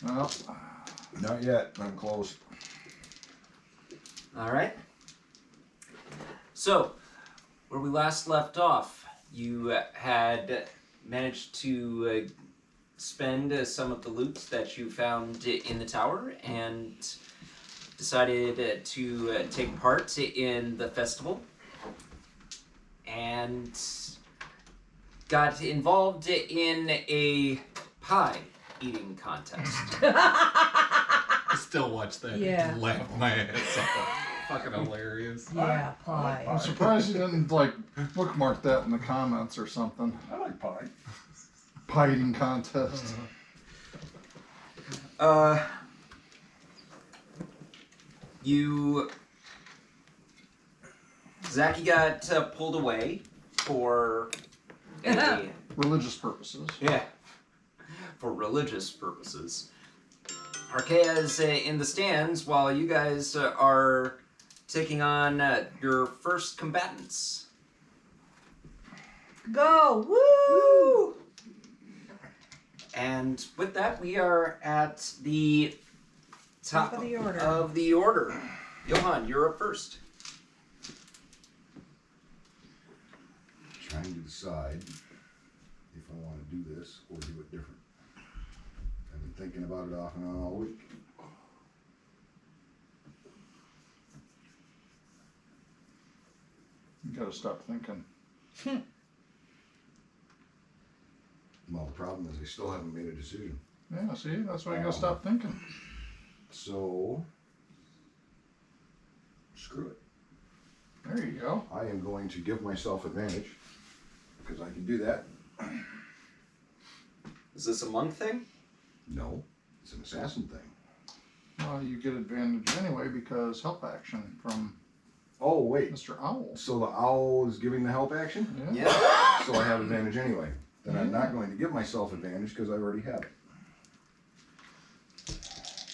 Well, not yet, but I'm close. All right. So, where we last left off, you had managed to spend some of the loot that you found in the tower and decided to take part in the festival and got involved in a pie eating contest. I still watch that. Yeah. Laugh my ass off. Fucking hilarious. Yeah, pie. I'm surprised you didn't, like, bookmark that in the comments or something. I like pie. Pie eating contest. Zacky got pulled away for Religious purposes. yeah, for religious purposes. Arkea is in the stands while you guys are taking on your first combatants. Go! Woo! And with that, we are at the top of the order. Of the order. Johann, you're up first. Trying to decide if I want to do this or do it different. I've been thinking about it off and on all week. You gotta stop thinking. Well, the problem is I still haven't made a decision. Yeah, see? That's why you gotta stop thinking. So, screw it. There you go. I am going to give myself advantage because I can do that. Is this a monk thing? No, it's an assassin thing. Well, you get advantage anyway because help action from Oh, wait. Mr. Owl. So the owl is giving the help action? Yeah. Yeah. So I have advantage anyway. Then I'm not going to give myself advantage because I already have it.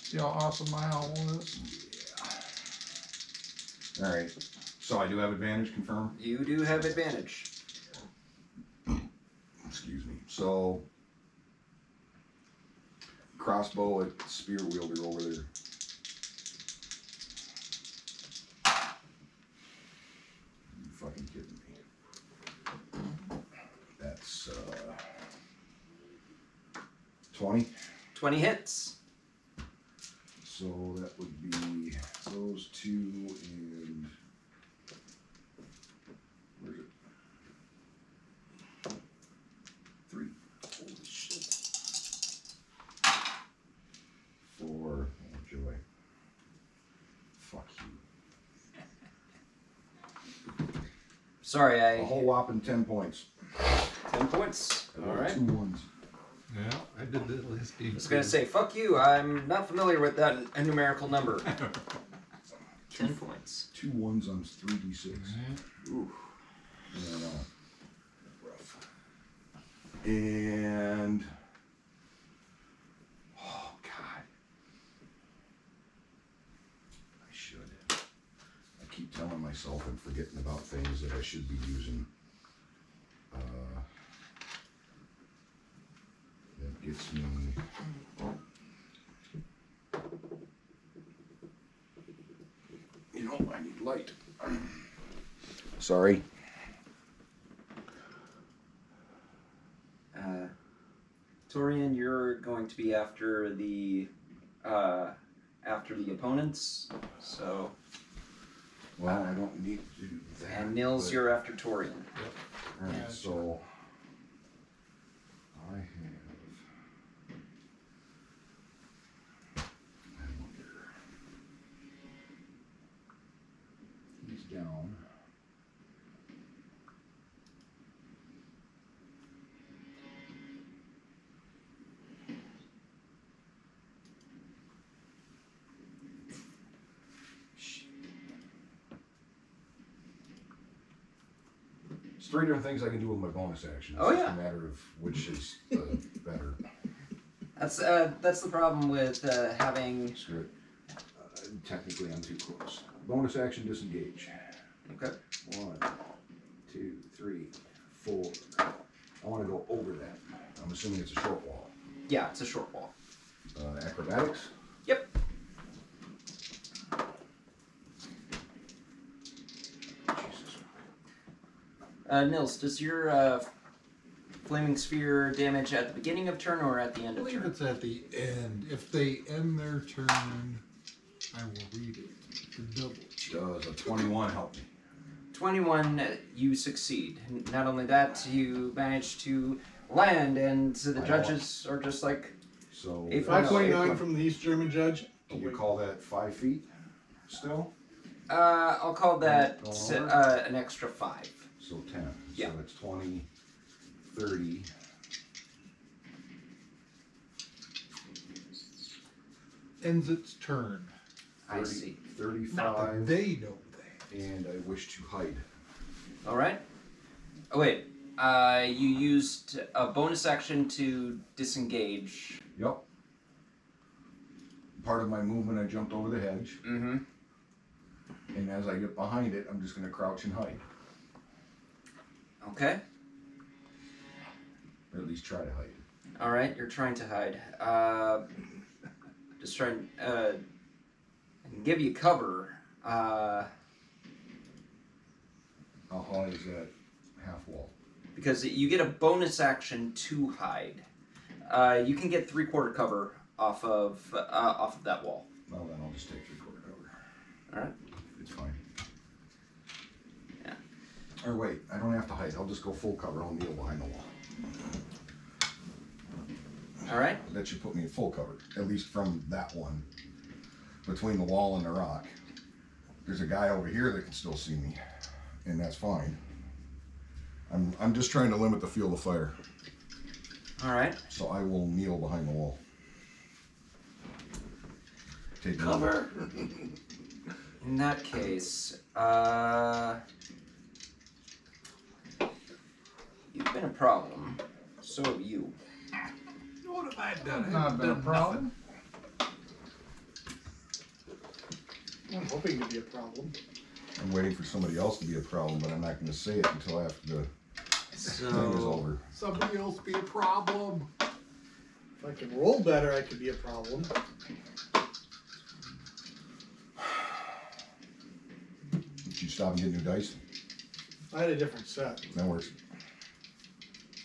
See how awesome my owl is? Yeah. Alright. So I do have advantage, confirm? You do have advantage. Excuse me. So, crossbow at spear wielder over there. You fucking kidding me? That's 20. 20 hits. So that would be those two and where's it? 3. Holy shit. 4. Oh joy. Fuck you. Sorry, A whole whopping 10 points. 10 points. I rolled Alright. 2 ones. Yeah, I did that last game. I was going to say, fuck you, I'm not familiar with that a numerical number. 10 points. 2 ones on 3d6. Ooh. Yeah, I know. Rough. And oh god, I should. I keep telling myself and forgetting about things that I should be using. That gets me. You know, I need light. Sorry. Torian, you're going to be after the opponents, so. Well, I don't need to do that. And Nils, but- you're after Torian. Alright, so I have. I wonder. He's down. There's 3 different things I can do with my bonus action. It's Oh, just yeah. a matter of which is better. That's the problem with having. Screw it. Technically, I'm too close. Bonus action, disengage. Okay. 1, 2, 3, 4. I want to go over that. I'm assuming it's a short wall. Yeah, it's a short wall. Acrobatics. Yep. Jesus. Nils, does your flaming sphere damage at the beginning of turn or at the I end of believe turn? it's at the end. If they end their turn, I will read it. The double. Does a 21 help me? 21, you succeed. Not only that, you manage to land, and the judges are just like, So If that's- 5.9 from the East German judge. Do you call that 5 feet still? I'll call that Going over? an extra 5. So 10. Yeah. So it's 20, 30. Ends its turn. I see. 35. Not that they know that. And I wish to hide. All right. Oh wait. You used a bonus action to disengage. Yep. Part of my movement, I jumped over the hedge. Mm-hmm. And as I get behind it, I'm just going to crouch and hide. Okay. Or at least try to hide. All right. You're trying to hide. Just trying. I can give you cover. How high is that half wall? Because you get a bonus action to hide. You can get 3/4 cover off of that wall. Well, then I'll just take 3/4 cover. All right. It's fine. Yeah. Or wait, I don't have to hide. I'll just go full cover. I'll kneel behind the wall. All right. That should put me in full cover, at least from that one. Between the wall and the rock. There's a guy over here that can still see me, and that's fine. I'm just trying to limit the field of fire, All right. so I will kneel behind the wall. Take Cover. In that case, you've been a problem. So have you. What have I done? Not been a problem. I'm hoping to be a problem. I'm waiting for somebody else to be a problem, but I'm not going to say it until after the thing is So over. Somebody else be a problem. If I can roll better, I could be a problem. Did you stop and get new dice? I had a different set. That works.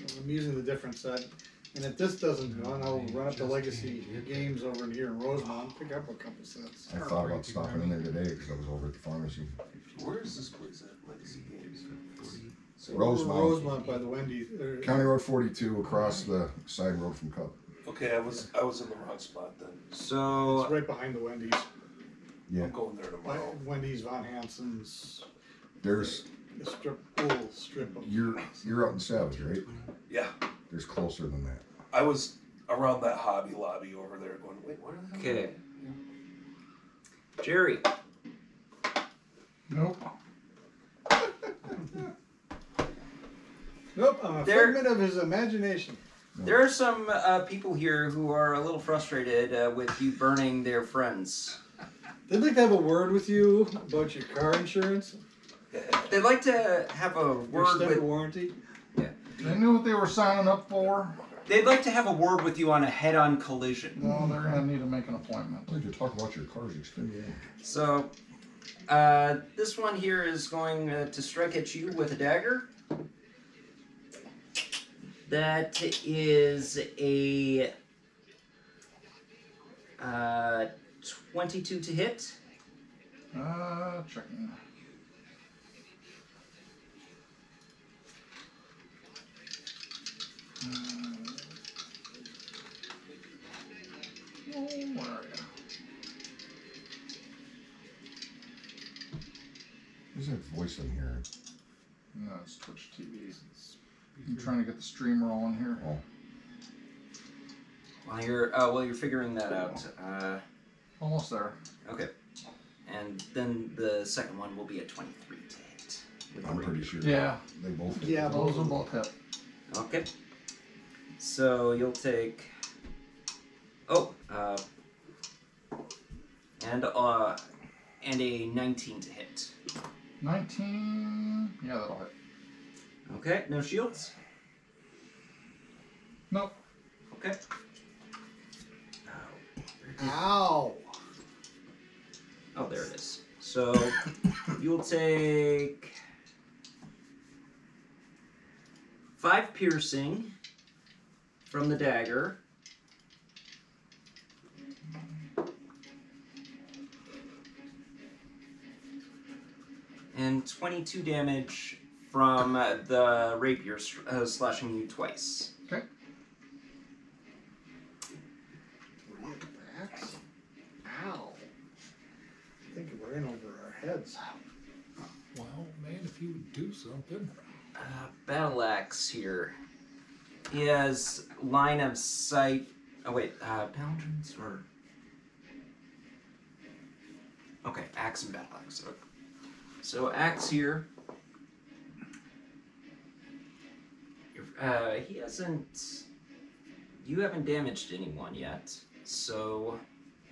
So I'm using the different set. And if this doesn't run, I'll run up the Legacy Games over in here in Rosemont, pick up a couple sets. I thought about stopping in there today because I was over at the pharmacy. Where is this place at? Legacy Games. So Rosemont. Rosemont by the Wendy's. County Road 42 across the side road from Cup. Okay, I was in the wrong spot then. so It's right behind the Wendy's. Yeah, I'm going there tomorrow. Wendy's Von Hansen's there's little strip of. you're out in Savage, right? Yeah, There's closer than that. I was around that Hobby Lobby over there going, wait, what are they? okay. Jerry. Nope. Nope, I'm a There- figment of his imagination. There are some people here who are a little frustrated with you burning their friends. They'd like to have a word with you about your car insurance, They'd like to have a your word extended with. warranty. They knew what they were signing up for. They'd like to have a word with you on a head-on collision. Well, they're gonna need to make an appointment. I'd like to talk about your car's extended warranty. So, this one here is going to strike at you with a dagger. That is a 22 to hit. Checking. Oh, where are you? There's a voice in here. No, it's Twitch TV. I'm trying to get the stream rolling here. Oh, While you're figuring that out. Almost there. Okay. And then the second one will be a 23 to hit. with I'm the pretty rapier. sure. Yeah, They both hit. Yeah, those will both hit. Okay. So you'll take. Oh, and a 19 to hit. 19. Yeah, that'll hit. Okay, no shields. Nope. Okay. Ow! Oh, there it is. So you'll take 5 piercing from the dagger. And 22 damage from the rapier slashing you twice. Okay. 3 at the backs? Ow. I think we're in over our heads. Well, man, if you would do something. Battle axe here. He has line of sight. Oh wait, paladins or okay, axe and battle axe. Okay. So axe here. He hasn't. You haven't damaged anyone yet, so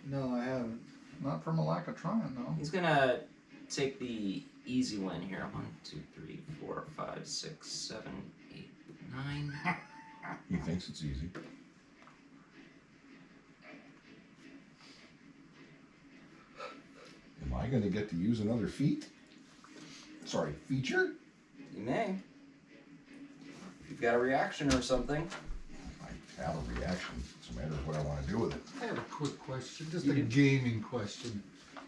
No, I haven't. Not from a lack of trying, though. he's gonna take the easy one here. 1, 2, 3, 4, 5, 6, 7, 8, 9. He thinks it's easy. Am I going to get to use another feat? Sorry, feature? You may. If you've got a reaction or something. I have a reaction. It's a matter of what I want to do with it. I have a quick question, just a gaming question. How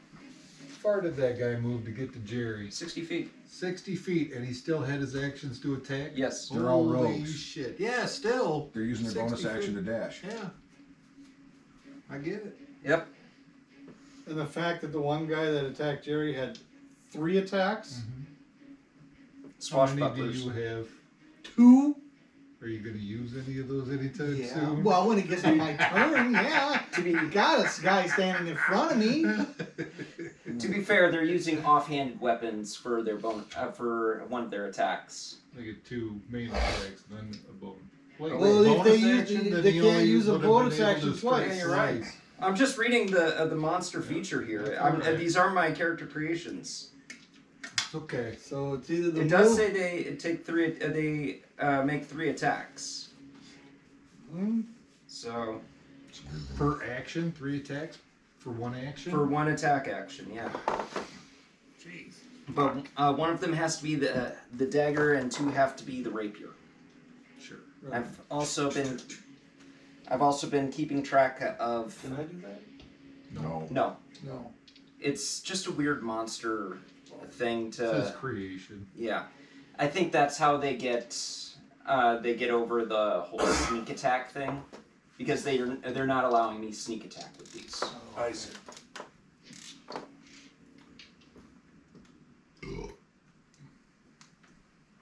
far did that guy move to get to Jerry? 60 feet. 60 feet, and he still had his actions to attack? Yes. They're all Holy rogues. shit. Yeah, still. They're using their bonus 60 action feet. to dash. Yeah. I get it. Yep. And the fact that the one guy that attacked Jerry had 3 attacks? How many do Swashbucklers. you have? 2? Are you going to use any of those anytime Yeah. soon? Well, when it gets to my turn, yeah. You got a guy standing in front of me. To be fair, they're using offhanded weapons for their for one of their attacks. I get 2 main attacks, then a bonus. Wait, Well, if bonus they use- action, then they he can't only use a would have bonus been able action to strike twice. Yeah, you're right. twice. I'm just reading the monster feature here. Alright. These are my character creations. It's okay. So it's either the It does move- say they take 3. They make 3 attacks. Hmm? So It's a weird thing. Per action, 3 attacks for 1 action? for 1 attack action, yeah. Jeez. But one of them has to be the dagger, and 2 have to be the rapier. Sure. Right. I've also been keeping track of. Can I do that? No. No, No. it's just a weird monster thing It says to. creation. Yeah, I think that's how they get over the whole sneak attack thing, because they're not allowing me sneak attack with these. I see.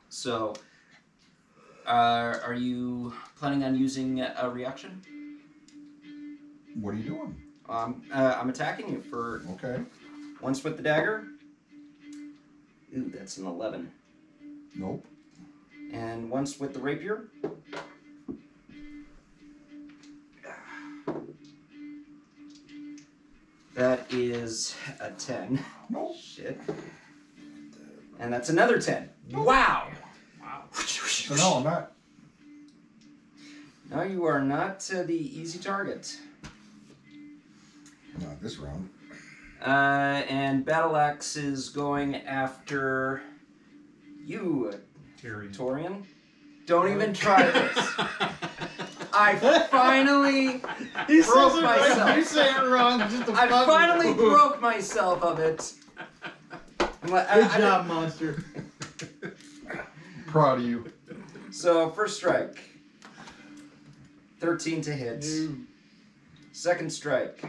So, are you planning on using a reaction? What are you doing? I'm attacking you for Okay. once with the dagger. Ooh, that's an 11. Nope. And once with the rapier. That is a 10. Nope. Shit. And that's another 10. Wow! So no, I'm not. No, you are not the easy target. Not this round. And Battle Axe is going after you, Torian. Torian. Don't even try this. I finally He broke says it right. myself. You say it wrong. Just to I fuck finally with you. broke myself of it. Good job, monster. Proud of you. So, first strike. 13 to hit. You. Second strike.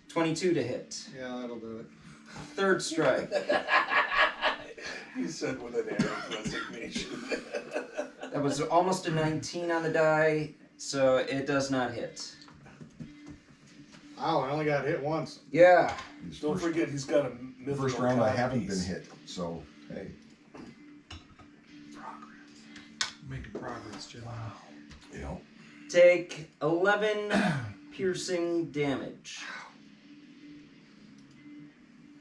22 to hit. Yeah, that'll do it. Third strike. He said with an air of resignation. That was almost a 19 on the die, so it does not hit. Ow, I only got hit once. Yeah. This Don't first, forget he's got a mythical first round I con haven't piece. been hit. So hey. Making progress, John. You know. Take 11 piercing damage.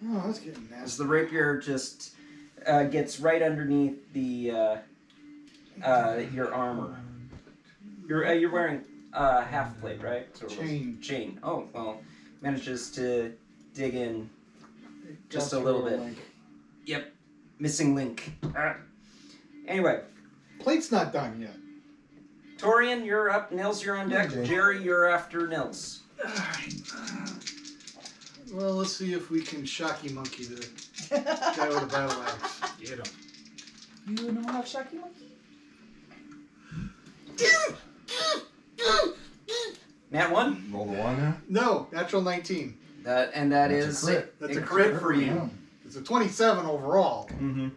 Oh, that's getting As nasty. the rapier just gets right underneath the your armor. You're wearing half plate, right? So it was- Chain. Chain. Oh, well, manages to dig in just a Got little through bit. link. Yep. Missing link. Anyway, Plate's not done yet. Torian, you're up. Nils, you're on deck. Okay. Jerry, you're after Nils. Well, let's see if we can shocky monkey the guy with the battle axe. Get him. You know how Shocky Monkey? Nat 1? Roll the one now. No, natural 19. That That's a is crit. That's a a crit crit for you. It's a 27 overall. Mm-hmm.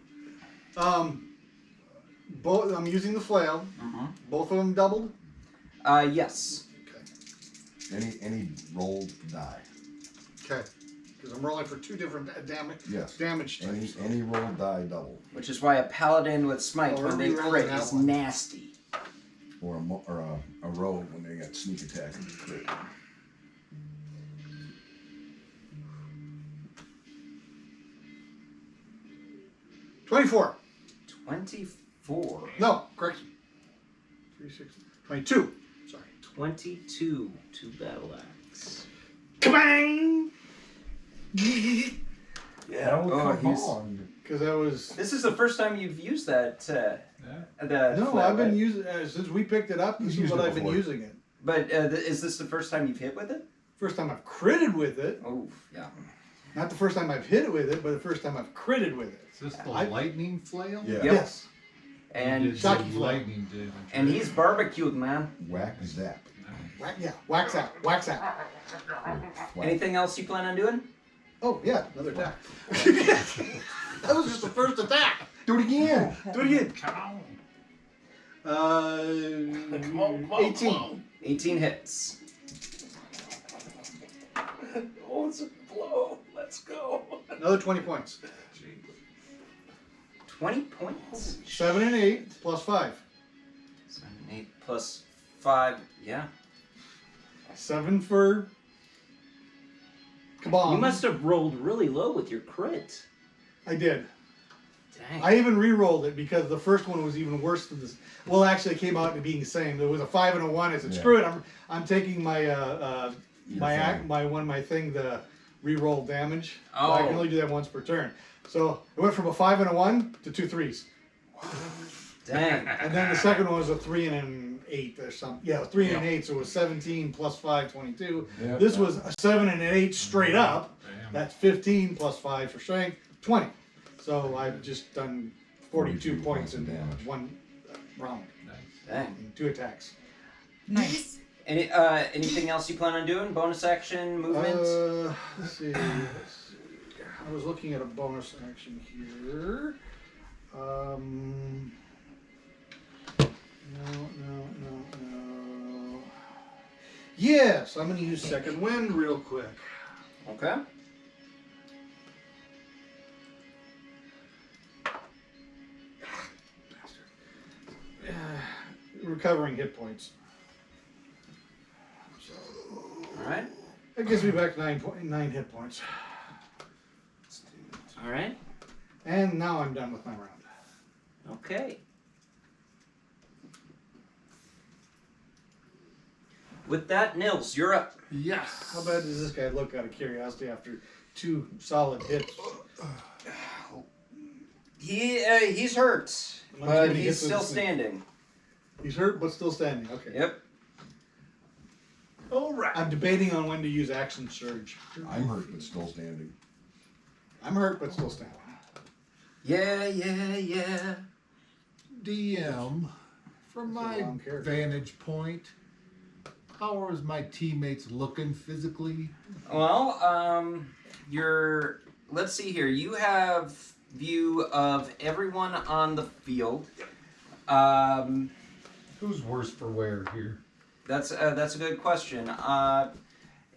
Both. I'm using the flail. Both of them doubled. Yes. Okay. Any rolled die. Okay. Because I'm rolling for 2 different damage. Yes. Damage Any types. any rolled die double, Which is why a paladin with smite, Oh, when they we're rerolling crit, that is one. nasty. or a rogue when they got sneak attack and crit. $24. 24. No, correction. 3, 6, 22. Sorry. 22 to battle axe. Kabang! Yeah. Oh, he's- Because I was. This is the first time you've used that. The No, flail, I've been right? using since we picked it up. This He's is used what it I've been before. using it. But is this the first time you've hit with it? First time I've critted with it. Oh, yeah. Not the first time I've hit it with it, but the first time I've critted with it. Is this the I- lightning flail? Yeah. Yep. Yes. And Did Shocky some flail. lightning damage. and right? he's barbecued, man. Whack zap. Wax out. Wax out. Whack. Anything else you plan on doing? Oh, yeah, another attack. That was just the first attack. Do it again. Do it again. Come on. Come on, 18. Come on. 18 hits. Oh, it's a blow. Let's go. Another 20 points. 20 points. 7 and 8 plus 5. 7, 8 plus 5. Yeah. 7 for Kabam. You must have rolled really low with your crit. I did. Dang. I even re-rolled it because the first one was even worse than this. Well, actually, it came out to being the same. There was a 5 and a 1. I said, Yeah. screw it. I'm taking my Your thing, the re-roll damage. Oh. I can only do that once per turn. So it went from a 5 and a 1 to 2 3s. Dang. And then the second one was a 3 and an 8 or something. Yeah, 3 and an 8, so it was 17 plus 5, 22. Yeah. This was a 7 and an 8 straight up. Damn. That's 15 plus 5 for strength, 20. So I've just done 42 points in damage. one round, Nice. Dang. in 2 attacks. Nice. Anything else you plan on doing? Bonus action, movement? Let's see. I was looking at a bonus action here. No. Yes, I'm going to use second wind real quick. Okay. Recovering hit points. All right. That gives me back 9 hit points. All right. And now I'm done with my round. Okay. With that, Nils, you're up. Yes. How bad does this guy look out of curiosity after 2 solid hits? He's hurt, How but many he's hits with still this thing? standing. He's hurt but still standing. Okay. Yep. All right. I'm debating on when to use action surge. I'm hurt but still standing. I'm hurt but still standing. Yeah. DM, from That's a my long character. vantage point, how are my teammates looking physically? Well, let's see here. You have view of everyone on the field. Who's worse for wear here? That's a good question.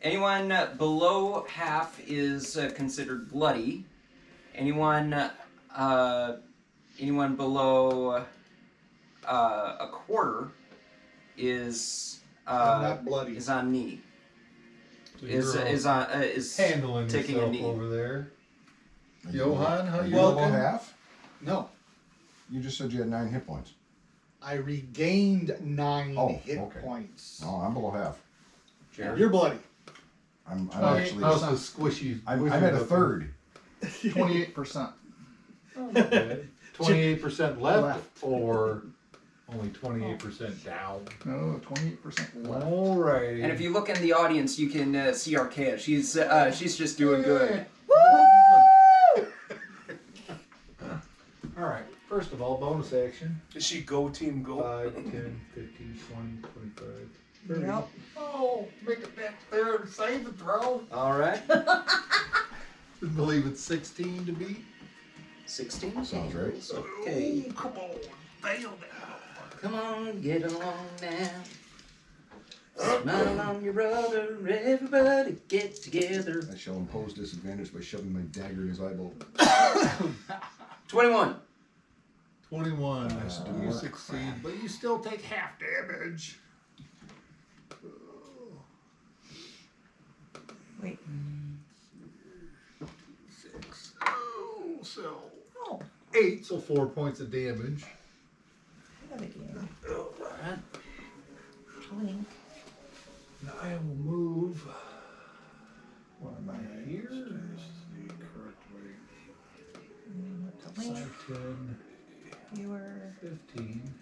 Anyone below half is considered bloody. Anyone below a quarter is I'm not bloody. is on knee. So Is you're all is handling taking a yourself knee. over there. Are you Johann, how are you you below looking? half? No. You just said you had 9 hit points. I regained 9 hit okay. points. Oh, I'm below half. You're bloody. I'm Oh, actually. How's the squishy? I'm at a third. 28%. 28% left, or only 28% down. No, 28% left. Alrighty. And if you look in the audience, you can see Arkea. She's just doing good. Alright, first of all, bonus action. Is she go team go? 5, 10, 15, 20, 25, 30. Yep. Oh, make it back there and save the throw. All right. I believe it's 16 to beat. 16? Sounds right. Okay. Oh, come on. Failed it. Come on, get along now. Smile on your brother, everybody get together. I shall impose disadvantage by shoving my dagger in his eyeball. 21. 21. Nice to You work. succeed, but you still take half damage. Wait. 6. Oh, so Oh, 8, so 4 points of damage. I got a game. Alright. Blink. Now I will move. What am I here? The correct way. Blink. 5, 10, You were. 15.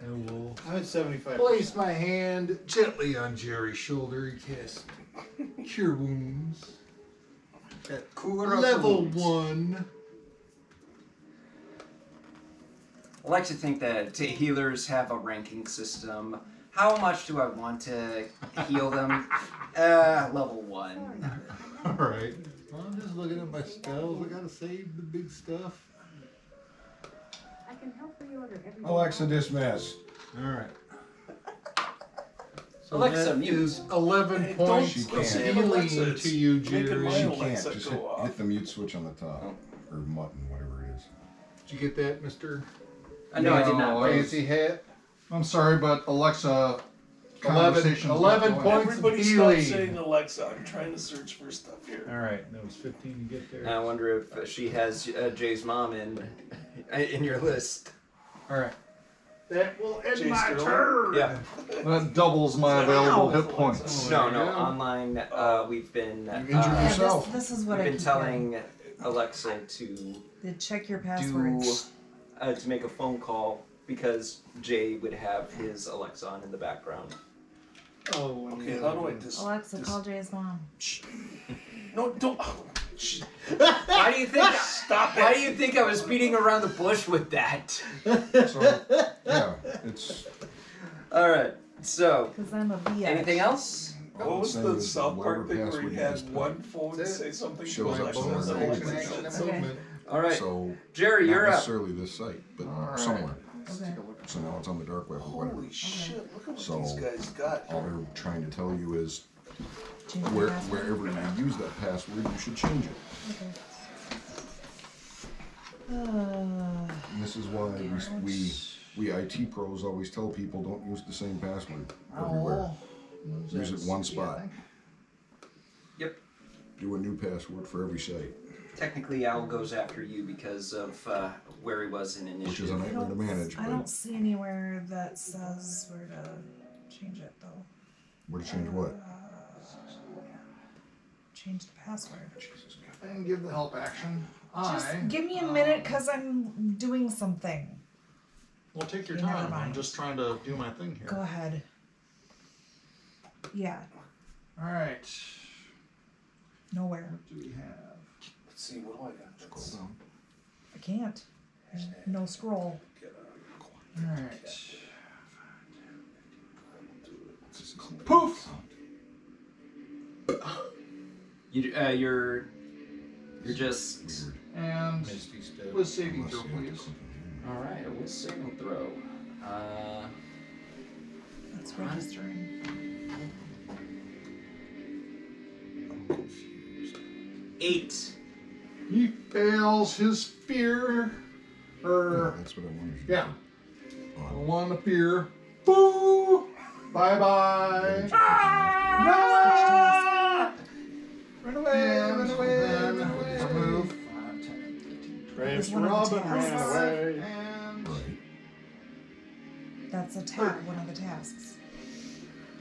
I will I'm at 75. place my hand gently on Jerry's shoulder and cast Cure Wounds. At Cooler of level wounds. 1. I like to think that healers have a ranking system. How much do I want to heal them? Level 1. Alright. Well, I'm just looking at my spells. I gotta save the big stuff. I can help reorder everything. Alexa, dismiss. Alright. So Alexa, that mute. is 11 Hey, points don't of say healing Alexa, to you, it's making Jerry. my She own can't. Alexa Just go off. hit the mute switch on the top. Or button, whatever it is. Did you get that, Mr. No, I did No, not. I- Fancy Hat? I'm sorry, but Alexa 11 conversations 11 not going. points. Everybody stop healing. saying Alexa. I'm trying to search for stuff here. Alright, that was 15 to get there. I wonder if she has Jay's mom in your list. Alright. That will end Jay my Sterling? turn. Yeah. That doubles my available hit Oh, points. No, there you no. go. Online, we've been You injured Yeah, yourself. this is what we've I been keep telling Alexa to getting. Check your do passwords. to make a phone call because Jay would have his Alexa on in the background. Oh, Okay, how do I dis? Alexa, call Jay's mom. No, don't. Oh, Why do you think? Stop Why it. do you think I was beating around the bush with that? So, yeah, it's. All right. So, Because I'm a bitch. anything else? What was Same the as South whatever Park thing where password he you had just put. one phone That's it. say something? Shows My up bonus somewhere. action, action, and Okay. movement. All right, So, Jerry, not you're up. necessarily this site, but Alright. somewhere. Okay. So now it's on the dark web or whatever. Holy shit! Look at what So, these guys got. All they're trying to tell you is Change your password. wherever you use that password, you should change it. And this is why we IT pros always tell people don't use the same password everywhere. Use it one spot. Yep. Do a new password for every site, Technically, Al goes after you because of where he was in which is a initiative. nightmare to manage. I But don't see anywhere that says where to change it though. where to change what? Change the password. And give the help action. Just give me a minute because I'm doing something. Well, take your Never time. I'm mind. just trying to do my thing Go here. ahead. Yeah, Alright. nowhere. What do we have? Let's see. What do I got? That's- Scroll down. I can't. There's no scroll. Alright. Poof! You're just. Weird. And Misty step. with saving Unless throw, you have to please. click on All right, a will saving throw. That's registering. 8. He fails his fear. Yeah, Or, that's what I wanted. yeah. On. One appear. Boo! Bye bye. Run away, run away, run away. Move. 5, 10, 15, Graves one of the Robin tasks. ran away. and Right. That's one of the tasks.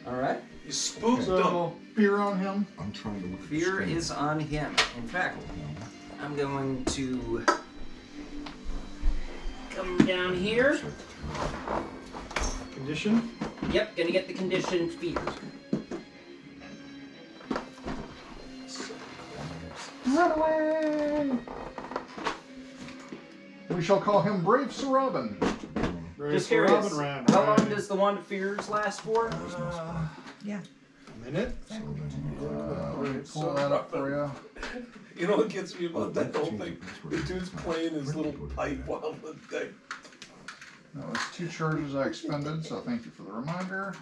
Alright. You spooked him. So, fear on him. I'm trying to look at Fear the screen. is on him. In fact, I'm going to come down here. Condition? Yep, gonna get the condition fear. Run away! We shall call him Brave Sir Robin. Just curious, how long does the wand of fears last for? Yeah. A minute? Let me pull that up for you. You know what gets me about that whole thing? The dude's playing his little pipe while the guy. That was 2 charges I expended, so thank you for the reminder.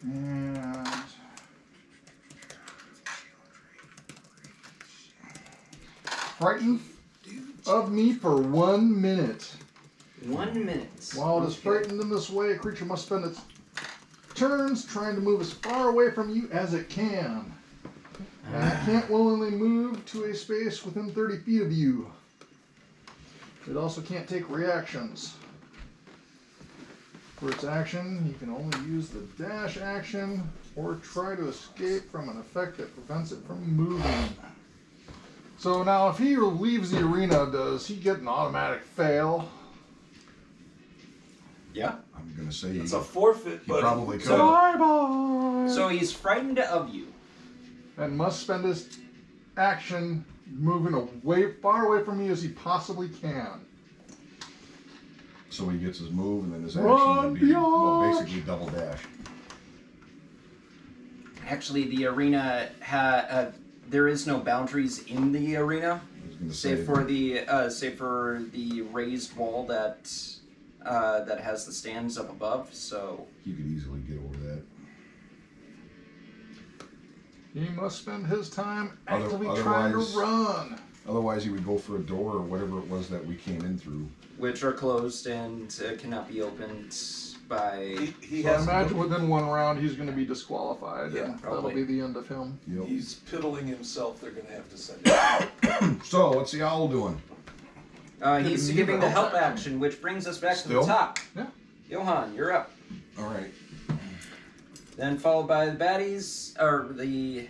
And frightened of me for 1 minute. 1 minute. While it is frightened in this way, a creature must spend its turns trying to move as far away from you as it can. And it can't willingly move to a space within 30 feet of you. It also can't take reactions. For its action, you can only use the dash action or try to escape from an effect that prevents it from moving. So now if he leaves the arena, does he get an automatic fail? Yeah. I'm gonna say It's a forfeit, he but probably could. Bye-bye! So he's frightened of you. And must spend his action moving far away from you as he possibly can. So he gets his move, and then his Run, action would be, well, biatch! basically double dash. Actually, the arena there is no boundaries in the arena, I was gonna save say, for the raised wall that has the stands up above. So he could easily get over that. He must spend his time actively trying to Otherwise- run. Otherwise, he would go for a door or whatever it was that we came in through. which are closed and cannot be opened by. he So I has. imagine within 1 round he's going to be disqualified, Yeah, and that'll probably. be the end of him. Yep. He's piddling himself. They're gonna have to send him. So, what's the owl doing? He's Need giving the the help help action, which brings us back to Still? the top. Yeah. Johann, you're up. All right. Then followed by the baddies, or the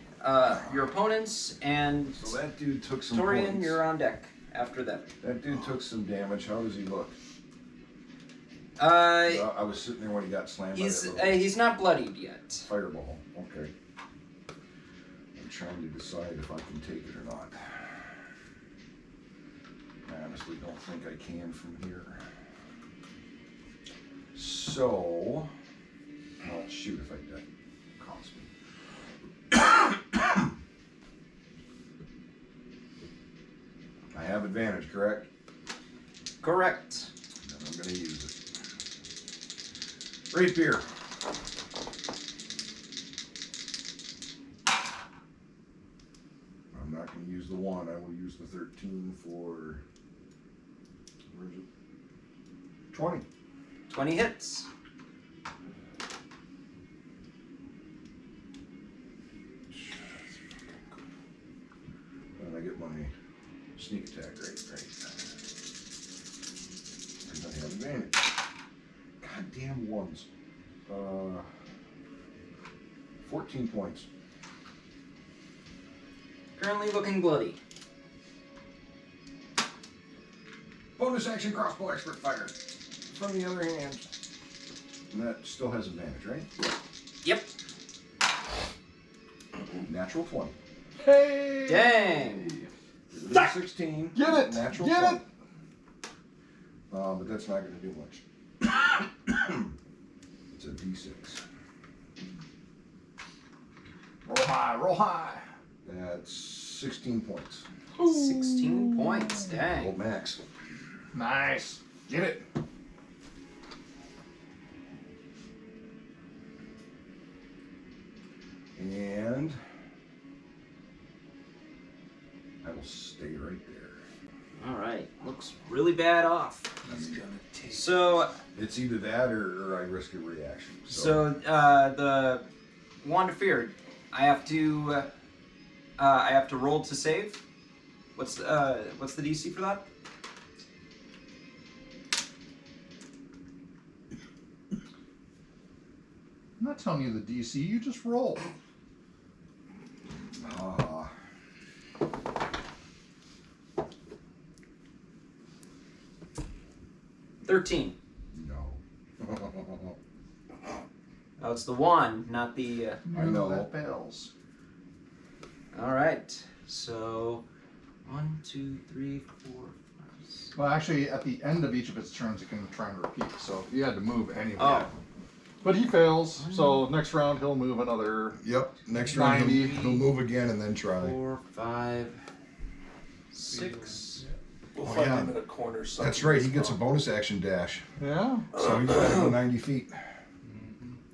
your opponents, and So that dude took some Torian, points. you're on deck after them. That dude took some damage. How does he look? Uh, I was sitting there when he got slammed by he's that little he's not bloodied yet. fireball. Okay. I'm trying to decide if I can take it or not. I honestly don't think I can from here. So, well, shoot if I did. Cost me. I have advantage, correct? Correct. Then I'm going to use it. Rapier. I'm not going to use the 1. I will use the 13 for. Where is it? 20. 20 hits. And I get my sneak attack right. Because I have advantage. Goddamn ones. 14 points. Currently looking bloody. Bonus action crossbow expert fire. From the other hand. And that still has advantage, right? Yep. Natural 20. Hey! Dang. 16. Get it! Natural Get 20. it! But that's not going to do much. It's a D6. Roll high, roll high. That's 16 points. 16 points. Old Dang. max. Nice. Get it. And I will stay right there. All right. Looks really bad off. He's gonna take. So It's either that or I risk a reaction. So the Wand of Fear, I have to roll to save. What's the DC for that? I'm not telling you the DC. You just roll. 13. No. Oh, it's the wand, not the. I know. That fails. All right. So, 1, 2, 3, 4, 5, 6. Well, actually, at the end of each of its turns, it can try and repeat. So you had to move anyway. Oh. But he fails. So next round he'll move another. Yep. Next round 90. he'll move again and then try. 4, 5, 6. We'll Oh, find yeah. him in a corner somewhere. That's right. He gets a bonus action dash. Yeah. So he's got to go 90 feet.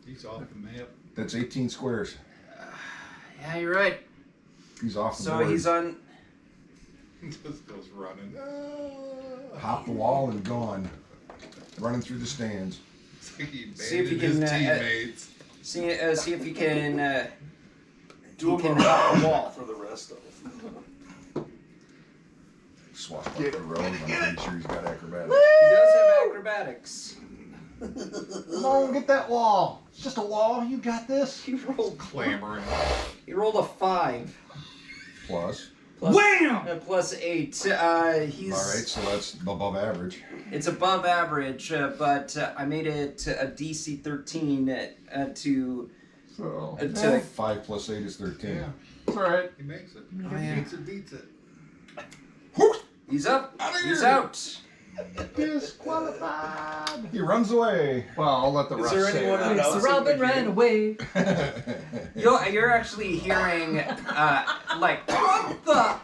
He's off the map. That's 18 squares. Yeah, you're right. He's off the So board. he's on. Just goes running. Hop the wall and gone. Running through the stands. He See if he abandoned his can, teammates. See if he can. Do he him can hop the a wall. for the rest of them. Swashbuckler rogue. I'm pretty sure he's got acrobatics. He does have acrobatics. Come on, get that wall. It's just a wall. You got this. He rolled. Clamoring. He rolled a 5. Plus. Plus, Wham! Plus 8. He's. All right, so that's above average. It's above average, but I made it a DC 13 to. So to 5 plus 8 is 13. Yeah, it's all right. he makes it. Oh, yeah. Beats it, beats it. He's up. Outta He's here. out. Disqualified. He runs away. Well, I'll let the Is rest there say anyone that. else? Mr. Robin ran away. You're actually hearing like what the.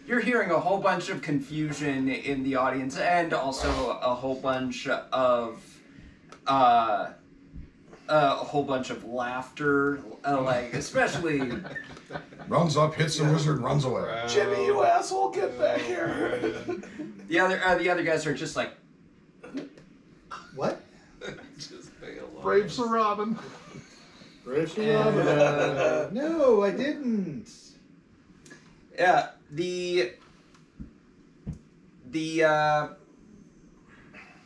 You're hearing a whole bunch of confusion in the audience, and also a whole bunch of laughter, like especially. Runs up, hits the wizard, runs away. Jimmy, you asshole, get back here. The other guys are just like, What? Just bail on Brave it. Sir Robin. No, I didn't. yeah, the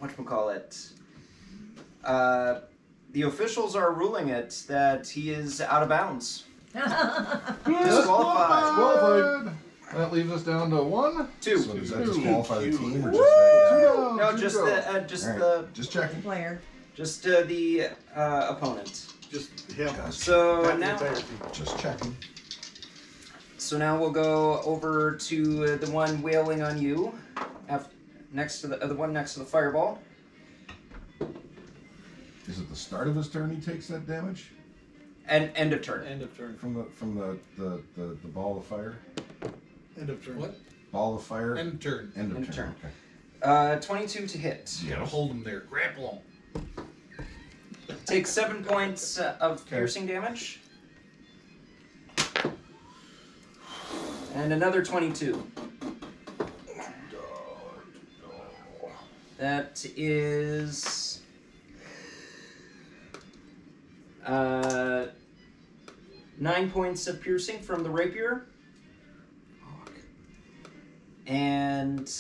whatchamacallit, the officials are ruling it that he is out of bounds. Disqualified. That leaves us down to 1. 2. So does that Two. disqualify the team or Two just that guy? down, No, two just go. the All right, just checking. Player. the opponent. Just him. So Not the now, entire team. Just checking. so now we'll go over to the one wailing on you, next to the one next to the fireball. Is it the start of his turn he takes that damage? And end of turn. End of turn. From the ball of fire? End of turn. What? Ball of fire? End turn. End of End of turn. turn. Okay. 22 to hit. You gotta hold him there. Grapple him. Take 7 points of piercing damage. And another 22. That is 9 points of piercing from the rapier. And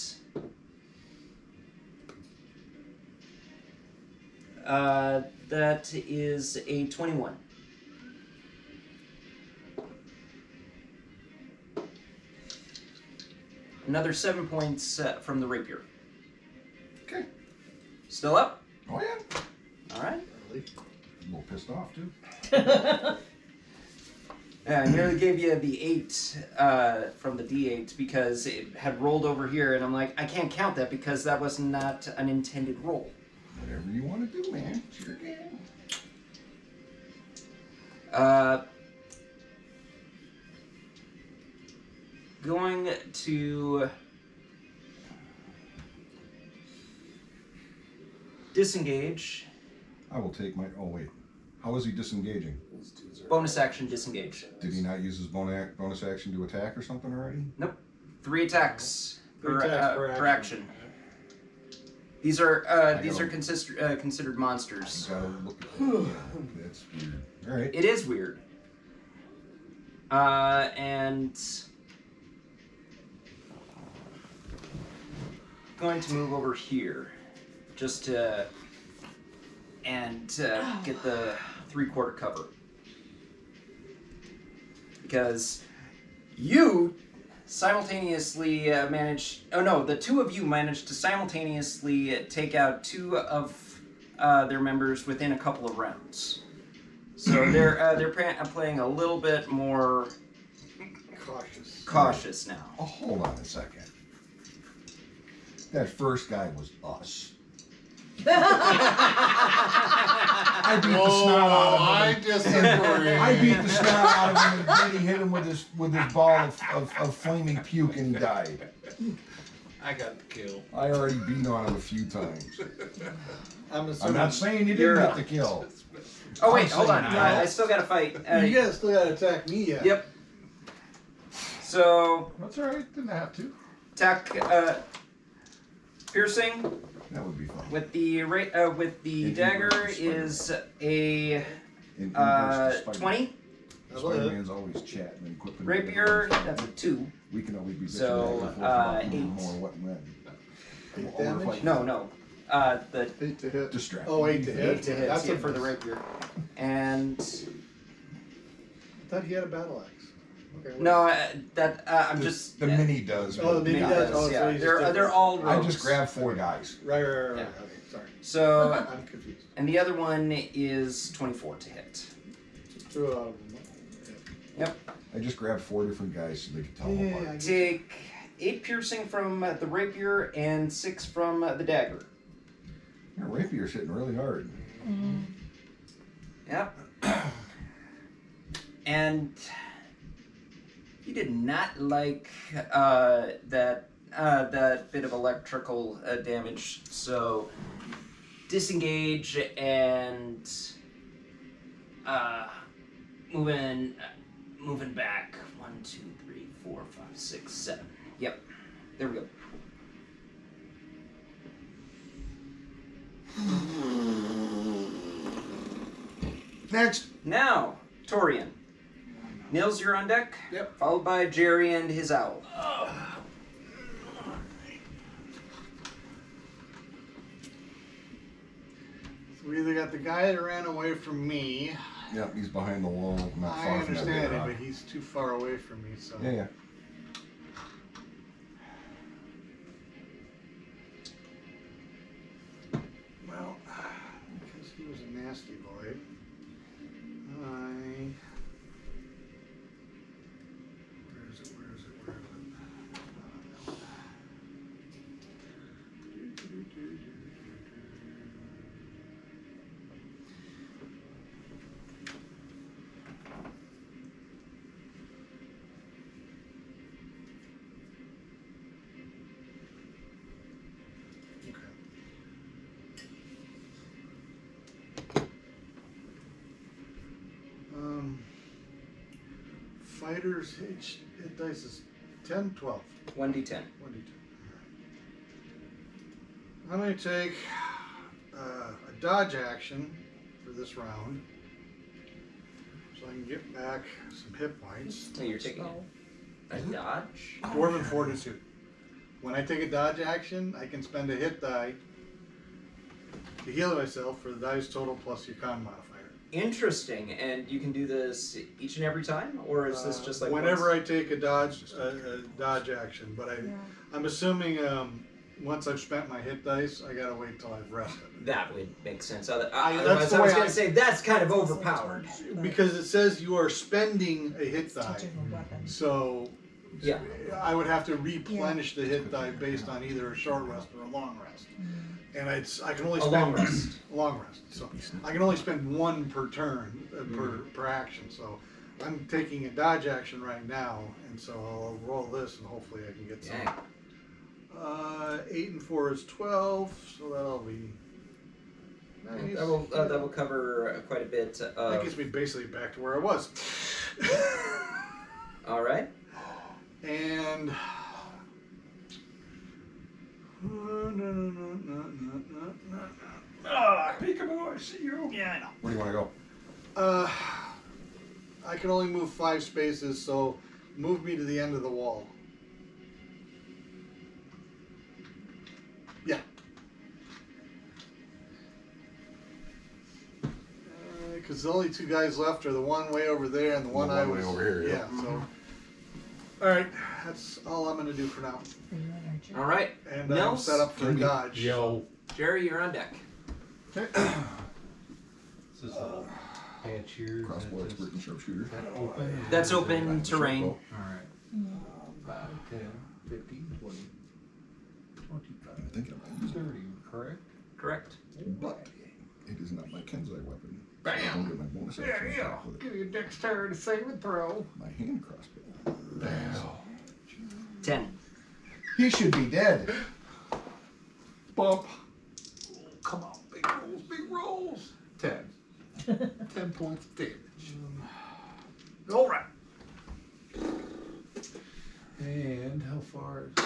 that is a 21. Another 7 points from the rapier. Okay. Still up? Oh yeah. All right. A little pissed off too. Yeah, I nearly gave you the 8 from the D8 because it had rolled over here, and I'm like, I can't count that because that was not an intended roll. Whatever you want to do, man. It's your game. Going to disengage. I will take my. Oh wait. How is he disengaging? Bonus action disengage. Did he not use his bonus action to attack or something already? Nope. 3 attacks per, 3 attacks per per action. These are gotta- considered You monsters. gotta look at that. Yeah, that's weird. All right. It is weird. And going to move over here, just to and get the 3/4 cover. Because you simultaneously the two of you managed to simultaneously take out 2 of their members within a couple of rounds. So they're playing a little bit more cautious now. Oh, hold on a second. That first guy was us. I beat the snot out of him. I disagree. I beat the snot out of him, and then he hit him with his ball of flaming puke, and he died. I got the kill. I already beat on him a few times. I'm I'm not saying you didn't get the kill. Oh wait, I'm hold on. saying I still got to fight. You guys still gotta attack me yet. Yep. So That's alright, didn't have to. attack piercing That would be fun. with the dagger is a In regards to 20. Spider-Man's always chatting and quipping. Rapier, that's a 2. We can always be bitching So, back and forth about who 8. more what and when. 8 Or damage? like No. The 8 to hit. distract. Oh, 8 to hit. 8 to hit. That's Yeah, a for the miss. rapier. And I thought he had a battle axe. Okay. no, I'm just The mini does. Oh, the mini does? Oh, so yeah. he's They're different. all I rogues. just grabbed 4 guys. Right. Yeah. Okay, sorry. So, I'm confused. and the other one is 24 to hit. Threw it out of him. Yep. I just grabbed 4 different guys so they could tell them Yeah, apart. Take 8 piercing from the rapier and 6 from the dagger. Yeah, rapier's hitting really hard. Yep. And he did not like that bit of electrical damage, so disengage and moving back. 1, 2, 3, 4, 5, 6, 7. Yep. There we go. Next. Now, Torian. Nils, you're on deck. Yep. Followed by Jerry and his owl. So we either got the guy that ran away from me. Yep, he's behind the wall, not I far from that understand it, rock. but he's too far away from me, so. Yeah. Well, because he was a nasty boy, Where is it? Okay. Fighters hit dice is 10, 12. 1d10. 1d10. I'm going to take a dodge action for this round, so I can get back some hit points. So you're taking a dodge? Dwarven Fortitude. When I take a dodge action, I can spend a hit die to heal myself for the die's total plus your con modifier. Interesting. And you can do this each and every time? Or is this just like whenever once? I take a dodge action, but I'm assuming once I've spent my hit dice, I gotta wait till I've rested. That would make sense. that's Otherwise, the I was way going to say that's kind of overpowered. Because it says you are spending a hit die, Touching a weapon. so Yeah. I would have to replenish the hit die based on either a short rest or a long rest. And I can only A spend long rest. a long rest. So I can only spend 1 per turn per action. So I'm taking a dodge action right now, and so I'll roll this, and hopefully I can get some. Dang. 8 and 4 is 12, so that'll be nice. That will cover quite a bit. That gets me basically back to where I was. All right. And Peekaboo, I see you. yeah, I know. Where do you want to go? I can only move 5 spaces, so move me to the end of the wall. Yeah. Because the only two guys left are the one way over there and the one I way was over here. Yeah. So. All right, that's all I'm gonna do for now. Are you an archer? All right. And Nils? I'm set up for a dodge. Yo. Jerry, you're on deck. Okay. Is this a patch here? Crossbow expert and sharpshooter. Is that open? That's open terrain. Alright. 5, 10, 15, 20, 25, I think I might use 30, correct? Correct. it. But it is not my Kenzai weapon. Bam! I don't get my bonus action attack with it. Give you a dexterity saving throw. My hand crossbow. 10. He should be dead. Bump. Come on, big rolls, big rolls. 10. 10 points of damage. All right. And how far is it?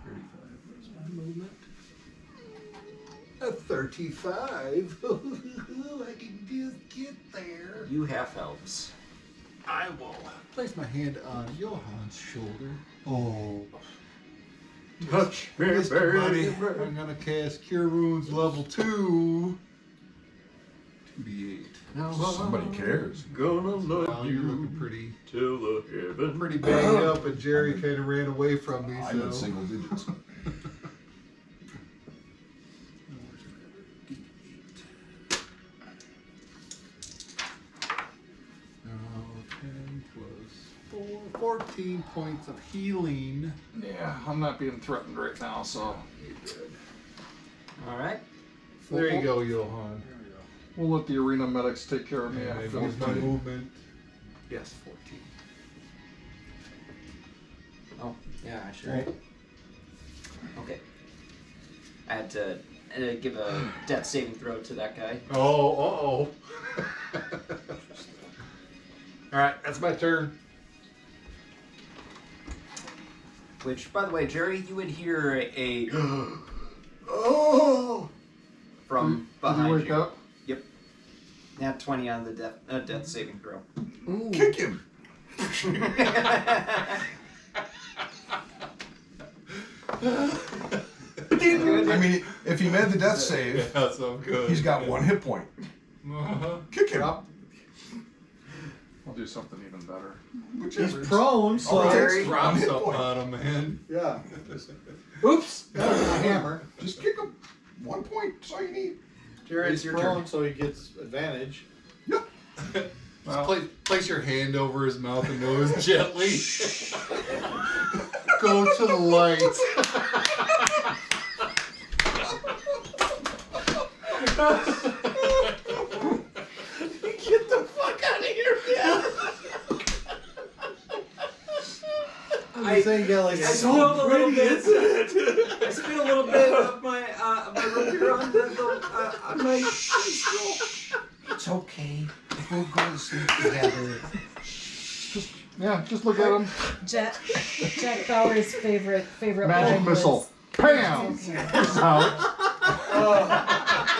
35. Where's my movement? A 35. I can just get there. You half elves. I will place my hand on Johann's shoulder. Oh. Touch me, Mr. baby. Buddy, I'm gonna cast Cure Wounds level 2. 2d8. Now Somebody cares. Gonna love Well, you're looking pretty till the heaven. pretty banged up, and Jerry kind of ran away from me. I'm in So. single digits. Oh, 10 plus 4, 14 points of healing. Yeah, I'm not being threatened right now, so All right. There you go, Johann. we'll let the arena medics take care of me. And I after use my the- movement. Yes, 14. Oh, yeah, I should. Okay. I had to give a death saving throw to that guy. Oh, Alright, that's my turn. Which, by the way, Jerry, you would hear a Oh! from Did you behind wake you. up? Yep. Nat 20 on the death saving throw. Ooh. Kick him! I mean, if he made the death save, That's so good. he's got 1 hit point. Uh-huh. Kick him. I'll do something even better. He's prone, so All right. Jerry, Drop hit something point. on him, man. yeah. Oops! Got a hammer. Just kick him. 1 point. That's all you need. Jerry's It's your prone, turn. so he gets advantage. Yep. Just place your hand over his mouth and nose gently. Go to the light. Get the fuck out of here, man! I'm saying got like I spilled a little bit. I spilled a little bit of my root beer on on my It's okay. We'll go to sleep together. Just look at him. Jack Bauer's favorite Magic line missile. Bam! was- Out.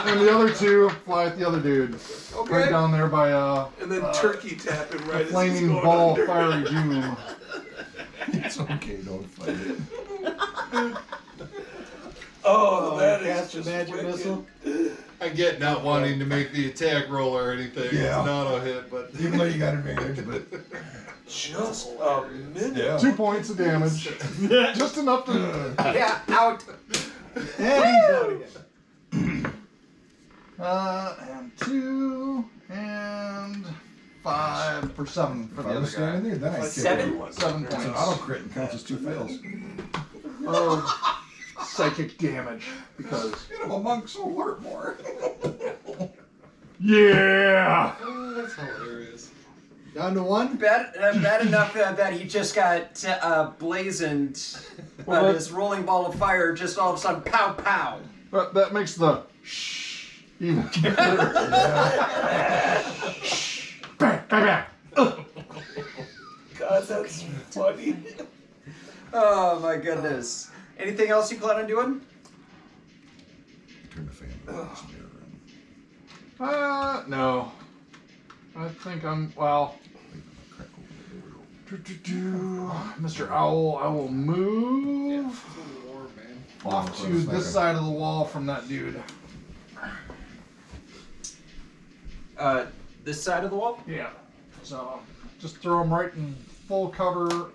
And the other two fly at the other dude. Okay. Right down there by And then turkey tap him right as he's flaming going ball under. fiery doom. It's okay. Don't fight it. Oh, that is cast a just magic wicked. missile. I get not wanting to make the attack roll or anything. Yeah. It's an auto hit, but Even though you got advantage, but Just a minute. yeah. 2 points of damage. Just enough to. yeah out. And he's out again. And 2 and 5 for 7 for If the I other was standing guy. there, then I'd kick 7? him. 7 It's an points auto crit and counts as 2 fails. of psychic damage because. Get him a monk, so he'll hurt more. Yeah! oh, that's hilarious. Down to 1. Bad enough that he just got blazoned. Well, This rolling ball of fire just all of a sudden pow pow. That makes the shh even better. Bang, bang, bang. God, that's funny. Oh my goodness. Anything else you plan on doing? Turn the fan around. No. I think I'm, well, Mr. Owl, I will move War, man. off to this side of the wall from that dude. This side of the wall? Yeah. So just throw him right in full cover.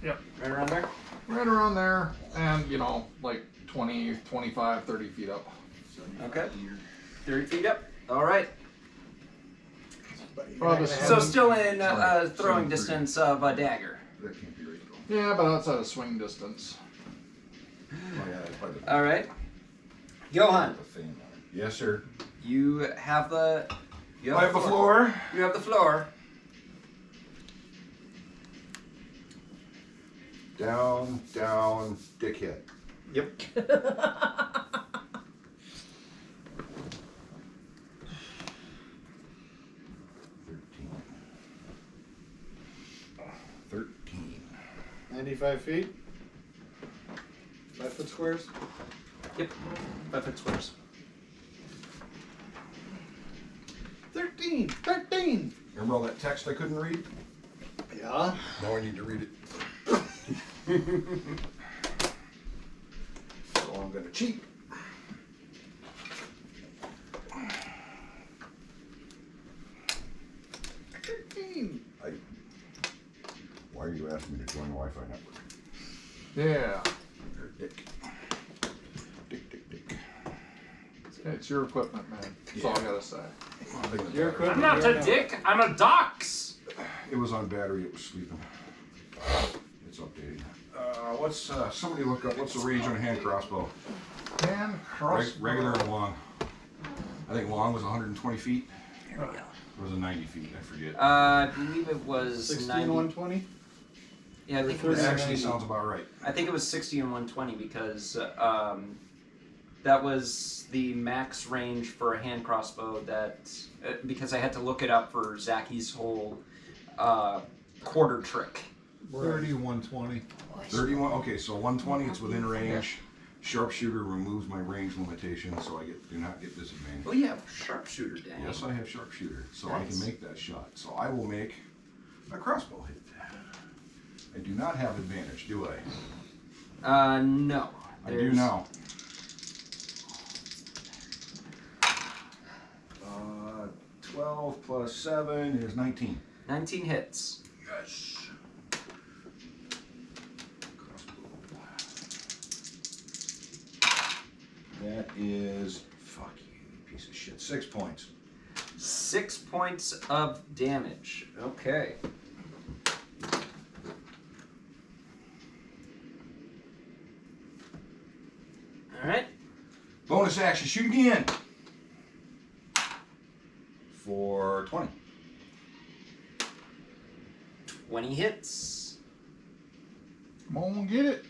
Yep. Right around there? Right around there. And, you know, like 20, 25, 30 feet up. Okay. 30 feet up. All right. Probably So still in throwing distance of a dagger. That can't be right though. Yeah, but outside of swing distance. Oh, yeah, that's by the- All right. Johann, the thing on it. Yes, sir. you have the. I have the floor. You have the floor. Down, down, dick hit. Yep. 13. 95 feet. 5 foot squares. Yep. 5 foot squares. 13. 13. Remember all that text I couldn't read? Yeah. Now I need to read it. So I'm gonna cheat. Why are you asking me to join the Wi-Fi network? Yeah. Dick. Dick. It's your equipment, man. That's all I gotta say. Your equipment. I'm not a dick. I'm a dox. It was on battery. It was sleeping. It's updating. What's somebody look up? What's the range on a hand crossbow? Hand crossbow. Regular and long. I think long was 120 feet. There we go. Or was it 90 feet? I forget. I believe it was 16 90. 120. Yeah, I think it It was. actually sounds about right. I think it was 60 and 120 because that was the max range for a hand crossbow. That because I had to look it up for Zacky's whole quarter trick. 30, 120. 31. Okay, so 120. It's within range. Sharpshooter removes my range limitation, so I do not get disadvantage. Oh, you have sharpshooter, dang. Yes, I have sharpshooter, so I Nice. can make that shot. So I will make a crossbow hit. I do not have advantage, do I? No. I do now. 12 plus 7 is 19. 19 hits. Yes. That is, fuck you, piece of shit, 6 points. 6 points of damage. Okay. Alright. Bonus action, shoot again. For 20. 20 hits. Come on, get it.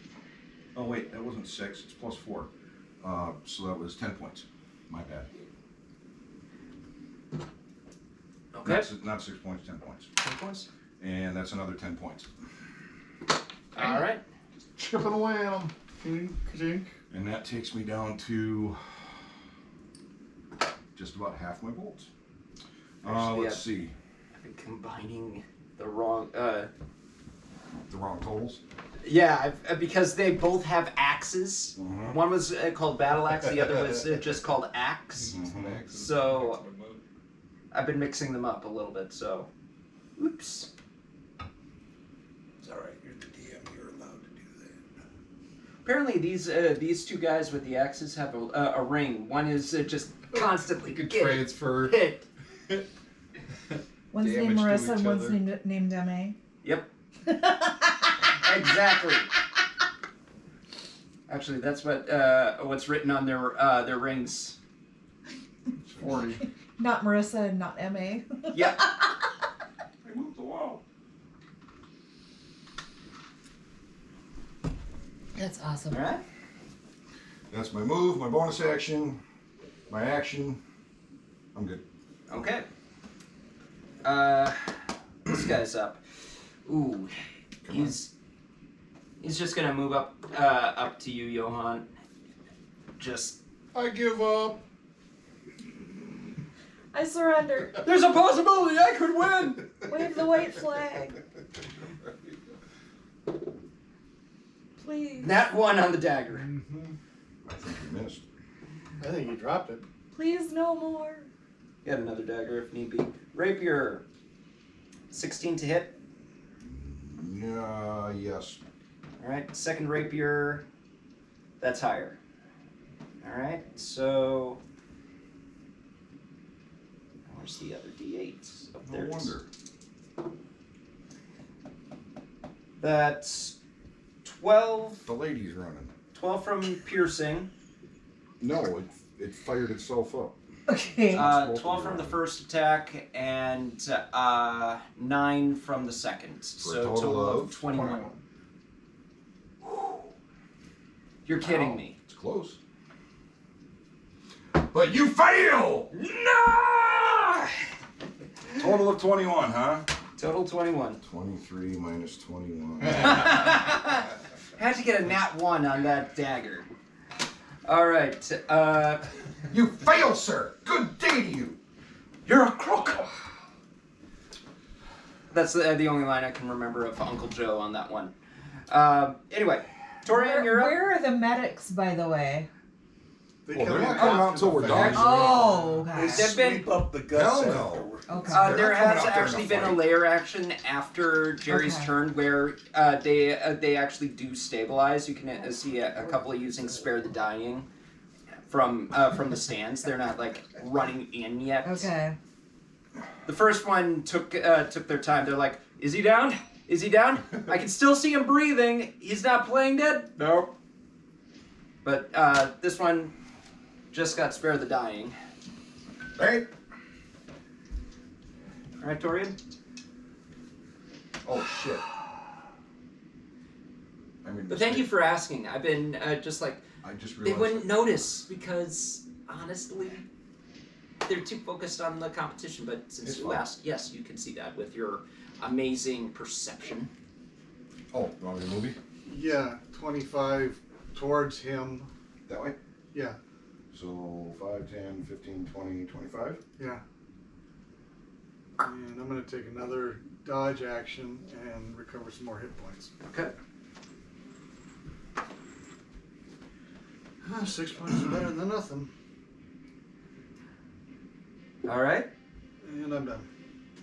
Oh wait, that wasn't 6, it's plus 4. So that was 10 points. My bad. Okay. Not 6 points, 10 points. 10 points. And that's another 10 points. Alright. Chipping away at them. And that takes me down to just about half my bolts. Actually, Let's see. I've been combining the wrong. The wrong totals. Yeah, because they both have axes. Mhm. One was called battle axe, the other was just called axe. Mhm. So I've been mixing them up a little bit. So, oops. It's alright, you're the DM, you're allowed to do that. Apparently, these two guys with the axes have a ring. One is just constantly Good get transfer. hit. One's Damage named to Marissa and each one's other. named MA. Yep. Exactly. Actually, that's what's written on their rings. 40. Not Marissa and not MA. Yep. I moved the wall. That's awesome. All right. That's my move, my bonus action, my action. I'm good. Okay. This guy's up. Ooh, he's just gonna move up to you, Johann. Just I give up. I surrender. There's a possibility I could win! Wave the white flag. Please. Nat 1 on the dagger. I think you missed. I think you dropped it. Please no more. Get another dagger if need be. Rapier. 16 to hit. Yes. Alright, second rapier. That's higher. Alright, so. Where's the other d8? Up there. No wonder. That's 12. The lady's running. 12 from piercing. No, it fired itself up. Okay. 12 from the first attack and 9 from the second. For a total of 21. You're kidding me. It's close. But you fail! No! Total of 21, huh? Total 21. 23 minus 21. Had to get a nat 1 on that dagger. Alright, You fail, sir! Good day to you! You're a crook! that's the only line I can remember of Uncle Joe on that one. Anyway, Torian, you're up. Where are the medics, by the way? Well, they're not coming out until we're done. Oh, They okay. They've been- sweep up the guts Hell no. afterward. Okay. They're There not coming has out there actually to been a fight. layer action after Jerry's Okay. turn where they actually do stabilize. You can see a couple of using Spare the Dying from the stands. They're not like running in yet. Okay. The first one took their time. They're like, "Is he down? Is he down? I can still see him breathing. He's not playing dead." Nope. But this one just got Spare the Dying. Hey! All right, Torian. Oh, shit. I mean, But thank you for asking. I've been just like. I just They realized. wouldn't notice because, honestly, they're too focused on the competition. But since It's you fine. asked, yes, you can see that with your amazing perception. Oh, you want me to move you? Yeah, 25 towards him. That way? Yeah, So 5, 10, 15, 20, 25? yeah. And I'm going to take another dodge action and recover some more hit points. Okay. 6 points is better than nothing. All right. And I'm done.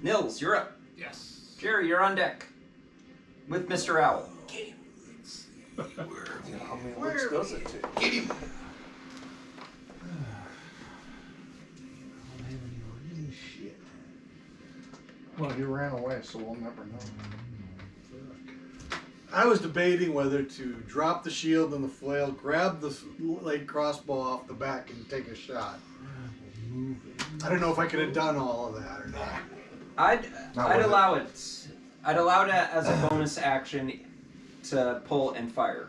Nils, you're up. Yes. Jerry, you're on deck with Mr. Owl. How many licks does it take? Well, he ran away, so we'll never know. I was debating whether to drop the shield and the flail, grab the light crossbow off the back, and take a shot. I don't know if I could have done all of that or not. I'd Not worth allow it. I'd allow it as a bonus action to pull and fire.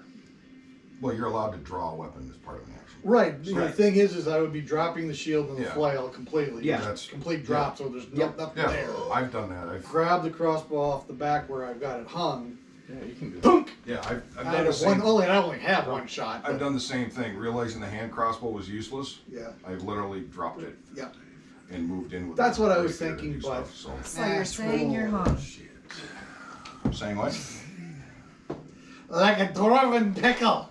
Well, you're allowed to draw a weapon as part of an action. Right. The Right. thing is I would be dropping the shield and the Yeah. flail completely. Yeah. That's Complete drop, so there's Yep. nothing Yeah, there. I've done that. I've Grab the crossbow off the back where I've got it hung. Yeah, you can do that. Dunk! yeah, I've I done had the a same. I only have one shot. I've but- done the same thing. Realizing the hand crossbow was useless, Yeah. I've literally dropped it Yeah. and moved in with. That's it what I was right there to thinking, do but- stuff, So you're saying you're hung. so saying what? Like a dwarven pickle.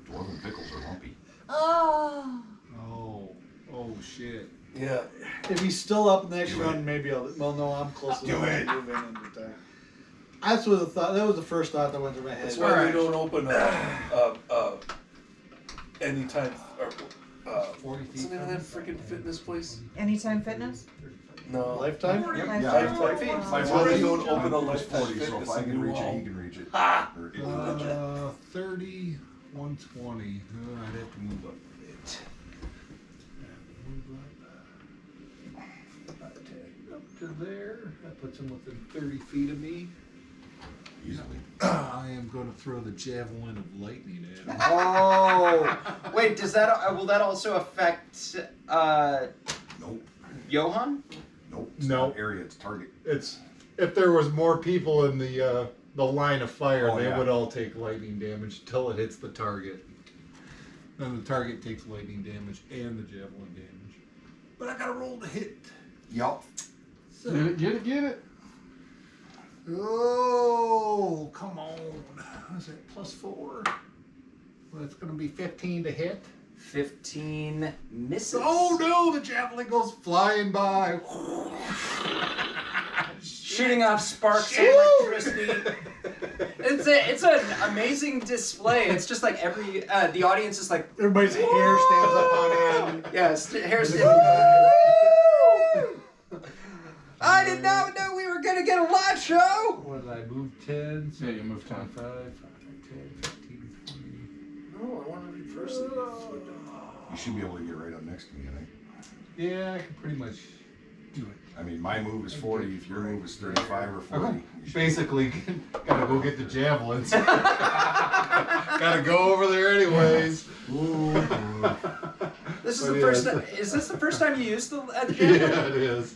Dwarven pickles are lumpy. Oh. Oh shit. Yeah. If he's still up next Do run, it. maybe I'll. Well, no, I'm close Do enough it. to move in and attack. That's what the thought. That was the first thought that went through my head. That's why we don't open anytime. Or, 40 what's the name of that freaking fitness place? Anytime Fitness? No. Lifetime. Yep, Lifetime. yeah. Lifetime feet. Wow. That's why we don't open a It's lifetime 40, so if fitness I in can New reach it, Hall. he can reach it. Ah! Or it can reach it. 30, 120. I'd have to move up a bit. Up to there. That puts him within 30 feet of me. Easily. I am going to throw the javelin of lightning at him. Oh, wait. Does that will that also affect Nope. Johann? Nope. It's No. not area, it's target. It's if there was more people in the line of fire, Oh, they yeah. would all take lightning damage until it hits the target. Then the target takes lightning damage and the javelin damage. But I gotta roll the hit. Yup. Get it, get it, get it. Oh, come on. What is it? +4. Well, it's gonna be 15 to hit. 15 misses. Oh no, the javelin goes flying by. Shooting off sparks of electricity. It's an amazing display. It's just like every the audience is like Everybody's hair stands up on end. yes, hair stands. I did not know we were gonna get a live show. What did I move? 10? Yeah, you moved 10. 5, 10, 15, 20. No, I want to reverse it. You should be able to get right up next to me, I think. Yeah, I can pretty much do it. I mean, my move is 40. If your move is 35 or 40, you should- Basically, gotta go get the javelins. Gotta go over there anyways. This is But the yeah, first time. Is this the first time you used the javelin? Yeah, it is.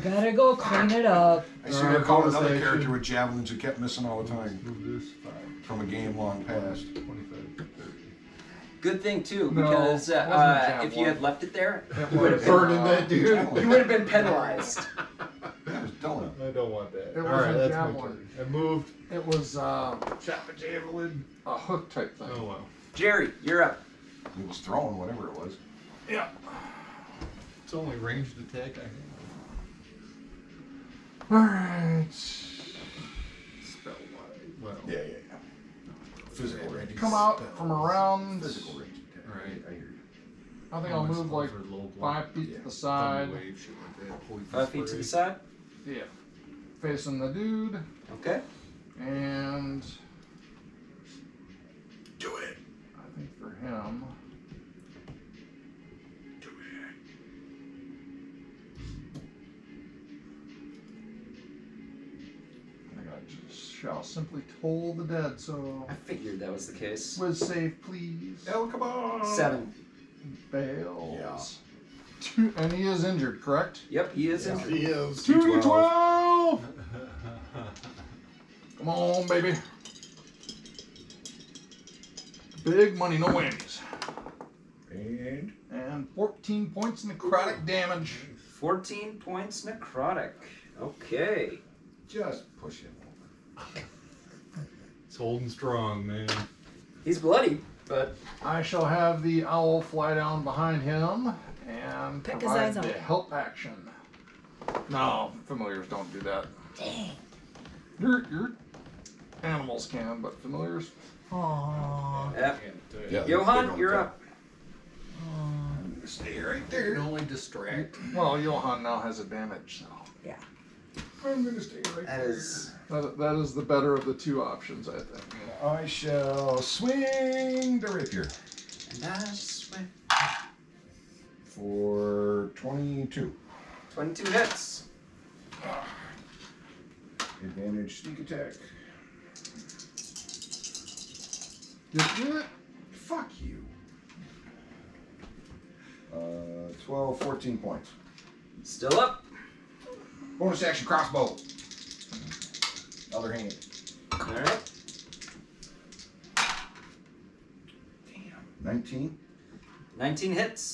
Gotta go clean it up. I seem to Alright, recall another bonus character action. with javelins who kept missing all the time Move this 5, from a game long past. 25, 30. Good thing too, No, because it wasn't a if you javelin. had left it there, It you would have Burning been, that dude. you would have been penalized. That was Dylan. I don't want that. It All wasn't right, that's my javelin. turn. I moved. It was Shot the javelin. a hook type thing. Oh wow. Jerry, you're up. He was throwing whatever it was. Yeah. It's only ranged attack I have. Alright. Spell wide. Well, Yeah. Physical range. Come out from around. Physical range attack. Right. I hear you. I think I'll move like 5 feet to the side. Wave, shit like that. Poison 5 feet to spray. the side. Yeah. Facing the dude. Okay. And Do it. I think for him. Do it. I think I just shall simply toll the dead, so I figured that was the case. whiz save please. El, come on. 7. Fails. Two, and he is injured, correct? Yep, he is injured. He is. 2d12! Come on, baby. Big money, no whammies. And 14 points necrotic damage. 14 points necrotic. Okay. Just push him over. It's holding strong, man. He's bloody, but I shall have the owl fly down behind him and Pick his provide eyes out. the help action. No, familiars don't do that. Dang. Your animals can, but familiars. Aww. yep. Yeah, they Johann, don't you're attack. up. I'm gonna stay right You can there. only distract. Well, Johann now has advantage, so Yeah. I'm gonna stay right That there. is that is the better of the two options, I think. I shall swing the rapier and I swear. for 22. 22 hits. Advantage sneak attack. Get it? Fuck you. 12, 14 points. Still up. Bonus action crossbow. Other hand. Alright. Damn. 19. 19 hits.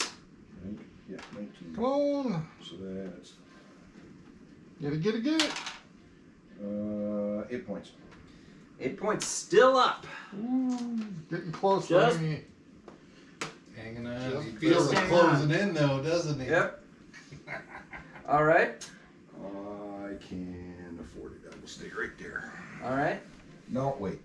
Yeah, 19. Come on. So that's Get it. 8 points. 8 points. Still up. Ooh, getting close, Just- Amy. Hanging on. Just He feels it hang closing in though, doesn't he? Yep. Alright. I can afford it. I will stay right there. Alright. No, wait.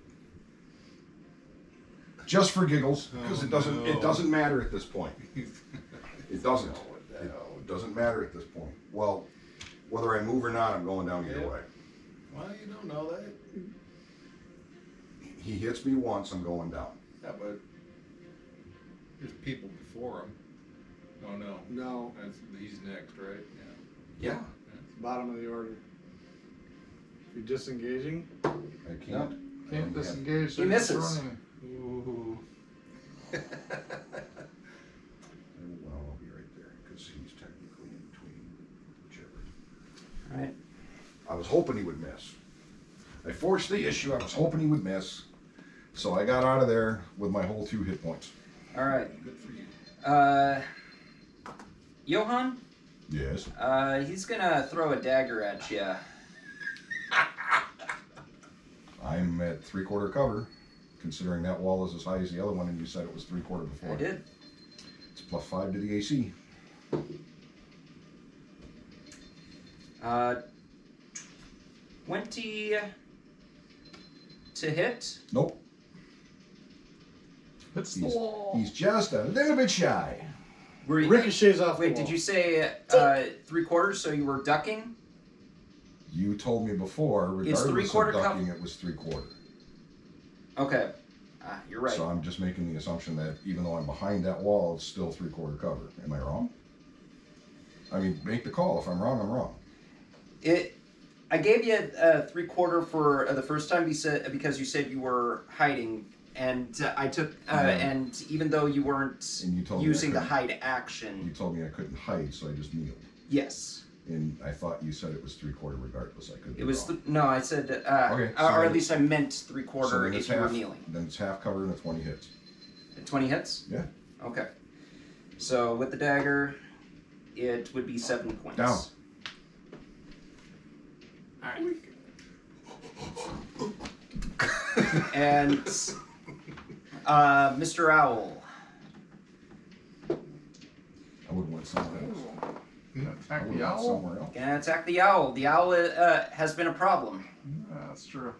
Just for giggles, because Oh, it no. doesn't matter at this point. It doesn't. It doesn't matter at this point. Well, whether I move or not, I'm going down either Yeah. way. Well, you don't know that. He hits me once, I'm going down. Yeah, but there's people before him. Oh no. No, He's next, right? Yeah. bottom of the order. If you're disengaging, I can't. Can't disengage. He so he's misses. running. Ooh. Well, I'll be right there, because he's technically in between whichever. Alright. I was hoping he would miss. I forced the issue, I was hoping he would miss. So I got out of there with my whole 2 hit points. Alright. Good for you. Johann, Yes. He's gonna throw a dagger at you. I'm at 3/4 cover, considering that wall is as high as the other one, and you said it was 3/4 before. I did. It's +5 to the AC. 20 to hit. Nope. It's the wall. He's just a little bit shy. Were you, Ricochets off the wait, wall. did you say 3/4? So you were ducking? You told me before, regardless of 3/4 ducking, it was 3/4. Okay. You're right. So I'm just making the assumption that even though I'm behind that wall, it's still 3/4 cover. Am I wrong? I mean, make the call. If I'm wrong, I'm wrong. I gave you 3/4 for the first time because you said you were hiding, and I took and even though you weren't And you told me using I the couldn't- hide action. You told me I couldn't hide, so I just kneeled. Yes. And I thought you said it was 3/4 regardless. I could be It was wrong. no. I said Okay, so or then- at least I meant So 3/4 then if it's you were half. kneeling. Then it's half cover and a 20 hits. 20 hits. Yeah. Okay. So with the dagger, it would be 7 points. Down. Alright. And Mr. Owl. I would want somewhere else. Attack I would the want owl? somewhere else. Gonna attack the owl. The owl has been a problem. That's true.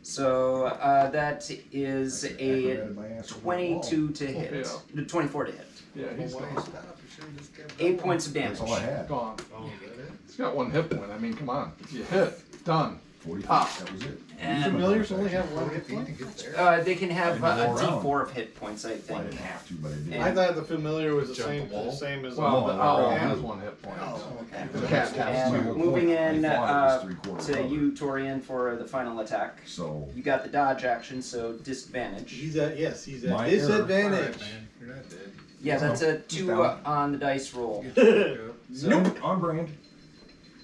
So that is I a acrobated my ass over the 22 to hit. Yeah. No, 24 to hit. Yeah, he's Well, gone. why stop? You should've just kept 8 going. points of damage. That's all I had. Gone. Oh, is that it? He's got 1 hit point. I mean, come on. You hit. Done. 40 feet. Ah. That was it. And- Familiars only have 1 hit Feet point? to get there. They can have I didn't a go around. D4 of hit points, I Well, I think. didn't have to, but I did. And- I thought the familiar was the Jump same, the wall? as Well, the owl yeah. has 1 hit point. Oh, okay. The cat has And 2. whole moving point. I in thought it was 3/4 to cover. you, Torian, for the final attack. So You got the dodge action, so disadvantage. He's at he's at My error. disadvantage. Alright, man. You're not dead. Yeah, that's a He's 2 down. on the dice roll. So, nope, on brand.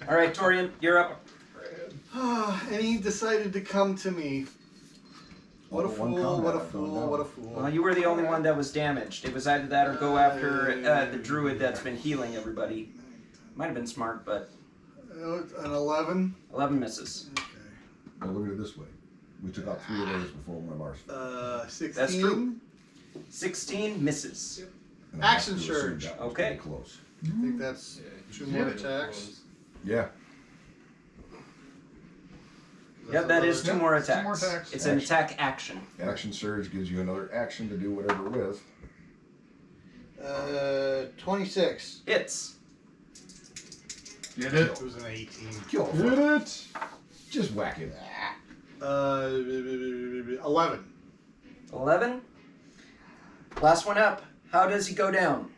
All right, Torian, you're up. And he decided to come to me. What a All but one fool, combat what a I've gone fool, down. what a fool. Well, you were the only one that was damaged. It was either that or go after the druid that's been healing everybody. Might have been smart, but An 11. 11 misses. Okay. Well, look at it this way. We took out 3 of those before one of ours. 16. That's true. 16 misses. And I have Action to assume surge. that was Okay. pretty close. I think that's 2 more attacks. Yeah. Yep, that is 2 more attacks. 2 more attacks. It's an attack action. Action surge gives you another action to do whatever with. 26. Hits. Get it. It was an 18. Kill Get him. it. Just whack it. 11. 11. Last one up. How does he go down?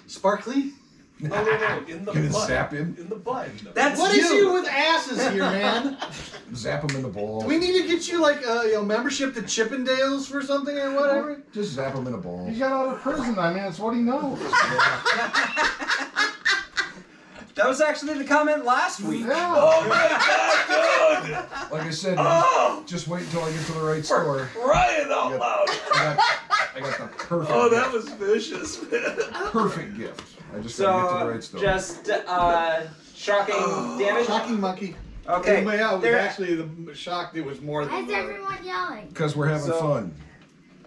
Sparkly? No, in the Can it butt. zap him? In the butt. That's What you. is you with asses here, man? Zap him in the balls. Do we need to get you like a membership to Chippendales for something or whatever? Just zap him in the balls. He got out of prison. I mean, it's what he knows. That was actually the comment last week. Yeah. Oh my god, dude! Like I said, Oh! just wait until I get to the right store. Crying out Yeah. loud! I got the perfect. Oh, that gift. was vicious, man. Perfect gift. I just gotta get to the So, right store. just shocking damage. Shocking monkey. Okay. Yeah, it was there- actually the shock. It was more Why than is everyone yelling? Because we're having So- fun.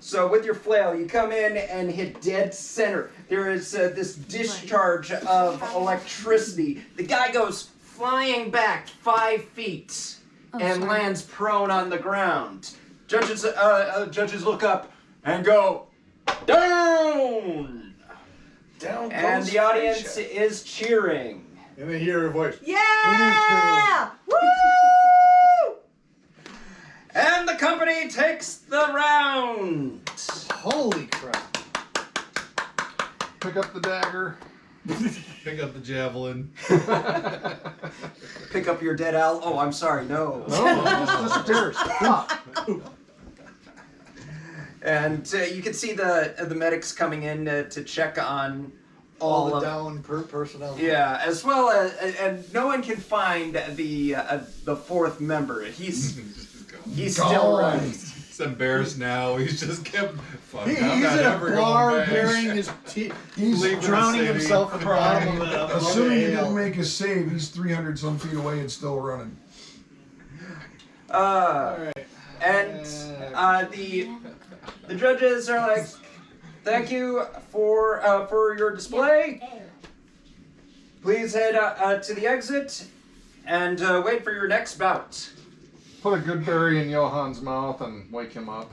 So with your flail, you come in and hit dead center. There is this discharge of electricity. The guy goes flying back 5 feet and lands prone on the ground. Judges look up and go down. Down And goes the audience Frasier. is cheering. And they hear her voice. Yeah! Woo! And the company takes the round. Holy crap. Pick up the dagger. Pick up the javelin. Pick up your dead owl. Oh, I'm sorry, no. No, it just disappears. Plop. And you can see the medics coming in to check on All all the of down personnel. yeah, as well as and no one can find the 4th member. He's still Gone. running. He's embarrassed now. He's just kept. Fuck, He's I'm not in a ever bar going back. burying his teeth. He's Leaving the drowning city, himself at the bottom of the Assuming he ale. didn't make his save, he's 300 some feet away and still running. Alright. And the judges are like, thank you for your display. Please head to the exit and wait for your next bout. Put a good berry in Johann's mouth and wake him up.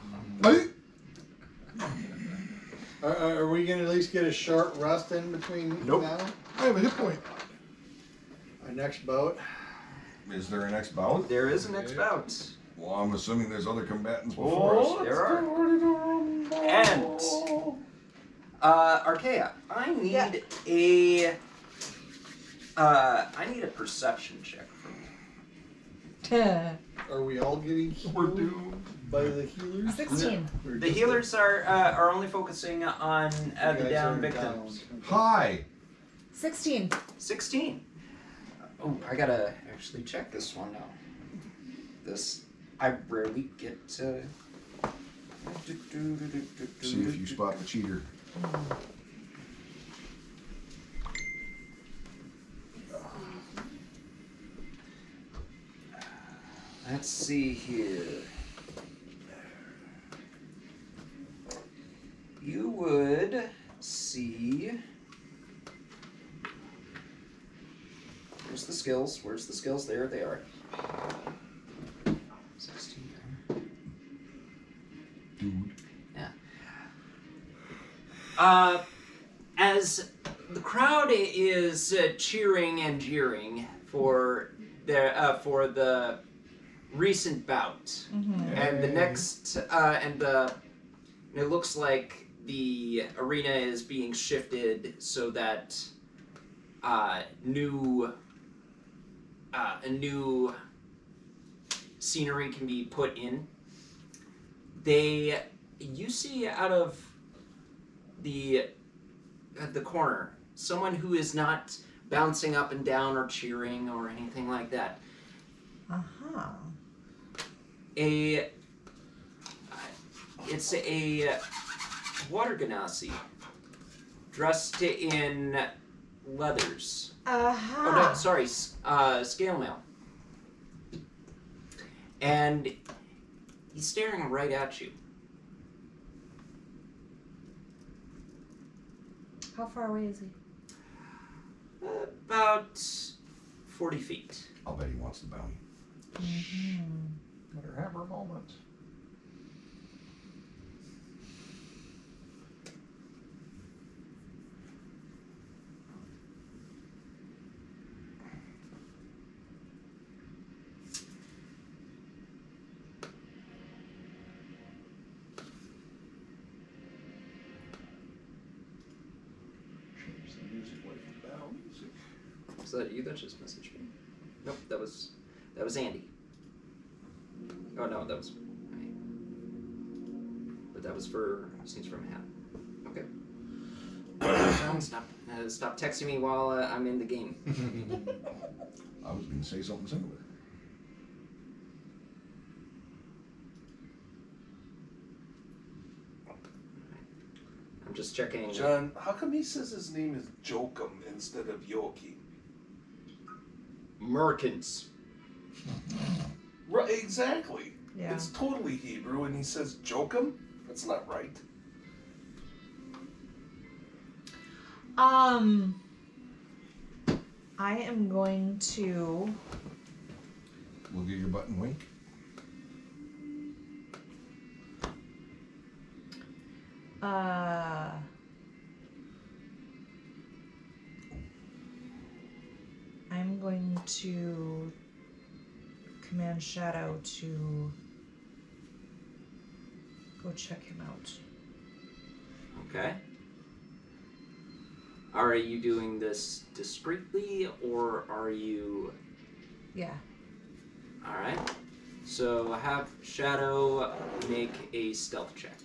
Are we going to at least get a short rest in between Nope. now? I have a hit point. Our next bout? Is there a next bout? There is a next bout. Well, I'm assuming there's other combatants before us. There are. And Arkea, I need I need a perception check from you. Are we all getting healed by the healers? 16. The healers are only focusing on the guys down are victims. Hi. 16. 16. Oh, I gotta actually check this one now. This I rarely get to. See if you spot the cheater. Let's see here. You would see. Where's the skills? Where's the skills? There they are. 16. Dude. Yeah. As the crowd is cheering and jeering for the recent bout, and the next, it looks like the arena is being shifted so that a new scenery can be put in. You see out of the corner someone who is not bouncing up and down or cheering or anything like that. It's a water genasi dressed in leathers. Oh no, sorry, scale mail. And he's staring right at you. How far away is he? About 40 feet. I'll bet he wants the bounty. Let her have her moment. Change the music away from battle music. Was that you that just messaged me? Nope, that was Andy. Oh no, that was me. But that was for scenes from a hat. Okay. Stop texting me while I'm in the game. I was going to say something similar. I'm just checking. John, how come he says his name is Jokum instead of Yoki? Merkins. Right, exactly. Yeah. It's totally Hebrew, and he says Jokum? That's not right. I am going to. We'll get your button wink. I'm going to command Shadow to go check him out. Okay. Are you doing this discreetly, or are you... Yeah. Alright. So have Shadow make a stealth check.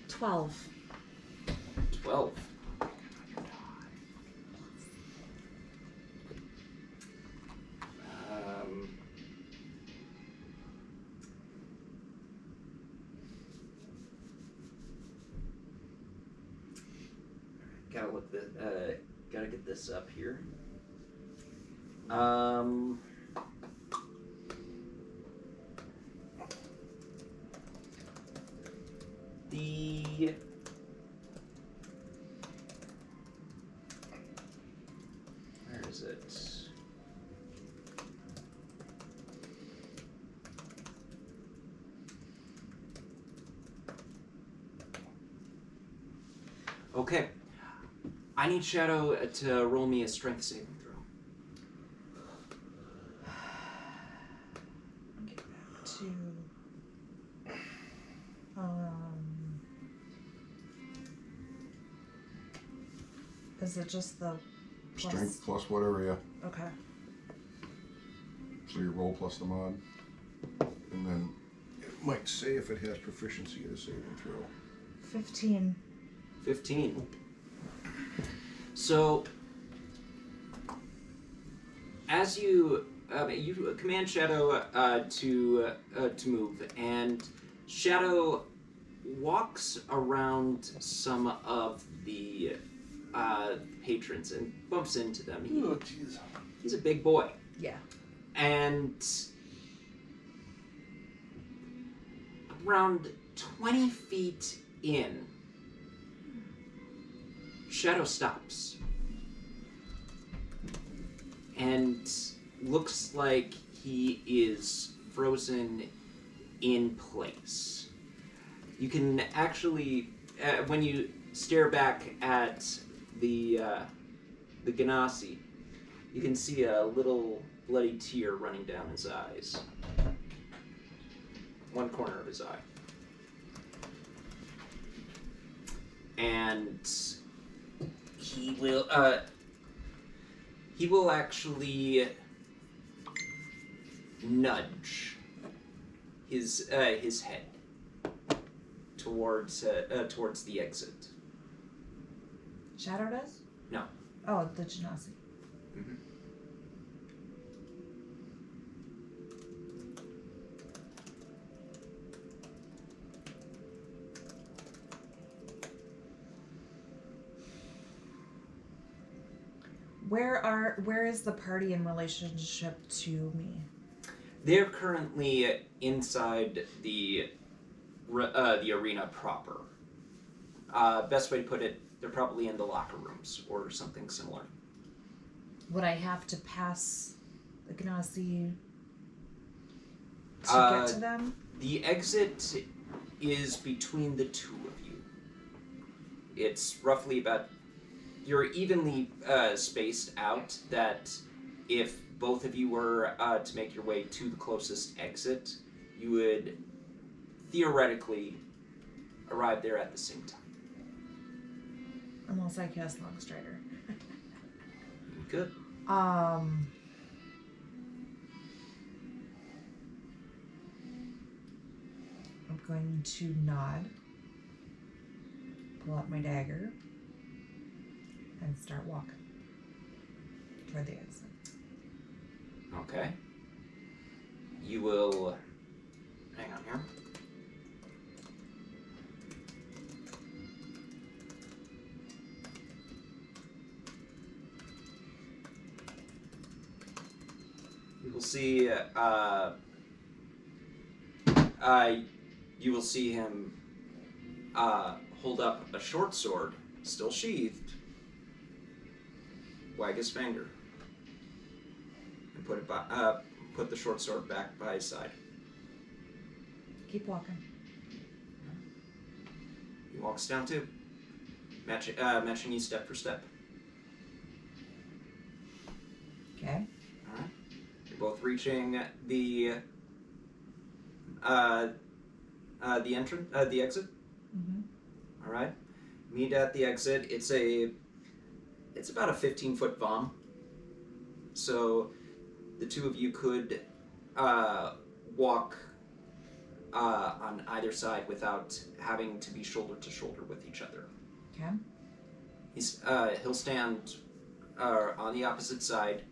12. 12. gotta look the gotta get this up here. The where is it? Okay. I need Shadow to roll me a strength saving throw. Get back to. Is it just the plus? Strength plus whatever, yeah. Okay. So you roll plus the mod. And then it might say if it has proficiency in a saving throw. 15. 15. So, as you command Shadow to move, and Shadow walks around some of the patrons and bumps into them. Oh, jeez. He's a big boy. Yeah. And around 20 feet in, Shadow stops and looks like he is frozen in place. You can actually, when you stare back at the Ganassi, you can see a little bloody tear running down his eyes. One corner of his eye. And he will actually nudge his head towards the exit. Shadow does? No. Oh, the Genasi. Mm-hmm. Where is the party in relationship to me? They're currently inside the arena proper. Best way to put it, they're probably in the locker rooms or something similar. Would I have to pass the Genasi to get to them? The exit is between the two of you. It's roughly about... You're evenly spaced out that if both of you were to make your way to the closest exit, you would theoretically arrive there at the same time. Unless I cast Longstrider. Good. I'm going to nod, pull out my dagger, and start walking toward the exit. Okay. You will... Hang on here. You will see, you will see him hold up a short sword, still sheathed, wag his finger, and put it by, put the short sword back by his side. Keep walking. He walks down too, matching you step for step. Okay. All right. You're both reaching the entrance, the exit. Mm-hmm. All right. Meet at the exit. It's about a 15-foot vom. So the two of you could walk on either side without having to be shoulder to shoulder with each other. Okay. He'll stand on the opposite side,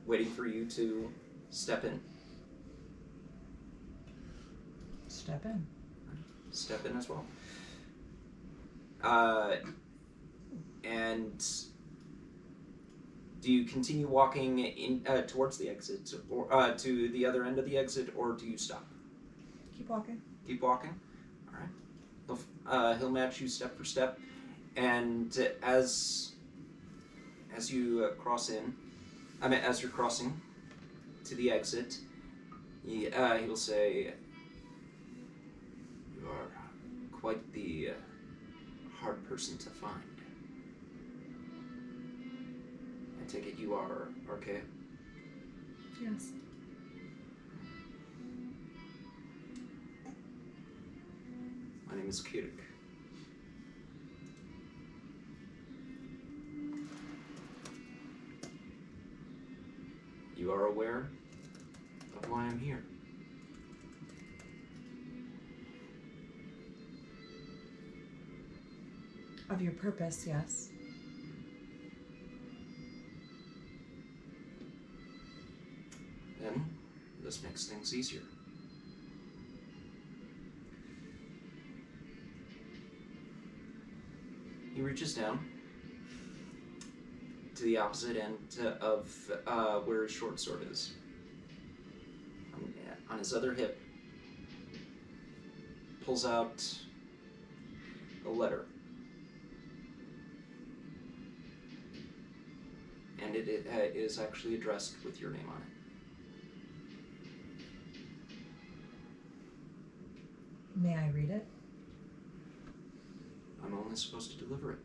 waiting for you to step in. Step in. Step in as well. And do you continue walking in towards the exit, or to the other end of the exit, or do you stop? Keep walking. Keep walking. All right. He'll match you step for step, and as you cross in, as you're crossing to the exit, he'll say, "You are quite the hard person to find. I take it you are Arkea?" Yes. My name is Kirik. You are aware of why I'm here? Of your purpose, yes. Then, this makes things easier. He reaches down to the opposite end of where his short sword is. On his other hip, pulls out a letter. And it is actually addressed with your name on it. May I read it? I'm only supposed to deliver it.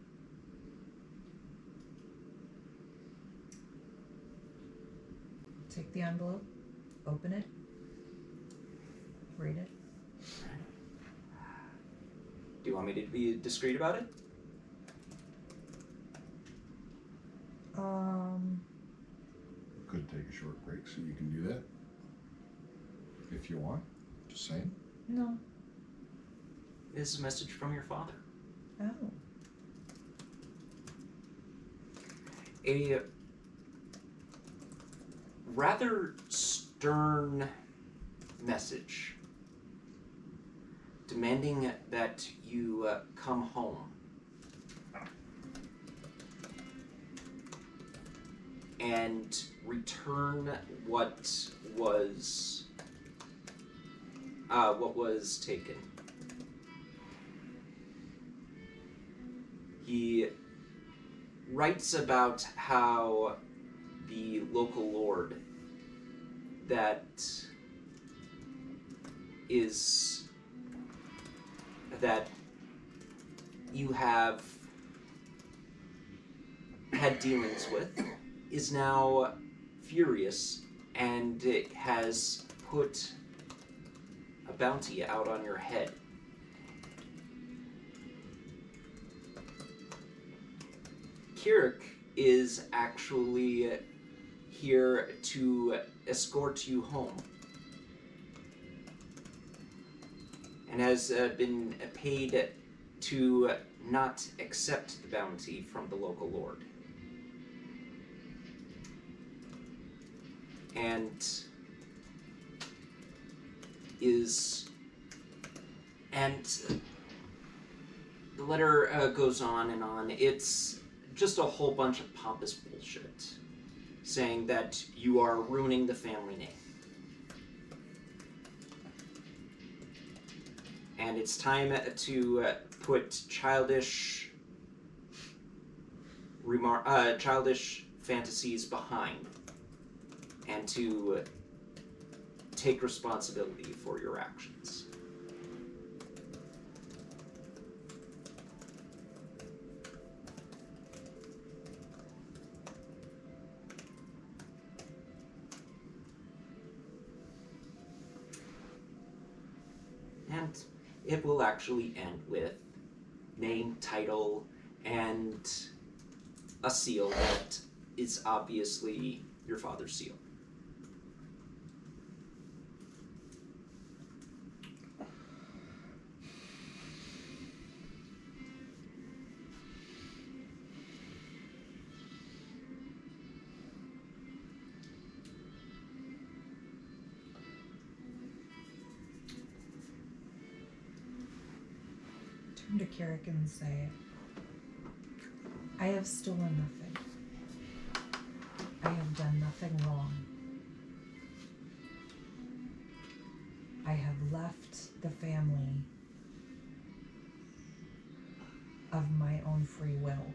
Take the envelope, open it, read it. Right. Do you want me to be discreet about it? Could take a short break so you can do that. If you want. Just saying. No. It is a message from your father. Oh. A rather stern message demanding that you come home and return what was taken. He writes about how the local lord that you have had dealings with is now furious and it has put a bounty out on your head. Kirik is actually here to escort you home and has been paid to not accept the bounty from the local lord. And the letter goes on and on. It's just a whole bunch of pompous bullshit saying that you are ruining the family name. And it's time to put childish fantasies behind and to take responsibility for your actions. And it will actually end with name, title, and a seal that is obviously your father's seal. Turn to Kirik and say, I have stolen nothing. I have done nothing wrong. I have left the family of my own free will.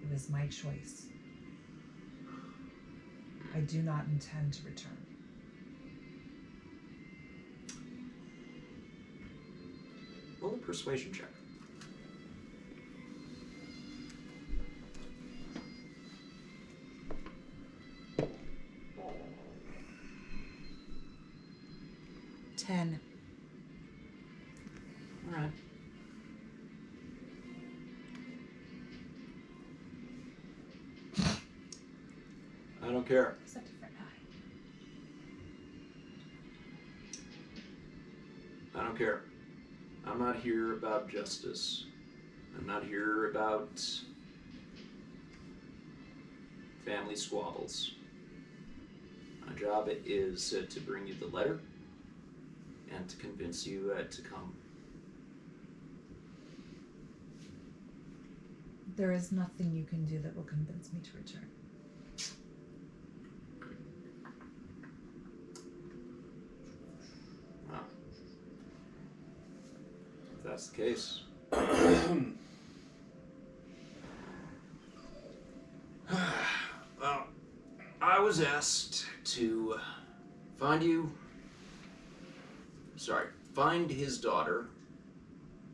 It was my choice. I do not intend to return. Roll a persuasion check. Ten. All right. I don't care. It's a different eye. I don't care. I'm not here about justice. I'm not here about family squabbles. My job is to bring you the letter and to convince you to come. There is nothing you can do that will convince me to return. Well, if that's the case. Well, I was asked to find his daughter,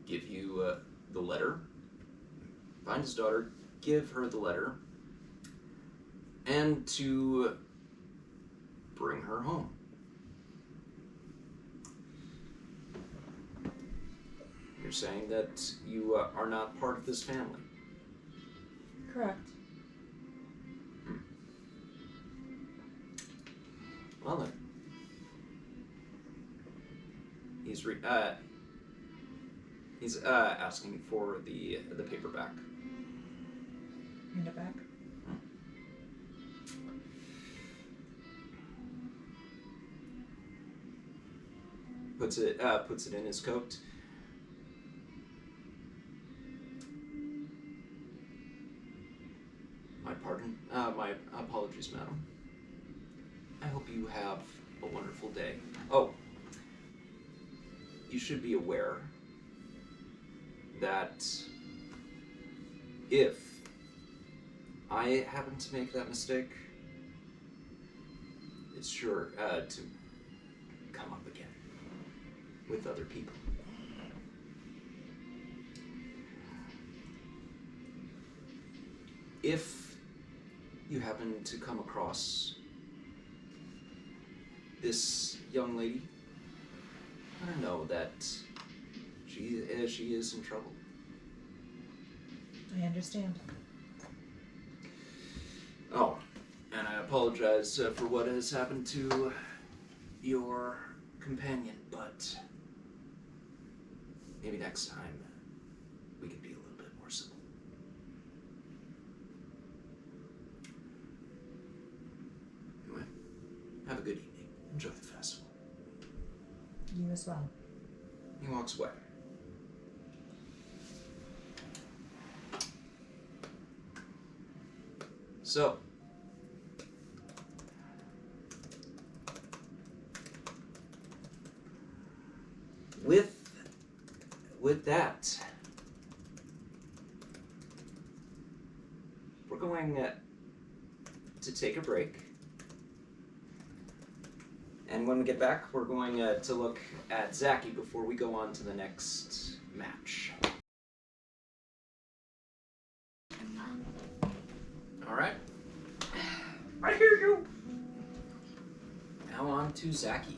give you the letter, find his daughter, give her the letter, and to bring her home. You're saying that you are not part of this family. Correct. Well then. He's asking for the paperback. Hand it back. Puts it in his coat. My pardon. My apologies, madam. I hope you have a wonderful day. Oh, you should be aware that if I happen to make that mistake, it's sure to come up again with other people. If you happen to come across this young lady, let her know that she is in trouble. I understand. Oh, and I apologize for what has happened to your companion, but maybe next time we could be a little bit more civil. Anyway, have a good evening. Enjoy the festival. You as well. He walks away. So, with that, we're going to take a break. And when we get back, we're going to look at Zacky before we go on to the next match. Alright. I hear you! Now on to Zacky.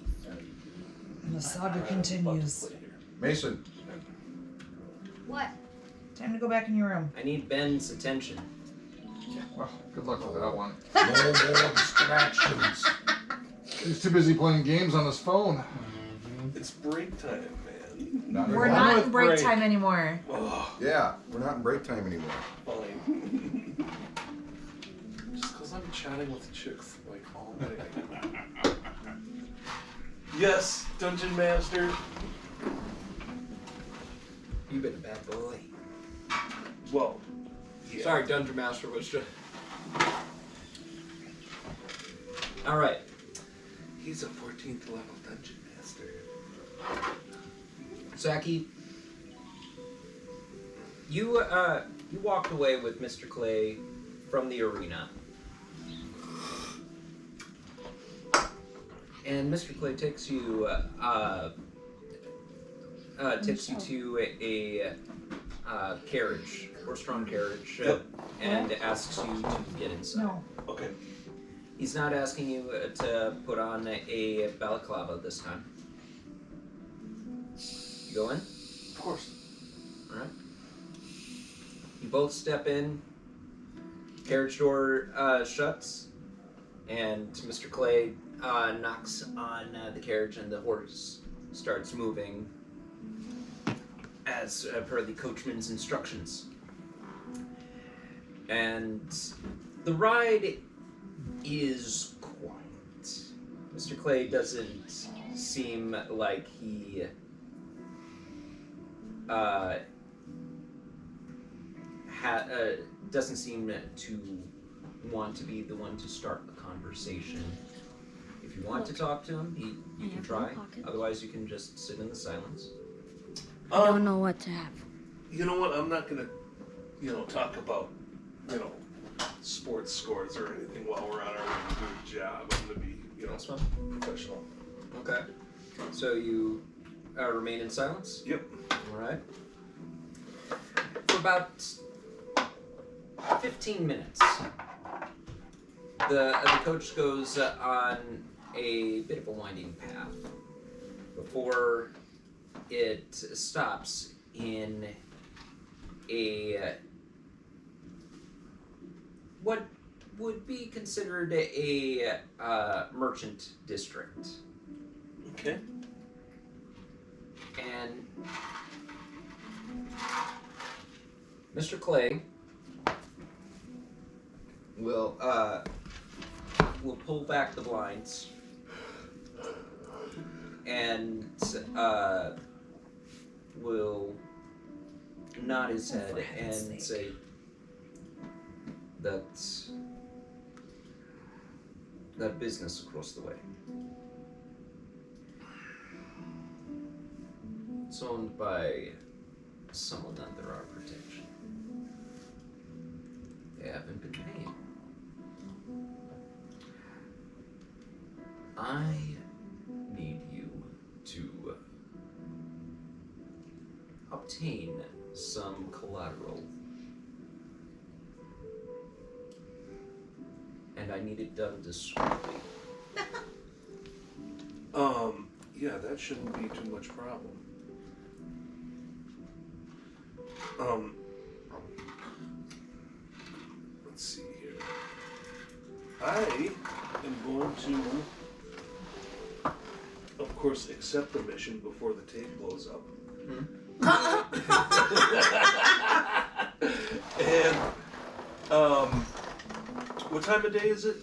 And the saga continues. Mason. What? Time to go back in your room. I need Ben's attention. Well, good luck with that one. No more distractions. He's too busy playing games on his phone. It's break time, man. We're not in break time anymore. Oh, Yeah, we're not in break time anymore. fine. Just because I'm chatting with chicks like all day. Yes, Dungeon Master. You've been a bad boy. Well, yeah. Yeah. Sorry, Dungeon Master was just. All right. He's a 14th level Dungeon Master. Zacky, you walked away with Mr. Clay from the arena. And Mr. Clay takes you to a carriage, horse-drawn carriage, and asks you to get inside. No. Okay. He's not asking you to put on a balaclava this time. You go in? Of course. Alright. You both step in, carriage door shuts, and Mr. Clay knocks on the carriage and the horse starts moving as per the coachman's instructions. And the ride is quiet. Mr. Clay doesn't seem like he doesn't seem to want to be the one to start a conversation. If you want to talk to him, you can try. Otherwise, you can just sit in the silence. I don't know what to have. You know what? I'm not gonna, talk about, sports scores or anything while we're on our way to do a job. I'm gonna be, That's fine. professional. Okay. So you remain in silence? Yep. Alright. For about 15 minutes, the coach goes on a bit of a winding path before it stops in a what would be considered a merchant district. Okay. And Mr. Clay will pull back the blinds and will nod his head and say that business across the way. It's owned by someone under our protection. They haven't been paying. I need you to obtain some collateral. And I need it done discreetly. Yeah, that shouldn't be too much problem. Let's see here. I am going to, of course, accept the mission before the tape blows up. And, what time of day is it?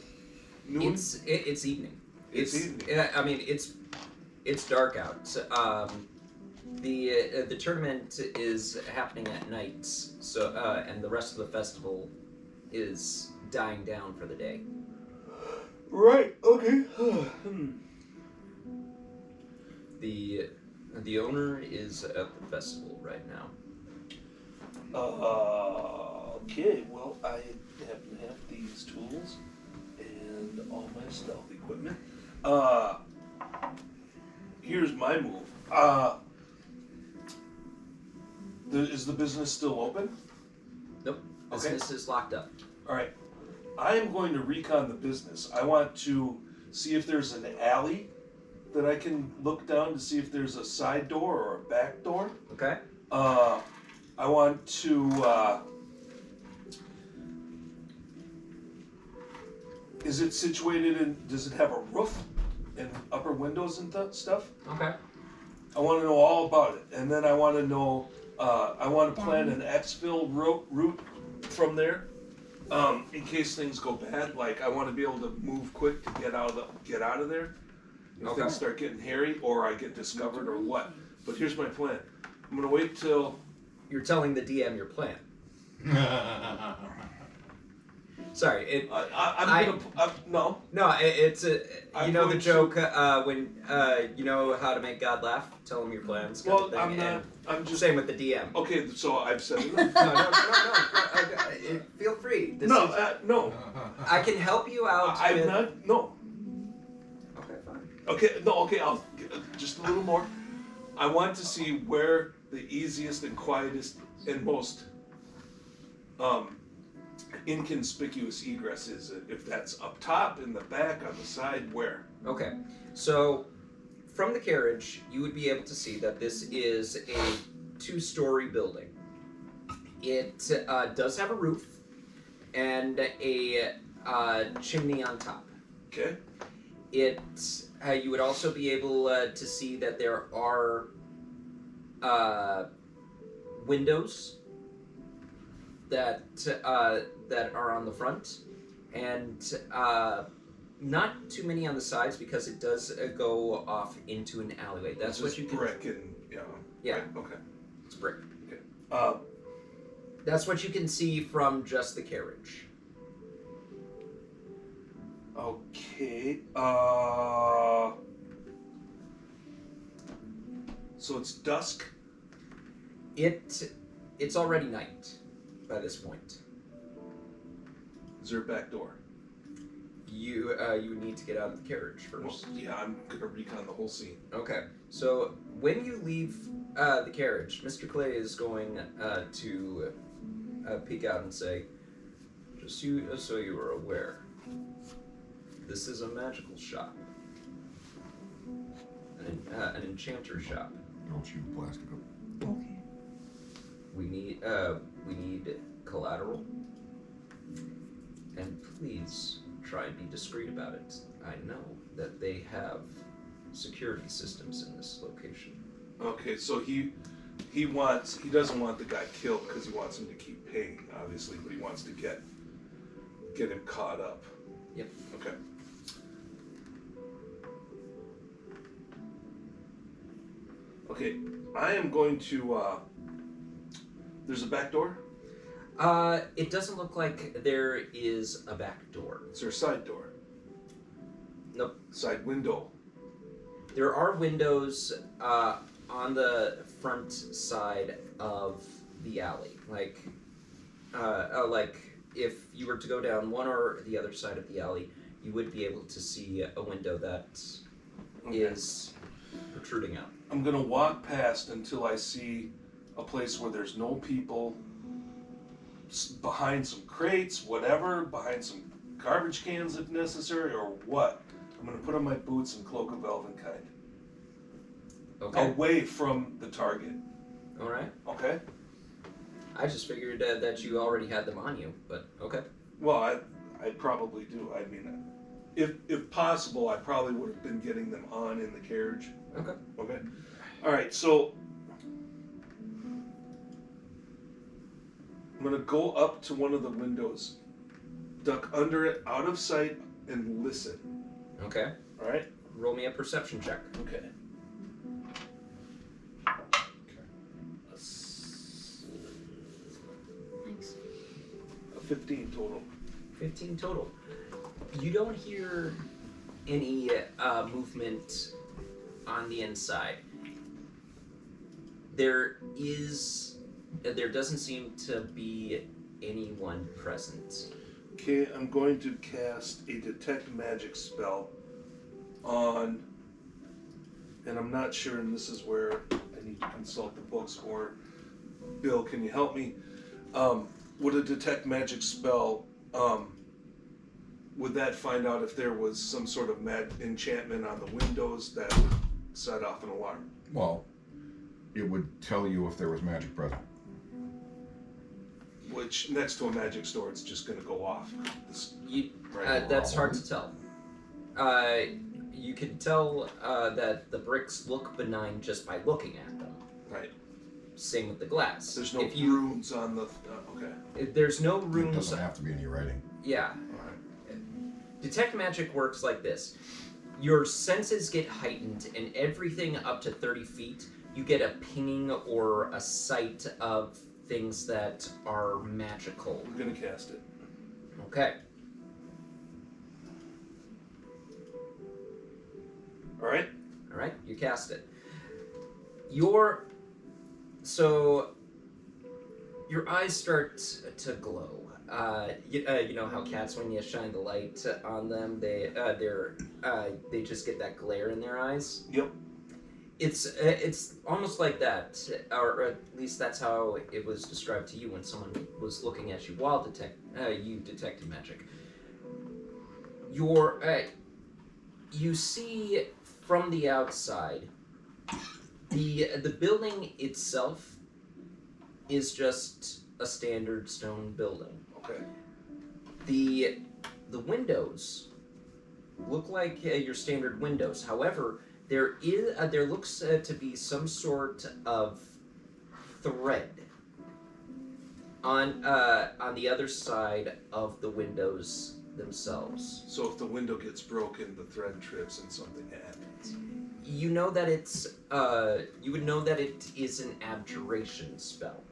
Noon? It's evening. It's evening. I mean, it's dark out. The tournament is happening at night, so and the rest of the festival is dying down for the day. Right. Okay. The owner is at the festival right now. Okay. Well, I happen to have these tools and all my stealth equipment. Here's my move. Is the business still open? Nope. Okay. Business is locked up. All right. I am going to recon the business. I want to see if there's an alley that I can look down to see if there's a side door or a back door. Okay. I want to. Is it situated in? Does it have a roof and upper windows and stuff? Okay. I want to know all about it, and then I want to know. I want to plan an exfil route from there, in case things go bad. Like I want to be able to move quick to get out of there. If things start getting hairy, or I get discovered, or what. But here's my plan. I'm gonna wait till. You're telling the DM your plan. Sorry, no. No, it's a. I'm You know the going joke when you know how to make God laugh. Tell him your plans. Kind Well, of thing. I'm not. And I'm just. same with the DM. Okay, so I've said enough. No. Feel free. This No, is, no. I can help you out. I'm with... not. No. Okay, fine. Okay, no. Okay, I'll just a little more. I want to see where the easiest and quietest and most inconspicuous egress is. If that's up top, in the back, on the side, where? Okay, so from the carriage, you would be able to see that this is a 2-story building. It does have a roof and a chimney on top. Okay. It you would also be able to see that there are windows that are on the front, and not too many on the sides because it does go off into an alleyway. That's what you can. Brick and Yeah. Right, okay. It's brick. Okay. That's what you can see from just the carriage. Okay. So it's dusk. It's already night by this point. Is there a back door? You would need to get out of the carriage first. Well, yeah, I'm gonna recon the whole scene. Okay. So when you leave the carriage, Mr. Clay is going to peek out and say, "Just so you are aware, this is a magical shop, an enchanter shop. Don't shoot plastic up. Okay. We need collateral, and please try and be discreet about it. I know that they have security systems in this location." Okay, so he doesn't want the guy killed because he wants him to keep paying, obviously, but he wants to get him caught up. Yep. Okay. Okay, I am going to. There's a back door. It doesn't look like there is a back door. Is there a side door? Nope. Side window. There are windows on the front side of the alley. Like if you were to go down one or the other side of the alley, you would be able to see a window that is protruding out. I'm gonna walk past until I see a place where there's no people, behind some crates, whatever, behind some garbage cans if necessary, or what. I'm gonna put on my boots and cloak of elvenkind. Okay. Away from the target. All right. Okay? I just figured that you already had them on you, but okay. Well, I probably do. I mean, if possible, I probably would have been getting them on in the carriage. Okay. Okay. All right, so I'm gonna go up to one of the windows, duck under it, out of sight, and listen. Okay. All right. Roll me a perception check. Okay. Thanks. A 15 total. 15 total. You don't hear any movement on the inside. There doesn't seem to be anyone present. Okay, I'm going to cast a detect magic spell on, and I'm not sure, and this is where I need to consult the books, or Bill, can you help me? Would a detect magic spell, would that find out if there was some sort of enchantment on the windows that would set off an alarm? Well, it would tell you if there was magic present. Which, next to a magic store, it's just going to go off. That's hard to tell. You can tell that the bricks look benign just by looking at them. Right. Same with the glass. There's no runes on the... okay. There's no It runes. doesn't have to be any writing. Yeah. Detect magic works like this. Your senses get heightened, and everything up to 30 feet, you get a pinging or a sight of things that are magical. I'm gonna cast it. Okay. All right. All right. You cast it. Your eyes start to glow. You know how cats, when you shine the light on them, they just get that glare in their eyes. Yep. It's almost like that, or at least that's how it was described to you when someone was looking at you while you detected magic. You see from the outside, the building itself is just a standard stone building. Okay. The windows look like your standard windows. However, there looks to be some sort of thread on the other side of the windows themselves. So if the window gets broken, the thread trips and something happens. You know that you would know that it is an abjuration spell.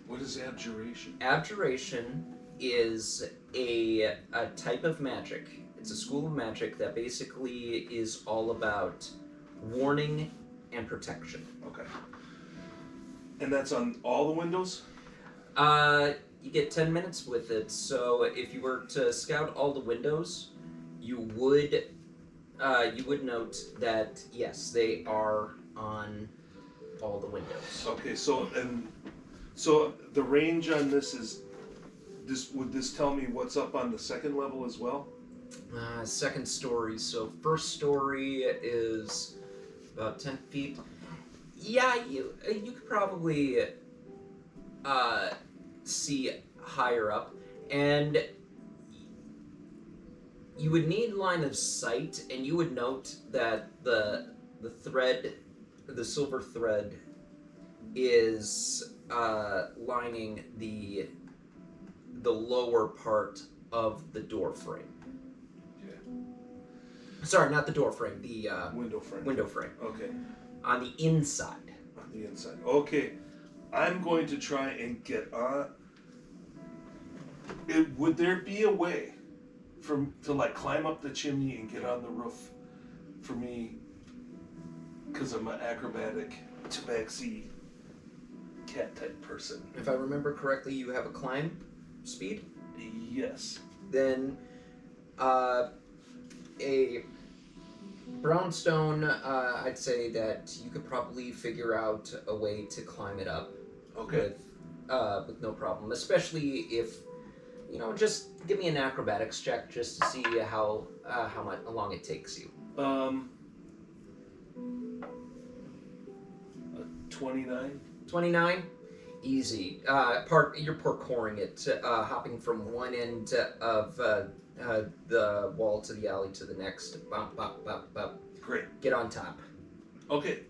What is abjuration? Abjuration is a type of magic. It's a school of magic that basically is all about warning and protection. Okay. And that's on all the windows? You get 10 minutes with it, so if you were to scout all the windows, you would note that, yes, they are on all the windows. Okay, so the range on this is, would this tell me what's up on the second level as well? Second story, so first story is about 10 feet. Yeah, you could probably see higher up, and you would need line of sight, and you would note that the thread, the silver thread, is lining the lower part of the door frame. Sorry, not the door frame, the window frame. Window frame. Okay. On the inside. On the inside. Okay. I'm going to try and get on. Would there be a way to like climb up the chimney and get on the roof for me? Because I'm an acrobatic Tabaxi cat type person. If I remember correctly, you have a climb speed? Yes. Then a brownstone, I'd say that you could probably figure out a way to climb it up. Okay. With no problem, especially if, just give me an acrobatics check just to see how long it takes you. 29. 29? Easy. You're parkouring it, hopping from one end of the wall to the alley to the next. Bump, bump, bump, bump. Great. Get on top. Okay.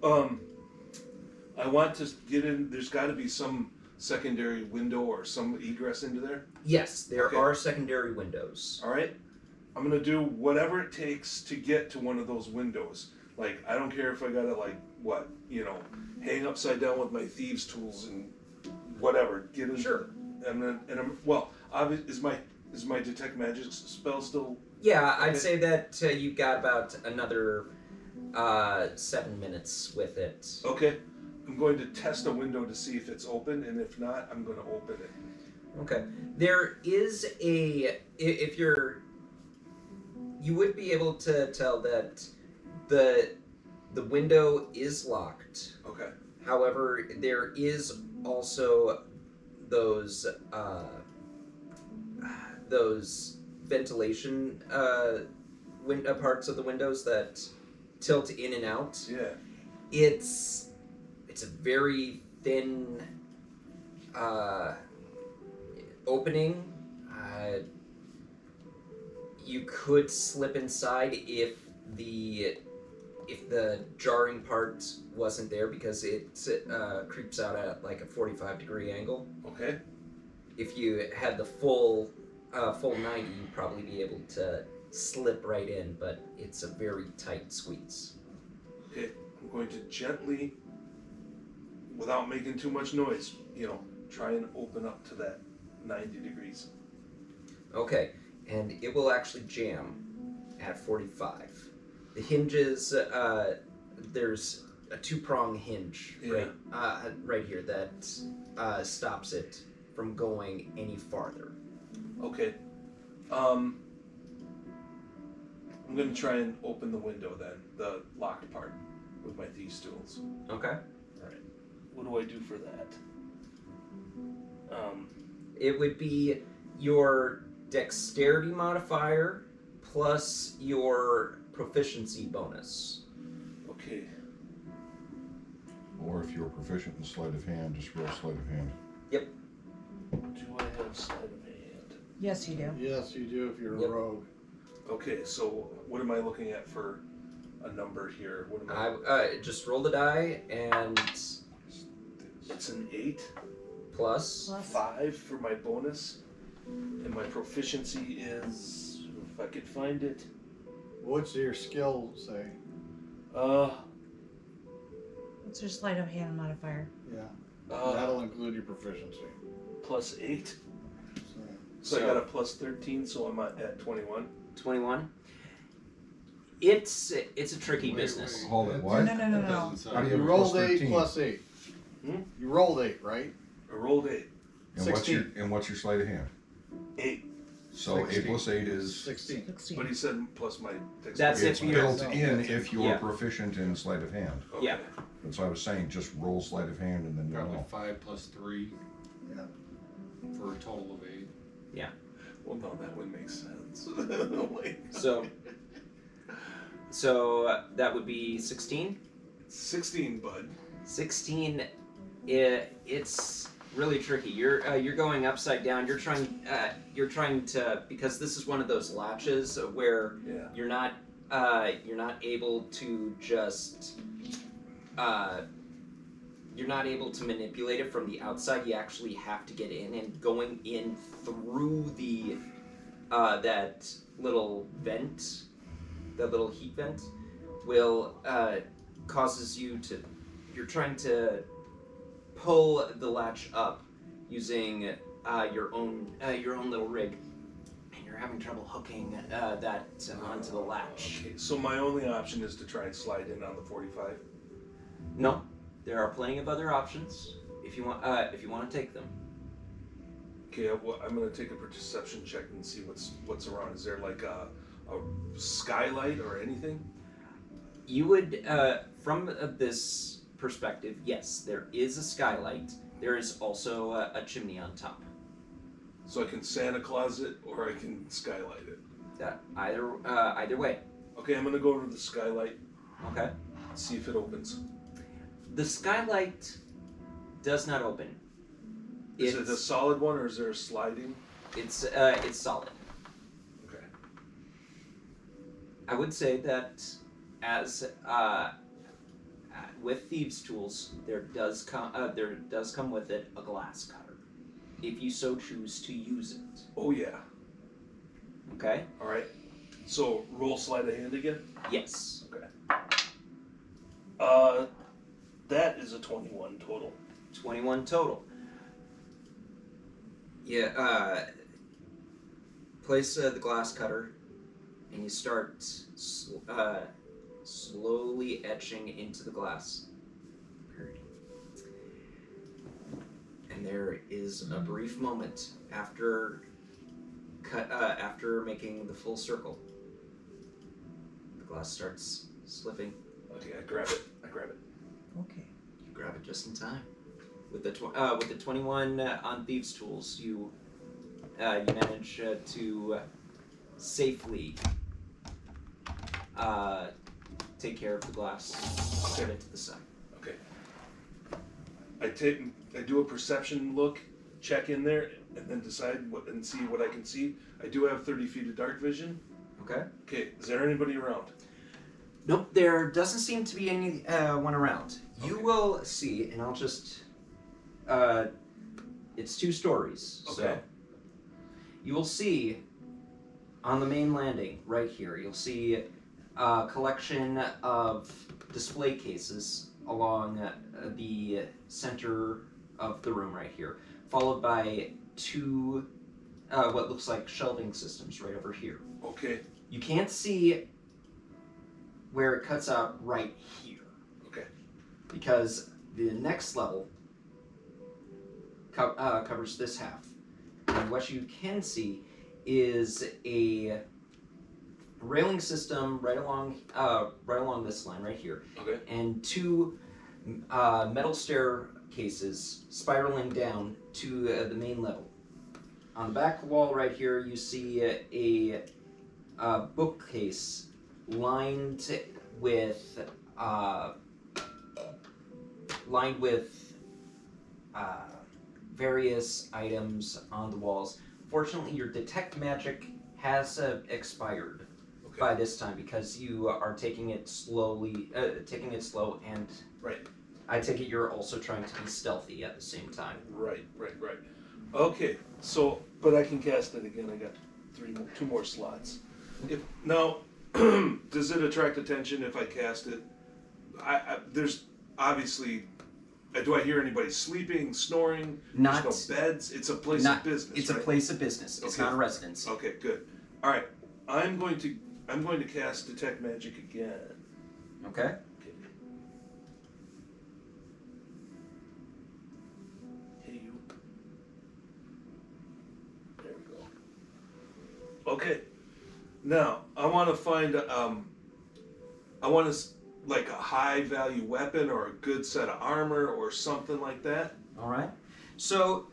I want to get in. There's got to be some secondary window or some egress into there. Yes, there are secondary windows. All right. I'm gonna do whatever it takes to get to one of those windows. Like, I don't care if I gotta hang upside down with my thieves' tools and whatever. Get in. Sure. And I'm is my detect magic spell still? Yeah, I'd say that you've got about another 7 minutes with it. Okay. I'm going to test a window to see if it's open, and if not, I'm going to open it. Okay. There is you would be able to tell that the window is locked. Okay. However, there is also those ventilation parts of the windows that tilt in and out. Yeah. It's a very thin opening. You could slip inside if the jarring part wasn't there, because it creeps out at like a 45-degree angle. Okay. If you had the full 90, you'd probably be able to slip right in, but it's a very tight squeeze. Okay, I'm going to gently, without making too much noise, try and open up to that 90 degrees. Okay, and it will actually jam at 45. The hinges, there's a two-prong hinge right here that stops it from going any farther. Okay. I'm gonna try and open the window then, the locked part, with my thieves' tools. Okay. Alright. What do I do for that? It would be your dexterity modifier plus your proficiency bonus. Okay. Or if you're proficient in sleight of hand, just roll sleight of hand. Yep. Do I have sleight of hand? Yes, you do. Yes, you do if you're Yep. a rogue. Okay, so what am I looking at for a number here? What am I just roll the die and It's an 8 plus 5 for my bonus, and my proficiency is, if I could find it, What's your skill say? What's your sleight of hand modifier? Yeah. That'll include your proficiency. plus 8. So, So I got a plus 13, so I'm at 21. 21. It's a tricky business. Hold it, what? No. How do you have a rolled plus 8 13? plus 8. Hmm? You rolled 8, right? I rolled 8. And what's your sleight of hand? 8. So 8 plus 8 is 16. 16. But he said plus my dexterity. That's it's if you're built in if you're Yeah. proficient in sleight of hand. Okay. Yeah. That's why I was saying just roll sleight of hand and then you'll Probably know. 5 plus 3 Yeah. for a total of 8. Well, no, that would make sense. Wait. So that would be 16. 16, bud. 16. It's really tricky. You're going upside down. You're trying to, because this is one of those latches where Yeah. you're not able to just you're not able to manipulate it from the outside. You actually have to get in, and going in through the that little vent, that little heat vent, will causes you to. You're trying to pull the latch up using your own little rig, and you're having trouble hooking that onto the latch. Okay, so my only option is to try and slide in on the 45. No, there are plenty of other options if you want to take them. Okay, well, I'm gonna take a perception check and see what's around. Is there like a skylight or anything? You would, from this perspective, yes, there is a skylight. There is also a chimney on top. So I can Santa Claus it or I can skylight it. Either way. Okay, I'm gonna go over to the skylight. Okay. See if it opens. The skylight does not open. Is it a solid one or is there a sliding? It's solid. Okay. I would say that as with thieves' tools, there does come with it a glass cutter, if you so choose to use it. Oh yeah. Okay. All right. So roll sleight of hand again. Yes. Okay. That is a 21 total. 21 total. Yeah. Place the glass cutter, and you start slowly etching into the glass. And there is a brief moment after making the full circle. The glass starts slipping. Okay, I grab it. Okay. You grab it just in time. With the 21 on thieves' tools, you manage to safely take care of the glass. Set it to the side. Okay. I do a perception look, check in there, and then decide and see what I can see. I do have 30 feet of dark vision. Okay. Okay, is there anybody around? Nope, there doesn't seem to be anyone around. You Okay. will see, and I'll just. It's 2 stories. Okay. So you will see on the main landing right here. You'll see a collection of display cases along the center of the room right here. followed by two what looks like shelving systems right over here. Okay. You can't see where it cuts out right here. Okay. Because the next level covers this half. And what you can see is a railing system right along this line right here. Okay. And two metal staircases spiraling down to the main level. On the back wall right here, you see a bookcase lined with various items on the walls. Fortunately, your detect magic has expired by this time because you are taking it slowly, slow, and Right. I take it you're also trying to be stealthy at the same time. Right. Okay, so, but I can cast it again. I got two more slots. Now, does it attract attention if I cast it? There's obviously, do I hear anybody sleeping, snoring? Not. There's no beds. It's a place of business. It's right? a place of business. It's Okay. not a residence. Okay, good. All right, I'm going to cast detect magic again. Okay. Hey, you. There we go. Okay. Now, I want to find, like a high value weapon or a good set of armor or something like that. All right. So,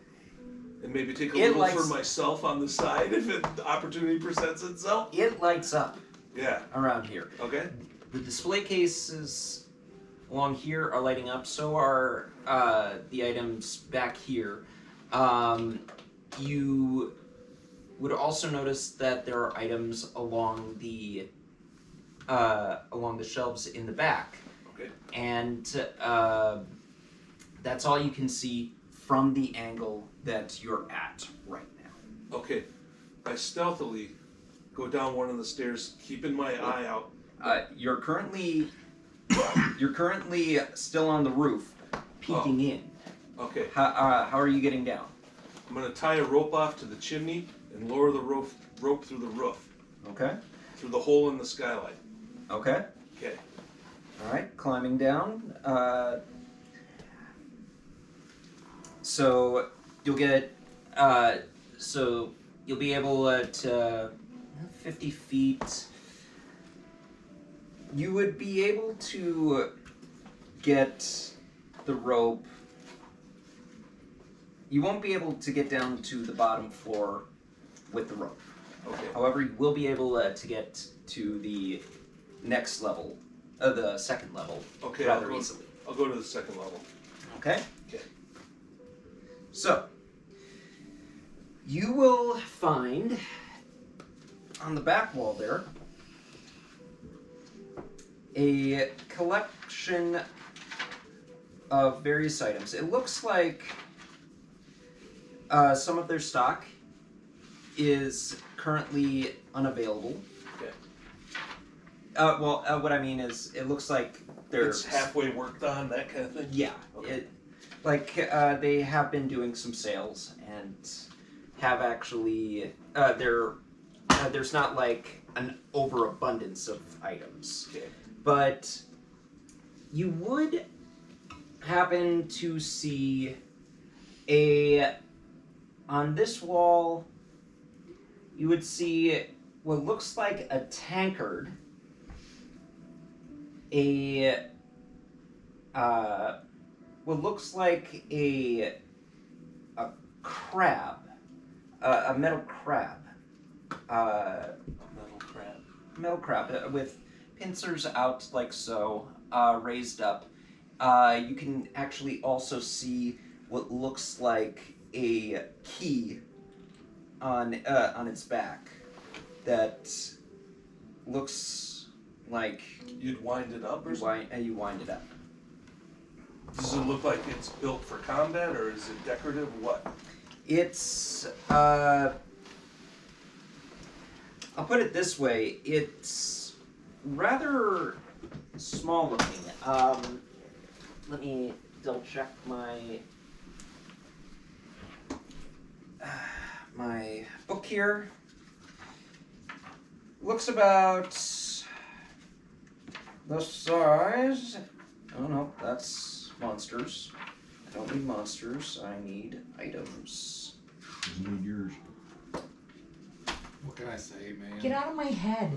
and maybe take a little for myself on the side if the opportunity presents itself. It lights up. Yeah. Around here. Okay. The display cases along here are lighting up. So are the items back here. You would also notice that there are items along the shelves in the back. Okay. And that's all you can see from the angle that you're at right now. Okay. I stealthily go down one of the stairs, keeping my eye out. You're currently still on the roof, peeking in. Okay. How are you getting down? I'm gonna tie a rope off to the chimney and lower the rope through the roof. Okay. Through the hole in the skylight. Okay. Okay. All right, climbing down. So you'll get. So you'll be able to 50 feet. You would be able to get the rope. You won't be able to get down to the bottom floor with the rope. Okay. However, you will be able to get to the next level, the second level, Okay, rather easily. I'll go to the second level. Okay? Okay. So, you will find on the back wall there a collection of various items. It looks like some of their stock is currently unavailable. Okay. What I mean is, it looks like It's halfway worked on, that kind of thing? Yeah. Okay. They have been doing some sales and have actually there's not like an overabundance of items. Okay. But you would happen to see on this wall, you would see what looks like a tankard, what looks like a crab, a metal crab. Metal crab with pincers out like so, raised up. You can actually also see what looks like a key on its back that looks like you'd wind it up or something? You wind it up. Does it look like it's built for combat or is it decorative? What? It's I'll put it this way, it's rather small looking. Let me double check my my book here. Looks about the size. Oh no, that's monsters. I don't need monsters. I need items. Doesn't need yours. What can I say, man? Get out of my head.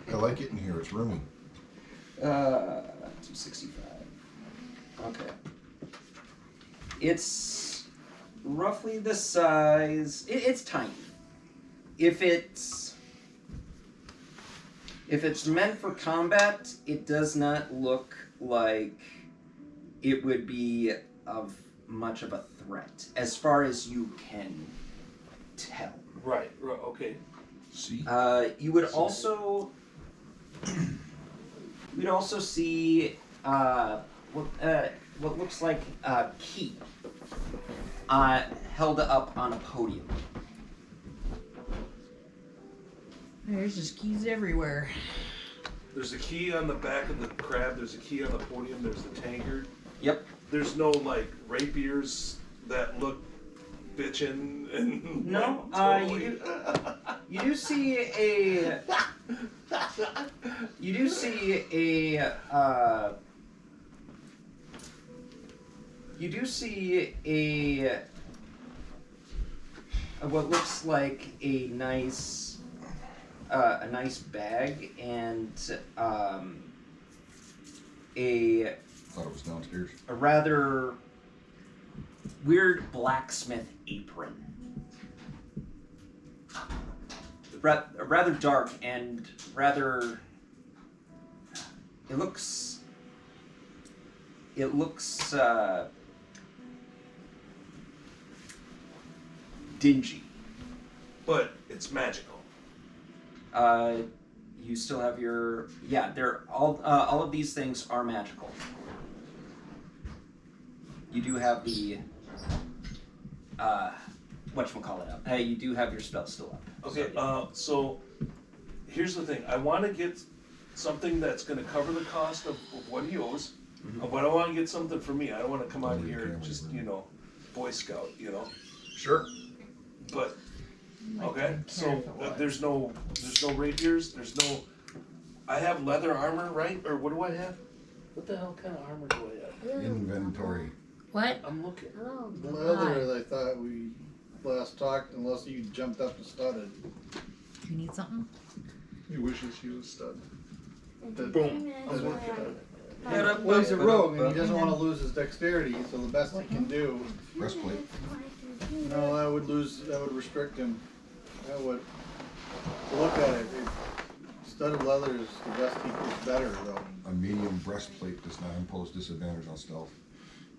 I like it in here. It's roomy. 265. Okay. It's roughly the size. It's tiny. If it's meant for combat, it does not look like it would be of much of a threat, as far as you can tell. Right. Okay. See? You would also see what looks like a key held up on a podium. There's just keys everywhere. There's a key on the back of the crab. There's a key on the podium. There's the tankard. Yep. There's no like rapiers that look bitchin' and No, like, totally. you do see a what looks like a nice bag and Thought it was downstairs. a rather weird blacksmith apron. Rather dark and rather. It looks dingy. But it's magical. You still have your They're all of these things are magical. You do have the whatchamacallit up. Hey, you do have your spell still up. Okay. So here's the thing. I want to get something that's going to cover the cost of what he owes, but I want to get something for me. I don't want to come out here and just Boy Scout. Sure. But okay. So there's no rapiers. There's no. I have leather armor, right? Or what do I have? What the hell kind of armor do I have? Inventory. What? I'm looking. Leather, I thought we last talked, unless you jumped up and studded. You need something? He wishes he was stud. Boom. Well, he's a rogue and he doesn't want to lose his dexterity, so the best he can do. Breastplate. No, that would restrict him. That would. Look at it. Studded leather is the best he is better though. A medium breastplate does not impose disadvantage on stealth.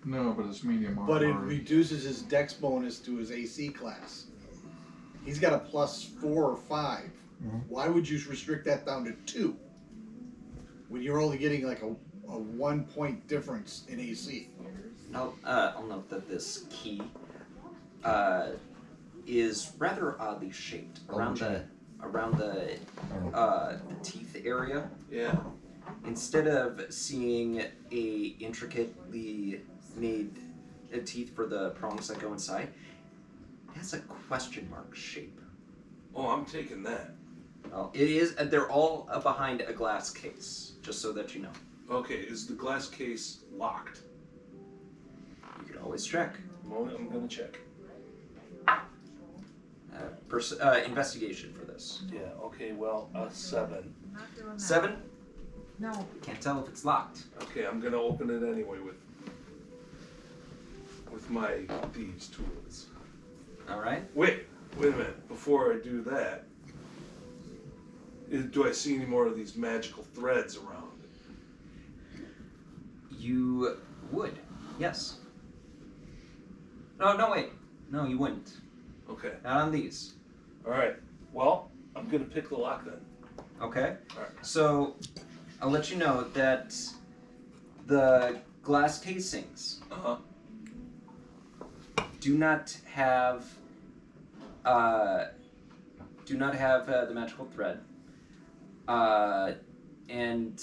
No, but it's medium armor. But it reduces his dex bonus to his AC class. He's got a +4 or 5. Mm-hmm. Why would you restrict that down to 2? When you're only getting like a 1 point difference in AC. I'll note that this key is rather oddly shaped around the teeth area. Yeah. Instead of seeing a intricately made teeth for the prongs that go inside, it has a question mark shape. Oh, I'm taking that. Well, it is. They're all behind a glass case, just so that you know. Okay, is the glass case locked? You could always check. I'm gonna check. Investigation for this. Yeah. Okay. Well, 7. 7? No. Can't tell if it's locked. Okay, I'm gonna open it anyway with my thieves' tools. All right. Wait a minute. Before I do that, do I see any more of these magical threads around? You would. Yes. No, wait. No, you wouldn't. Okay. Not on these. All right. Well, I'm gonna pick the lock then. Okay. All right. So, I'll let you know that the glass casings do not have the magical thread, and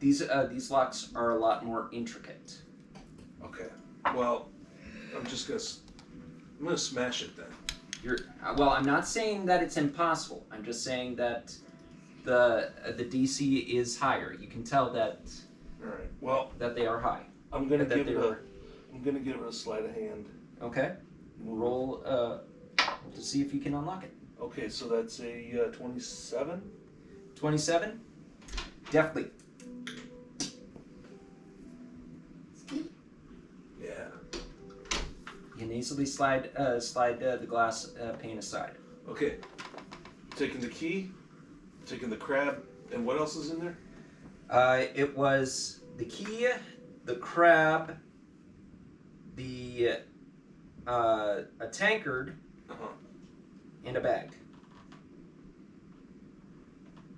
these locks are a lot more intricate. Okay. Well, I'm just gonna I'm gonna smash it then. You're well. I'm not saying that it's impossible. I'm just saying that the DC is higher. You can tell that. All right. Well, that they are high. I'm gonna That give it they a. were- I'm gonna give it a sleight of hand. Okay. Roll to see if you can unlock it. Okay, so that's a 27. 27. Definitely. Yeah. You can easily slide the glass pane aside. Okay. Taking the key, taking the crab, and what else is in there? It was the key, the crab, the a tankard, Uh-huh. and a bag.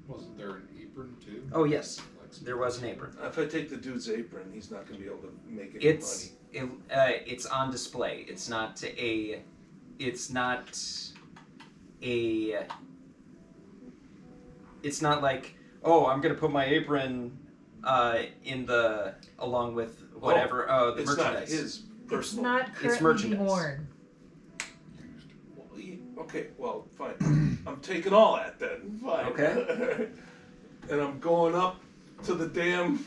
Wasn't there an apron too? Oh yes, there was an apron. If I take the dude's apron, he's not gonna be able to make any It's money. it's on display. It's not a. It's not a. It's not like, oh, I'm gonna put my apron in the along with whatever the it's merchandise. not his It's personal. not currently merchandise. worn. Okay, well, fine. I'm taking all that then. Fine. Okay. And I'm going up to the damn.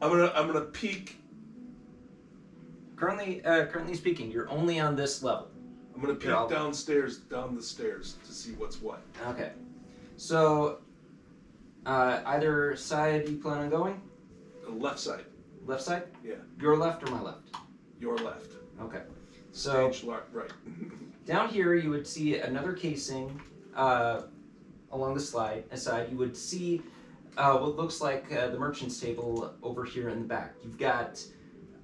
I'm gonna peek. Currently speaking, you're only on this level. I'm gonna peek I'll- down the stairs to see what's what. Okay. So, either side you plan on going? The left side. Left side? Yeah. Your left or my left? Your left. Okay. So Stage right. down here you would see another casing along the side. You would see what looks like the merchant's table over here in the back. You've got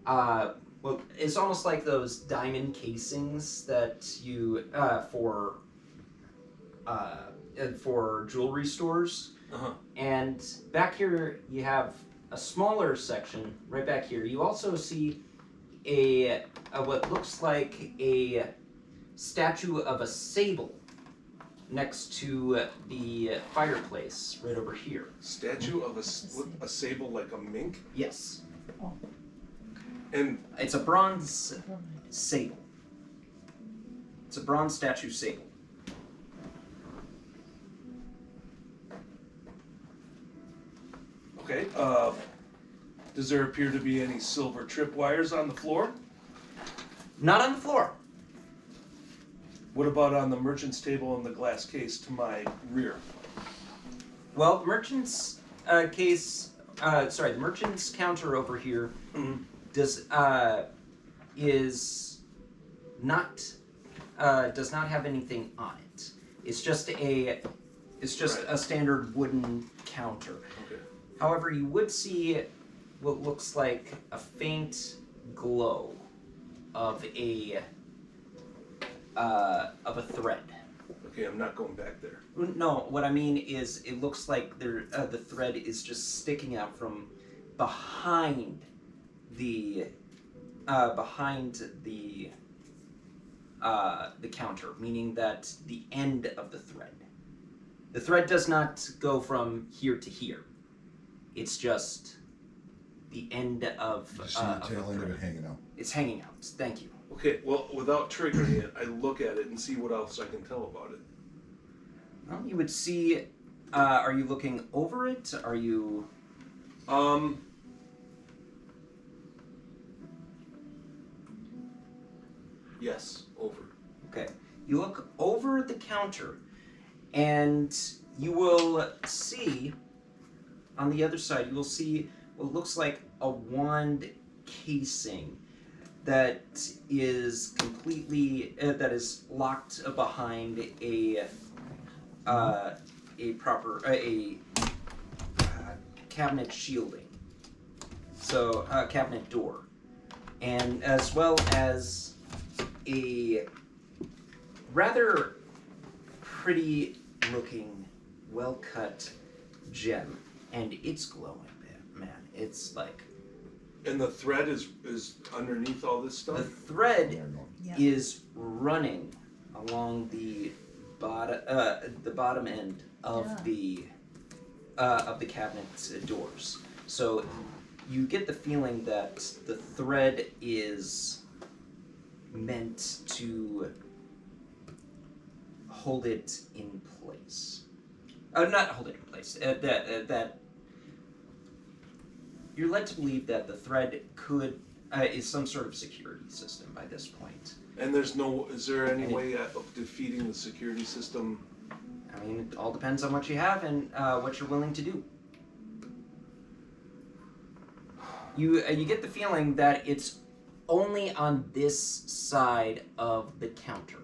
well, it's almost like those diamond casings that you for jewelry stores. Uh-huh. And back here you have a smaller section right back here. You also see a what looks like a statue of a sable next to the fireplace right over here. Statue of a sable like a mink. Yes. And it's a bronze sable. It's a bronze statue sable. okay. Does there appear to be any silver tripwires on the floor? Not on the floor. What about on the merchant's table in the glass case to my rear? Well, the merchant's the merchant's counter over here does not have anything on it. It's just a standard wooden counter. Okay. However, you would see what looks like a faint glow of a thread. Okay, I'm not going back there. No, what I mean is it looks like the thread is just sticking out from behind the counter, meaning that the end of the thread. The thread does not go from here to here. It's just the end of. You see the tail end of it hanging out. It's hanging out. Thank you. Okay, well, without triggering it, I look at it and see what else I can tell about it. Well, you would see. Are you looking over it? Are you? Yes, over. Okay. You look over the counter, and you will see. On the other side, you will see what looks like a wand casing that is completely that is locked behind a cabinet shielding, so cabinet door, and as well as a rather pretty looking, well cut gem, and it's glowing, man. It's like. And the thread is underneath all this stuff? The thread is running along the bottom end of the cabinet doors. So you get the feeling that the thread is meant to hold it in place. Not hold it in place. That you're led to believe that the thread is some sort of security system by this point. And is there any way of defeating the security system? I mean, it all depends on what you have and what you're willing to do. You get the feeling that it's only on this side of the counter.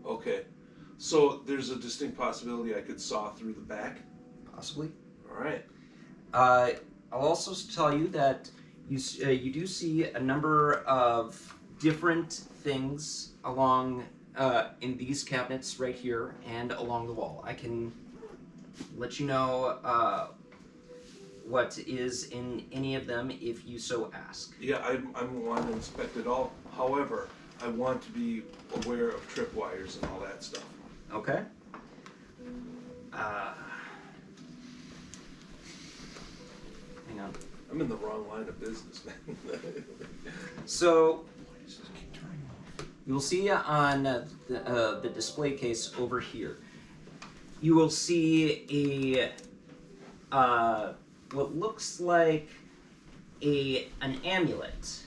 Okay. So there's a distinct possibility I could saw through the back? Possibly. All right. I'll also tell you that you do see a number of different things along in these cabinets right here and along the wall. I can let you know what is in any of them if you so ask. Yeah, I want to inspect it all. However, I want to be aware of tripwires and all that stuff. Okay. Hang on. I'm in the wrong line of business, man. So you'll see on the display case over here, you will see a what looks like an amulet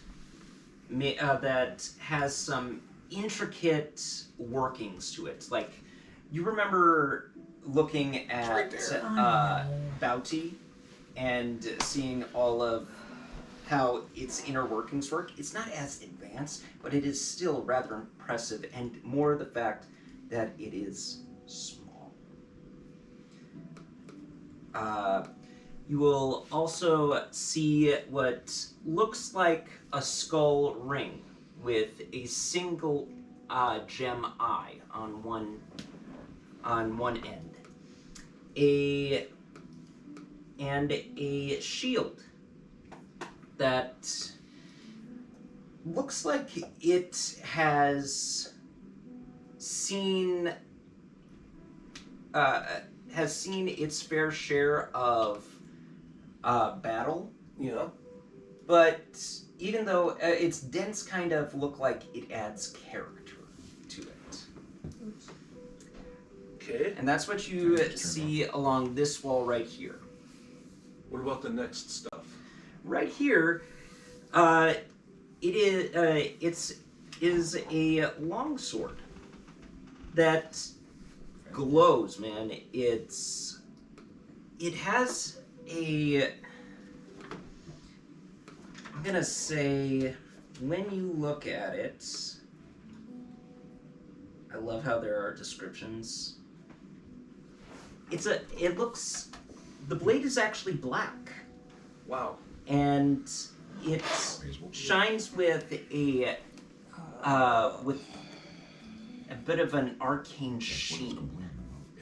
that has some intricate workings to it. Like, you remember looking at Bouty and seeing all of how its inner workings work. It's not as advanced, but it is still rather impressive, and more the fact that it is small. You will also see what looks like a skull ring with a single gem eye on one end. And a shield that looks like it has seen its fair share of battle. Yeah. But even though its dents kind of look like it adds character to it. Okay. And that's what you see along this wall right here. What about the next stuff? Right here, it is a longsword that glows, man. It has a, I'm gonna say, when you look at it, I love how there are descriptions. The blade is actually black. Wow. And it shines with a bit of an arcane sheen.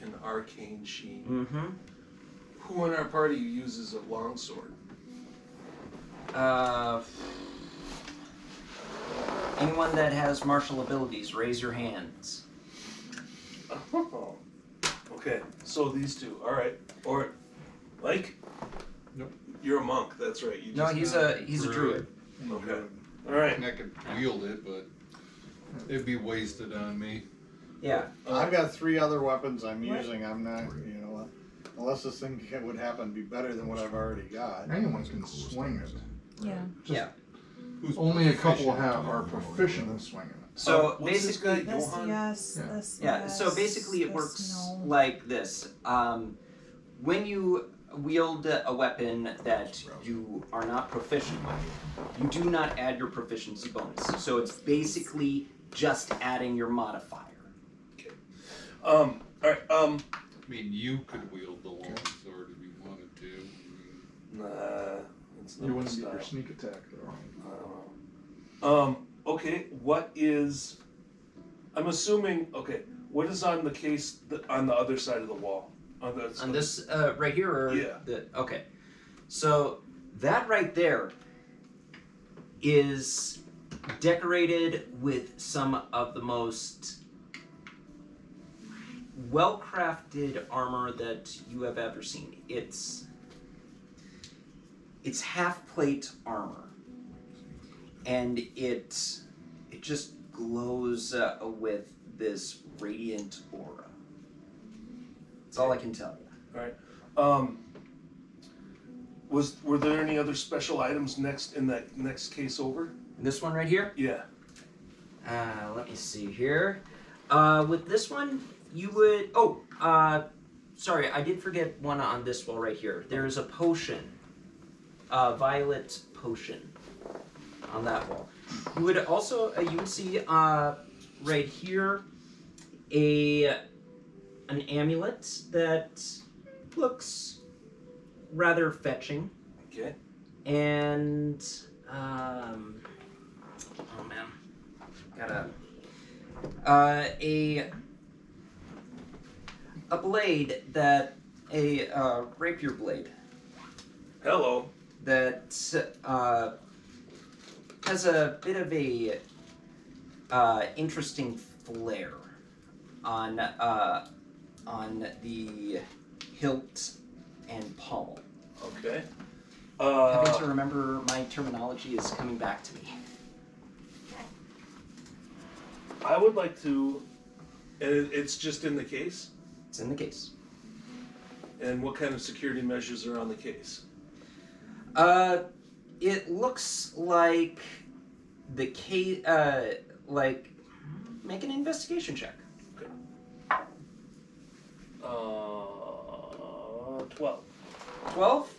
An arcane sheen. Mm-hmm. Who in our party uses a longsword? Anyone that has martial abilities, raise your hands. Oh. Okay, so these two. All right. Or, Mike? Nope. You're a monk. That's right. You No, he's a druid. Okay. All right. And I could wield it, but it'd be wasted on me. Yeah. I've got 3 other weapons I'm using. I'm not, unless this thing would happen to be better than what I've already got. Anyone can swing it. Yeah. Yeah. Only a couple are proficient in swinging it. So what's this basically, guy, This Johann? yes, Yeah. this yeah. yes, So basically, it this works no. like this. When you wield a weapon that you are not proficient with, you do not add your proficiency bonus. So it's basically just adding your modifier. Okay. All right. I mean, you could wield the longsword if you wanted to. Nah, it's not You my wouldn't get your style. sneak attack though. I don't know. Okay. What is? I'm assuming. Okay. What is on the case on the other side of the wall? On this right here, or Yeah. Okay. So that right there is decorated with some of the most well-crafted armor that you have ever seen. It's it's half plate armor, and it just glows with this radiant aura. That's all I can tell you. All right. Were there any other special items in that next case over? This one right here? Yeah. Let me see here. With this one, you would... sorry, I did forget one on this wall right here. There's a potion. A violet potion on that wall. You would also, you would see right here an amulet that looks rather fetching. Okay. And, oh man. A blade that, a rapier blade. Hello. That, has a bit of a, interesting flare on the hilt and pommel. Okay. Having to remember my terminology is coming back to me. I would like to, and it's just in the case? It's in the case. And what kind of security measures are on the case? It looks like the case, make an investigation check. Okay. 12. 12?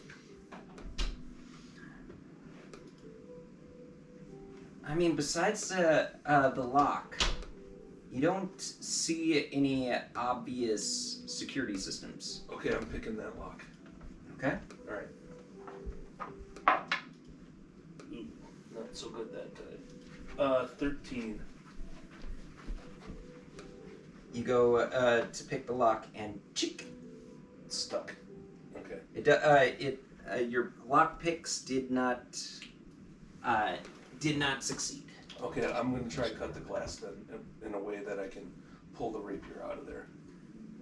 I mean, besides the lock, you don't see any obvious security systems. Okay, I'm picking that lock. Okay? Alright. Ooh, not so good that time. 13. You go to pick the lock and chick, It's stuck. Okay. Your lock picks did not succeed. Okay, I'm going to try and cut the glass then in a way that I can pull the rapier out of there.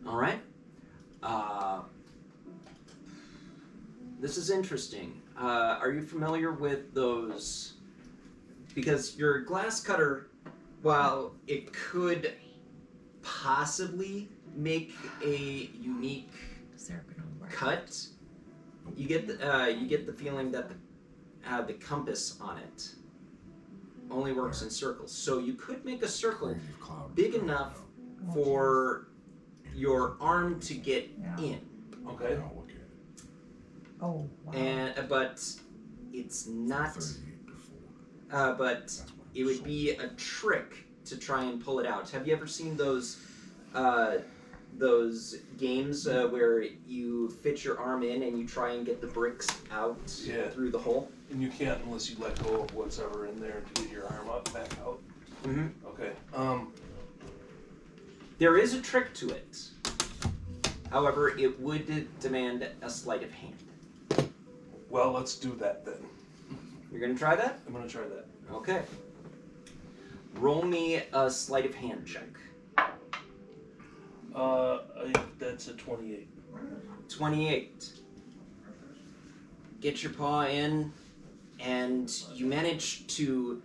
All right. This is interesting. Are you familiar with those? Because your glass cutter, while it could possibly make a unique cut, you get the feeling that the compass on it only works in circles. So you could make a circle big enough for your arm to get in. Okay. Oh, wow. But it's not. But it would be a trick to try and pull it out. Have you ever seen those games where you fit your arm in and you try and get the bricks out through the hole? And you can't unless you let go of what's ever in there to get your arm back out. Mm-hmm. Okay. There is a trick to it. However, it would demand a sleight of hand. Well, let's do that then. You're gonna try that? I'm gonna try that. Okay. Roll me a sleight of hand check. That's a 28. 28. Get your paw in, and you manage to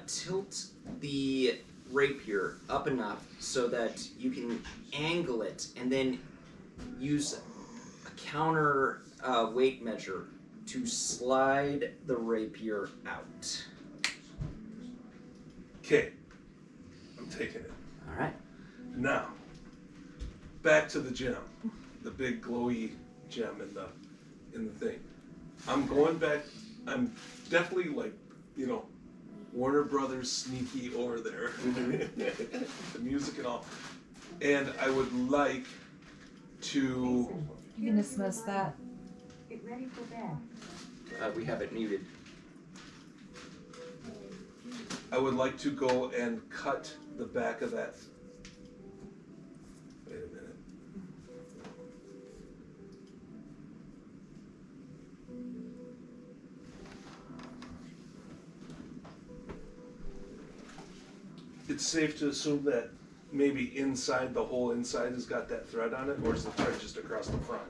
tilt the rapier up enough so that you can angle it and then use a counter weight measure to slide the rapier out. Okay. I'm taking it. Alright. Now, back to the gem. The big glowy gem in the thing. I'm going back. I'm definitely Warner Brothers sneaky over there. The music and all. And I would like to... You can dismiss that. Get ready for bed. We have it muted. I would like to go and cut the back of that. Wait a minute. It's safe to assume that maybe inside, the whole inside has got that thread on it, or is the thread just across the front?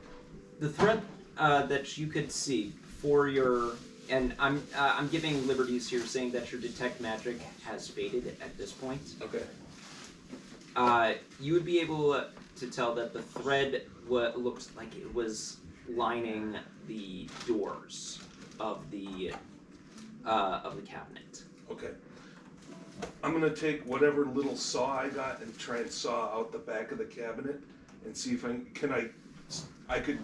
The thread that you could see for your, and I'm giving liberties here, saying that your detect magic has faded at this point. Okay. You would be able to tell that the thread looked like it was lining the doors of the cabinet. Okay. I'm gonna take whatever little saw I got and try and saw out the back of the cabinet and see if I could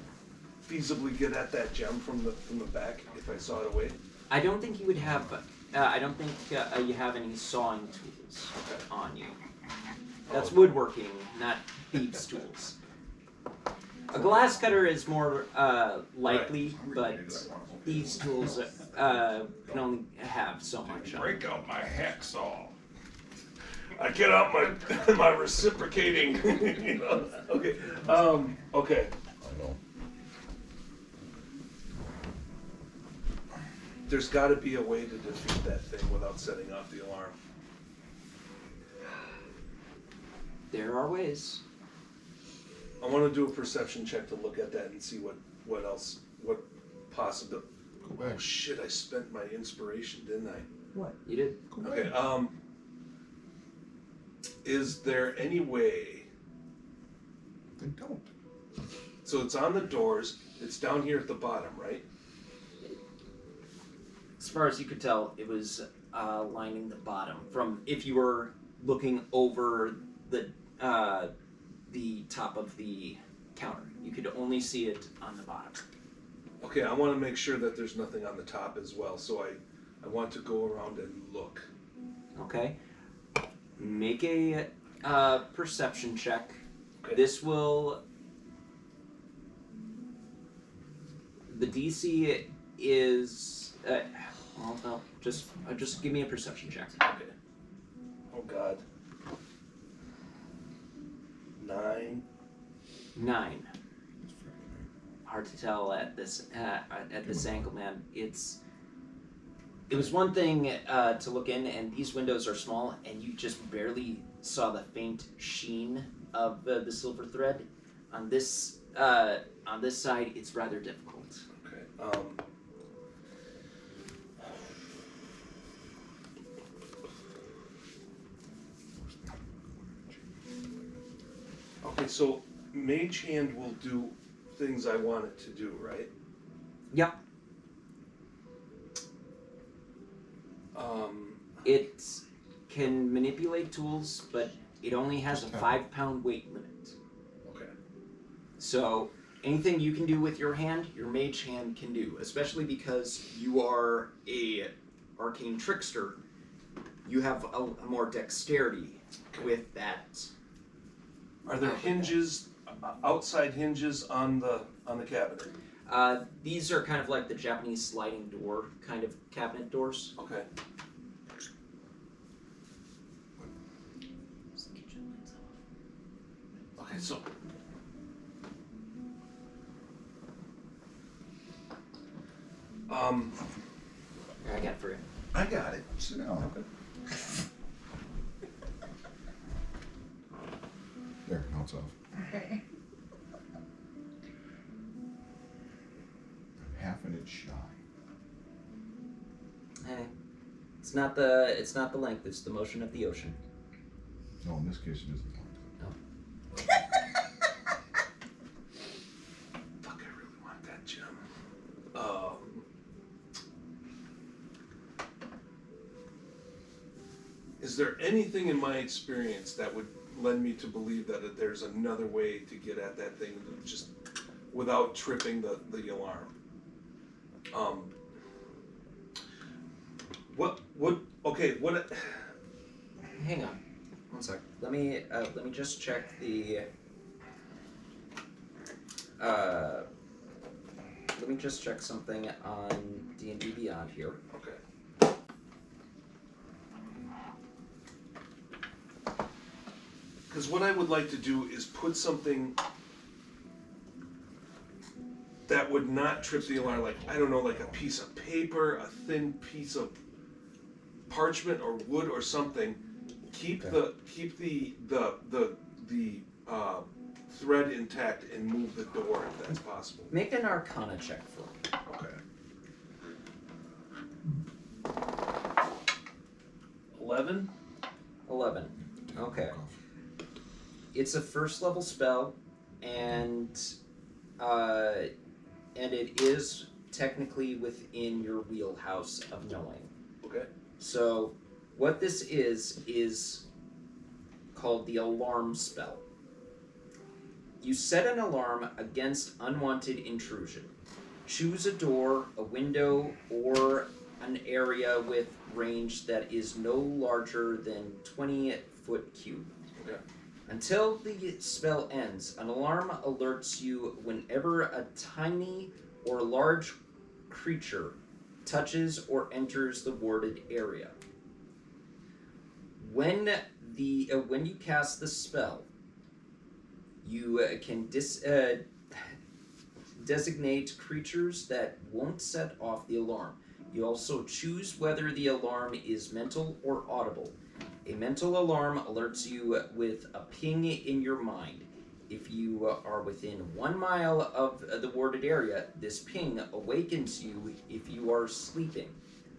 feasibly get at that gem from the back if I saw it away. I don't think you would have. I don't think you have any sawing tools on you. That's woodworking, not thieves' tools. A glass cutter is more likely, but thieves' tools can only have so much. Break out my hacksaw. I get out my reciprocating. You know? Okay. Okay. I know. There's got to be a way to defeat that thing without setting off the alarm. There are ways. I want to do a perception check to look at that and see what else, what possible. Go back. Oh shit! I spent my inspiration, didn't I? What? You did. Okay. Is there any way? Then don't. So it's on the doors. It's down here at the bottom, right? As far as you could tell, it was lining the bottom. From if you were looking over the top of the counter, you could only see it on the bottom. Okay, I want to make sure that there's nothing on the top as well. So I want to go around and look. Okay. Make a perception check. Okay. This will. The DC is. Well, no, just give me a perception check. Okay. Oh God. 9. 9. Hard to tell at this angle, man. It was one thing to look in, and these windows are small, and you just barely saw the faint sheen of the silver thread. On this side, it's rather difficult. Okay. Okay, so Mage Hand will do things I want it to do, right? Yep. Um, It can manipulate tools, but it only has a 5-pound weight limit. okay. So anything you can do with your hand, your mage hand can do, especially because you are a arcane trickster. You have a more dexterity with that. Are there hinges, outside hinges on the cabinet? These are kind of like the Japanese sliding door kind of cabinet doors. Okay. Okay, so Here, I got it for you. I got it. Sit down. Okay. There, now it's off. Okay. I'm half an inch shy. Hey, it's not the length; it's the motion of the ocean. No, in this case it isn't. fuck, I really want that gem. Is there anything in my experience that would lend me to believe that there's another way to get at that thing just without tripping the alarm? What? Hang on, one sec. Let me just check the. Let me just check something on D&D Beyond here. Okay. Because what I would like to do is put something that would not trip the alarm, like, I don't know, like a piece of paper, a thin piece of parchment or wood or something. Keep the thread intact and move the door if that's possible. Make an Arcana check for me. Okay. 11. 11. Okay. It's a first level spell, and it is technically within your wheelhouse of knowing. Okay. So, what this is called the alarm spell. You set an alarm against unwanted intrusion. Choose a door, a window, or an area with range that is no larger than 20 foot cube. Okay. Until the spell ends, an alarm alerts you whenever a tiny or large creature touches or enters the warded area. When you cast the spell, you can designate creatures that won't set off the alarm. You also choose whether the alarm is mental or audible. A mental alarm alerts you with a ping in your mind. If you are within 1 mile of the warded area, this ping awakens you if you are sleeping.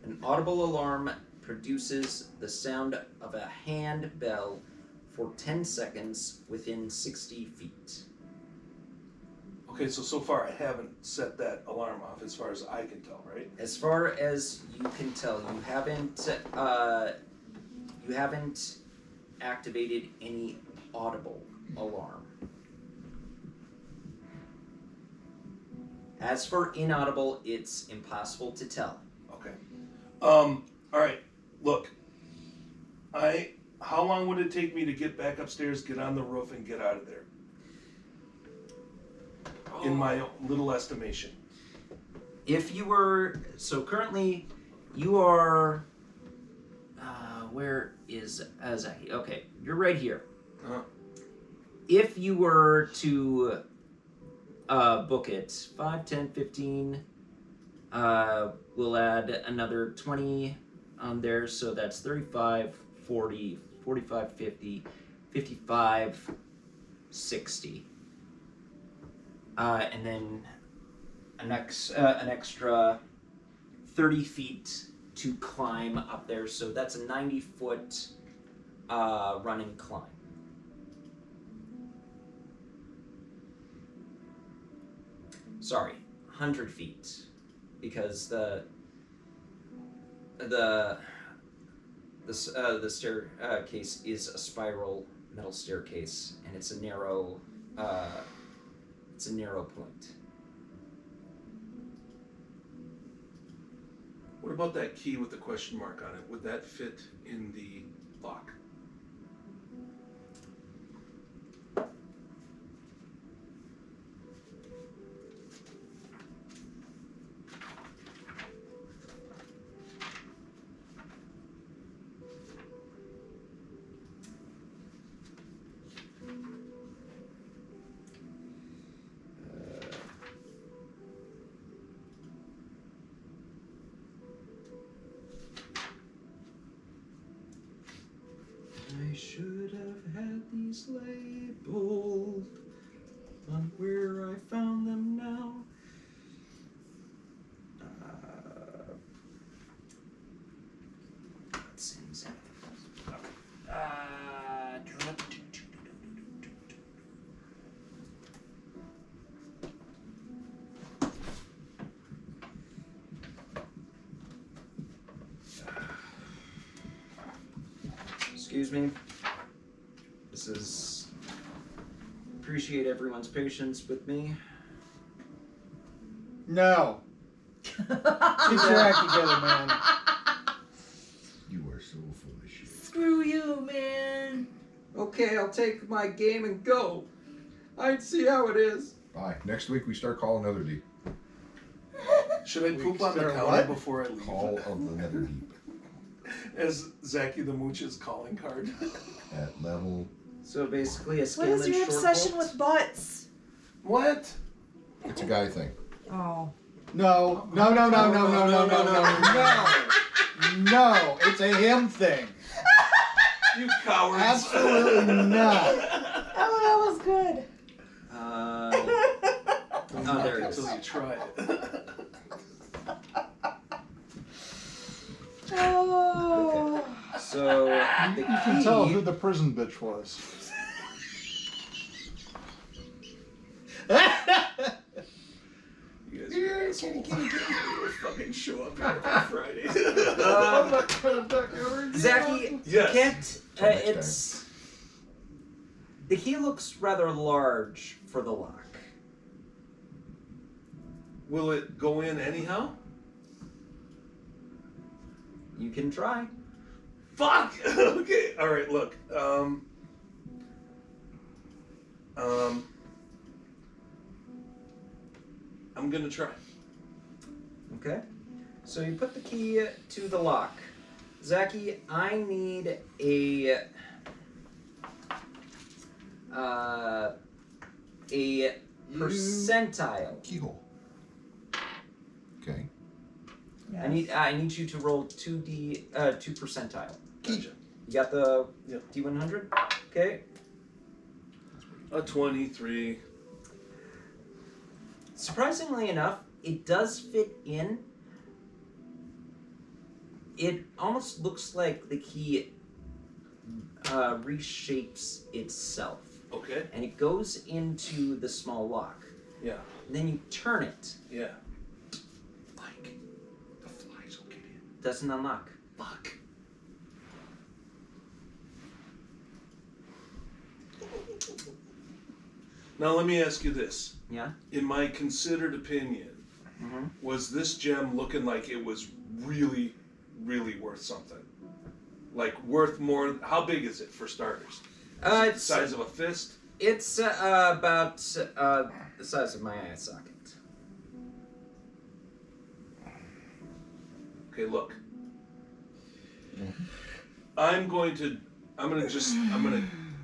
An audible alarm produces the sound of a hand bell for 10 seconds within 60 feet. Okay, so far I haven't set that alarm off as far as I can tell, right? As far as you can tell, you haven't activated any audible alarm. As for inaudible, it's impossible to tell. Okay. All right. Look, how long would it take me to get back upstairs, get on the roof, and get out of there? In my little estimation. If you were currently, you are. Where is Zacky? Okay, you're right here. Uh-huh. If you were to book it, 5, 10, 15, we'll add another 20 on there, so that's 35, 40, 45, 50, 55, 60. And then an extra 30 feet to climb up there, so that's a 90-foot run and climb. Sorry, 100 feet, because the staircase is a spiral metal staircase, and it's a narrow point. What about that key with the question mark on it? Would that fit in the lock? I should have had these labeled on where I found them now. Let's see exactly. Excuse me. This is... Appreciate everyone's patience with me. No. Get your act together, man. You are so full of shit. Screw you, man. Okay, I'll take my game and go. I'd see how it is. Bye. Next week we start Call Another Deep. Should I poop on the start counter what? before I leave? Call of the Nether Deep. As Zacky the Mooch's calling card. At level. So basically a What Scanlan is your short obsession bolt. with butts? What? It's a guy thing. Oh. No. No. No. It's a him thing. You cowards. Absolutely not. Oh, that was good. until you try it. Oh. So the You can tell key. who the prison bitch was. You guys are assholes. You fucking show up here on Friday. I'm not gonna duck ever again. Zacky, Yes. can't. Till next It's the key looks rather large for the lock. Will it go in anyhow? You can try. Fuck! Okay, alright, look. I'm gonna try. Okay. So you put the key to the lock. Zacky, I need a percentile. Keyhole. Okay. I need you to roll 2 percentile. Gotcha. You got the Yep. D100? Okay. A 23. Surprisingly enough, it does fit in. It almost looks like the key reshapes itself. Okay. And it goes into the small lock. Yeah. And then you turn it. Yeah. Like, the flies will get in. Doesn't unlock. Fuck. Now let me ask you this. Yeah? In my considered opinion, Mm-hmm. was this gem looking like it was really, really worth something? Like worth more? How big is it for starters? The It's size of a fist? It's about the size of my eye socket. Okay, look. I'm gonna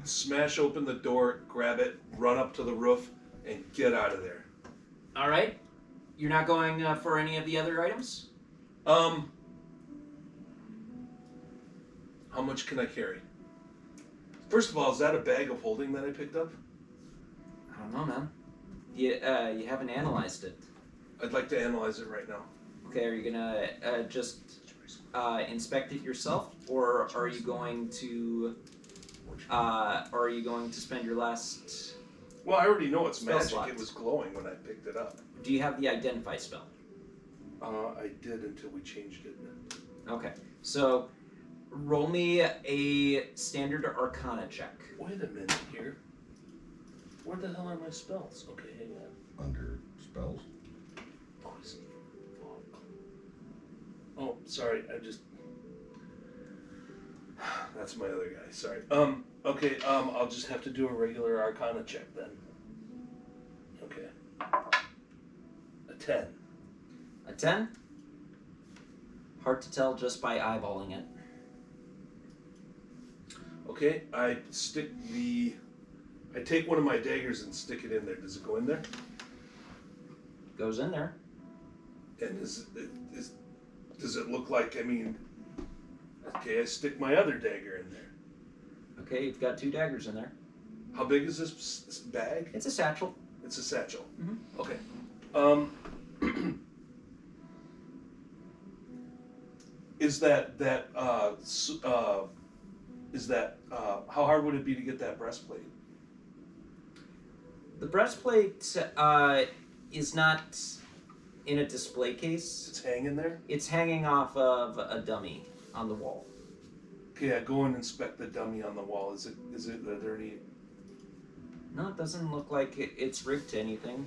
smash open the door, grab it, run up to the roof, and get out of there. All right. You're not going for any of the other items? How much can I carry? First of all, is that a bag of holding that I picked up? I don't know, man. You haven't analyzed it. I'd like to analyze it right now. Okay, are you gonna just inspect it yourself, or are you going to spend your last? Well, I already know it's Spell magic. slot. It was glowing when I picked it up. Do you have the identify spell? I did until we changed it. Okay, so roll me a standard Arcana check. Wait a minute here. Where the hell are my spells? Okay, hang on. Under spells. Poison. Fuck. Oh, sorry. I just. That's my other guy. Sorry. Okay. I'll just have to do a regular Arcana check then. Okay. A 10. A 10? Hard to tell just by eyeballing it. Okay. I take one of my daggers and stick it in there. Does it go in there? Goes in there. And does it look like? I mean. Okay. I stick my other dagger in there. Okay, you've got 2 daggers in there. How big is this bag? It's a satchel. It's a satchel. Mhm. Okay. How hard would it be to get that breastplate? The breastplate is not in a display case. It's hanging there? It's hanging off of a dummy on the wall. Okay, I go and inspect the dummy on the wall. Are there any? No, it doesn't look like it's rigged to anything.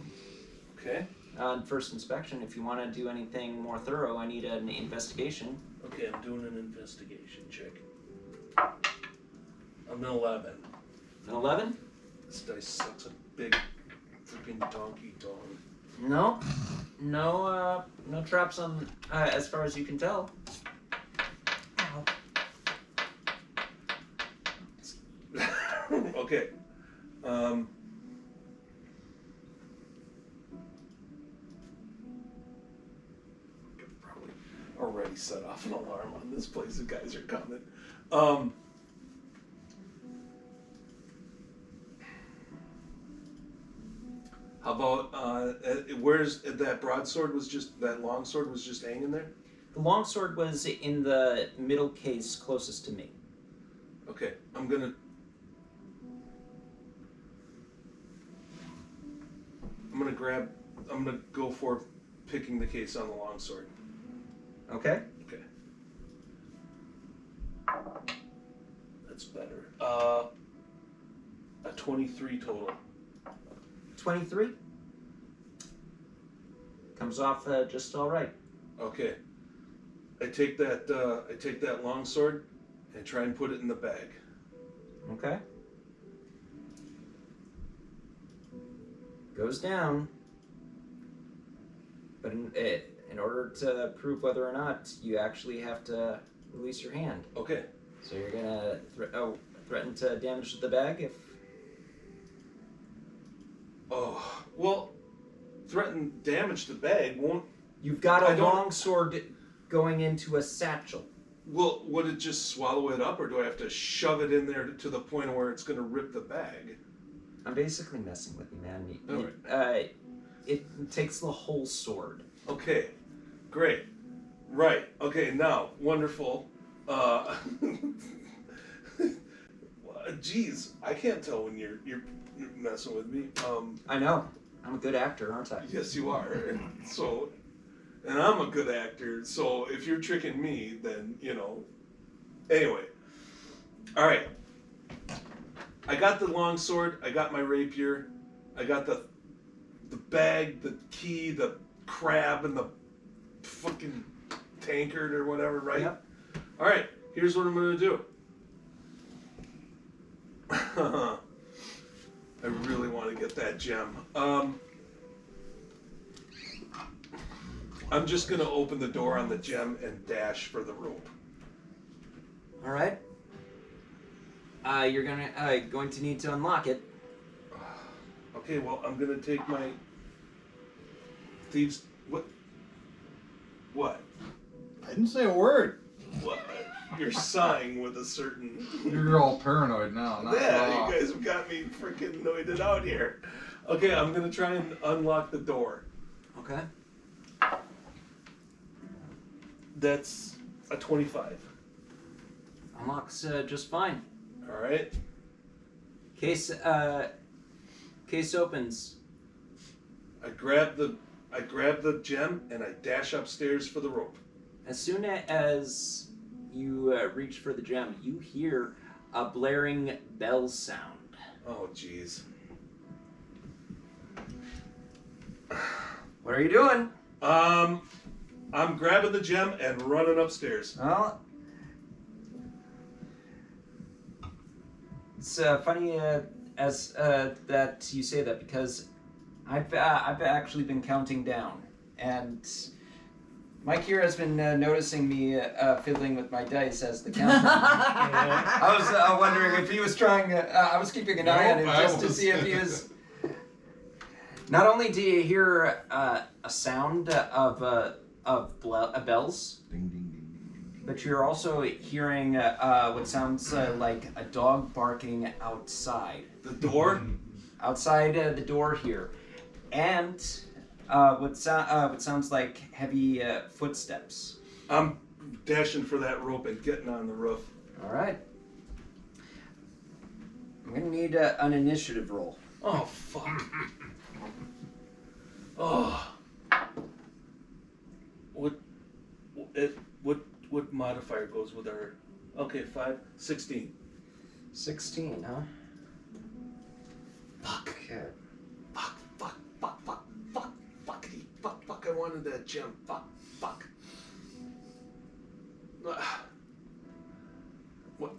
Okay. On first inspection, if you want to do anything more thorough, I need an investigation. Okay, I'm doing an investigation check. I'm an 11. An 11? This dice sucks a big freaking donkey dong. No. No traps on, as far as you can tell. Ow. Okay. Could probably already set off an alarm on this place. The guys are coming. How about where's that broadsword was just that longsword was just hanging there? The longsword was in the middle case closest to me. Okay, I'm gonna go for picking the case on the longsword. Okay. Okay. That's better. A 23 total. 23. Comes off just all right. Okay. I take that longsword and try and put it in the bag. Okay. Goes down. But in order to prove whether or not, you actually have to release your hand. Okay. So you're gonna threaten to damage the bag if. Oh well, threaten damage the bag won't. You've got a long sword going into a satchel. Well, would it just swallow it up, or do I have to shove it in there to the point where it's going to rip the bag? I'm basically messing with you, man. Alright. It takes the whole sword. Okay, great. Right. Okay. Now, wonderful. Geez, I can't tell when you're messing with me. I know. I'm a good actor, aren't I? Yes, you are. So, and I'm a good actor. So if you're tricking me, then you know. Anyway. All right. I got the longsword. I got my rapier. I got the bag, the key, the crab, and the fucking tankard or whatever, right? Yep. All right. Here's what I'm gonna do. I really want to get that gem. I'm just gonna open the door on the gem and dash for the rope. All right. You're going to need to unlock it. Okay, well, I'm gonna take my thieves. What? I didn't say a word. What? You're sighing with a certain. You're all paranoid now. Not Yeah, you guys have got me freaking noited out here. Okay, I'm gonna try and unlock the door. Okay. That's a 25. Unlocks just fine. All right. Case opens. I grab the gem and I dash upstairs for the rope. As soon as you reach for the gem, you hear a blaring bell sound. Oh, jeez. What are you doing? I'm grabbing the gem and running upstairs. Well, it's funny as that you say that, because I've actually been counting down, and Mike here has been noticing me fiddling with my dice as the countdown. I was wondering if he was trying. I was keeping an eye on him just to see if he was. Not only do you hear a sound of bells, Ding, ding, ding, ding, ding. but you're also hearing what sounds like a dog barking outside. The door? Outside the door here. And what sounds like heavy footsteps. I'm dashing for that rope and getting on the roof. All right. I'm going to need an initiative roll. Oh, fuck. Oh. What modifier goes with our... Okay, 16. 16, huh? Fuck. Okay. Fuck. I wanted that gem. Fuck. What?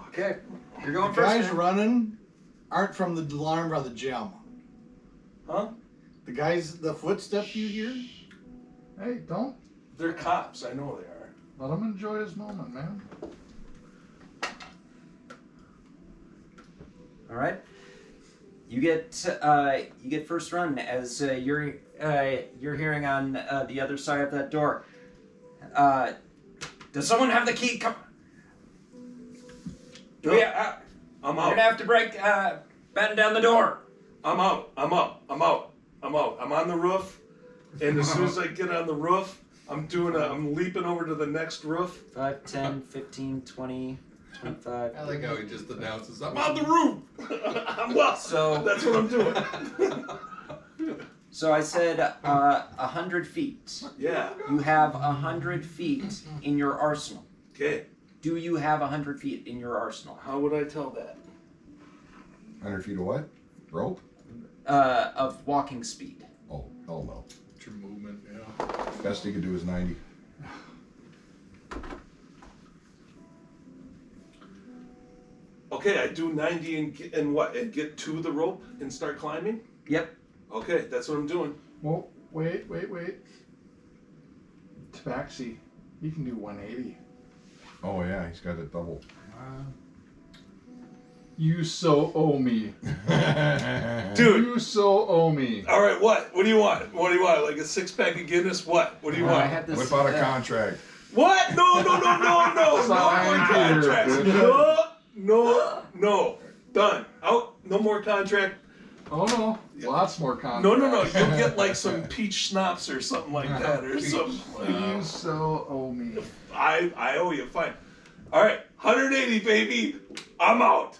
Okay. You're going The first. guys man. running aren't from the alarm by the gem. Huh? The footsteps you hear? Hey, don't They're cops. I know they are. let him enjoy his moment, man. All right. You get first run as you're hearing on the other side of that door. Does someone have the key? Come. Do we? I'm You're out. gonna have to batten down the door. I'm out. I'm out. I'm out. I'm out. I'm on the roof, and as soon as I get on the roof, I'm leaping over to the next roof. 5, 10, 15, 20, 25. I like how he just announces, I'm on the roof! I'm up. So That's what I'm doing. So I said 100 feet. Yeah. You have 100 feet in your arsenal. Okay. Do you have 100 feet in your arsenal? How would I tell that? 100 feet of what? Rope? Of walking speed. Oh, hell no. It's your movement, yeah. Best he could do is 90. Okay, I do 90 and what? And get to the rope and start climbing? Yep. Okay, that's what I'm doing. Well, wait. Tabaxi, you can do 180. Oh yeah, he's got a double. You so owe me. Dude. You so owe me. All right, what? What do you want? What do you want? Like a 6-pack of Guinness? What? What do you I want? had this, Whip out a contract. What? No. No more Sign here, contracts. bitch. No. Done. Out. No more contract. Oh no, lots more content. No. You'll get like some peach schnapps or something like that, or some. You so owe me. I owe you. Fine. All right, 180, baby. I'm out.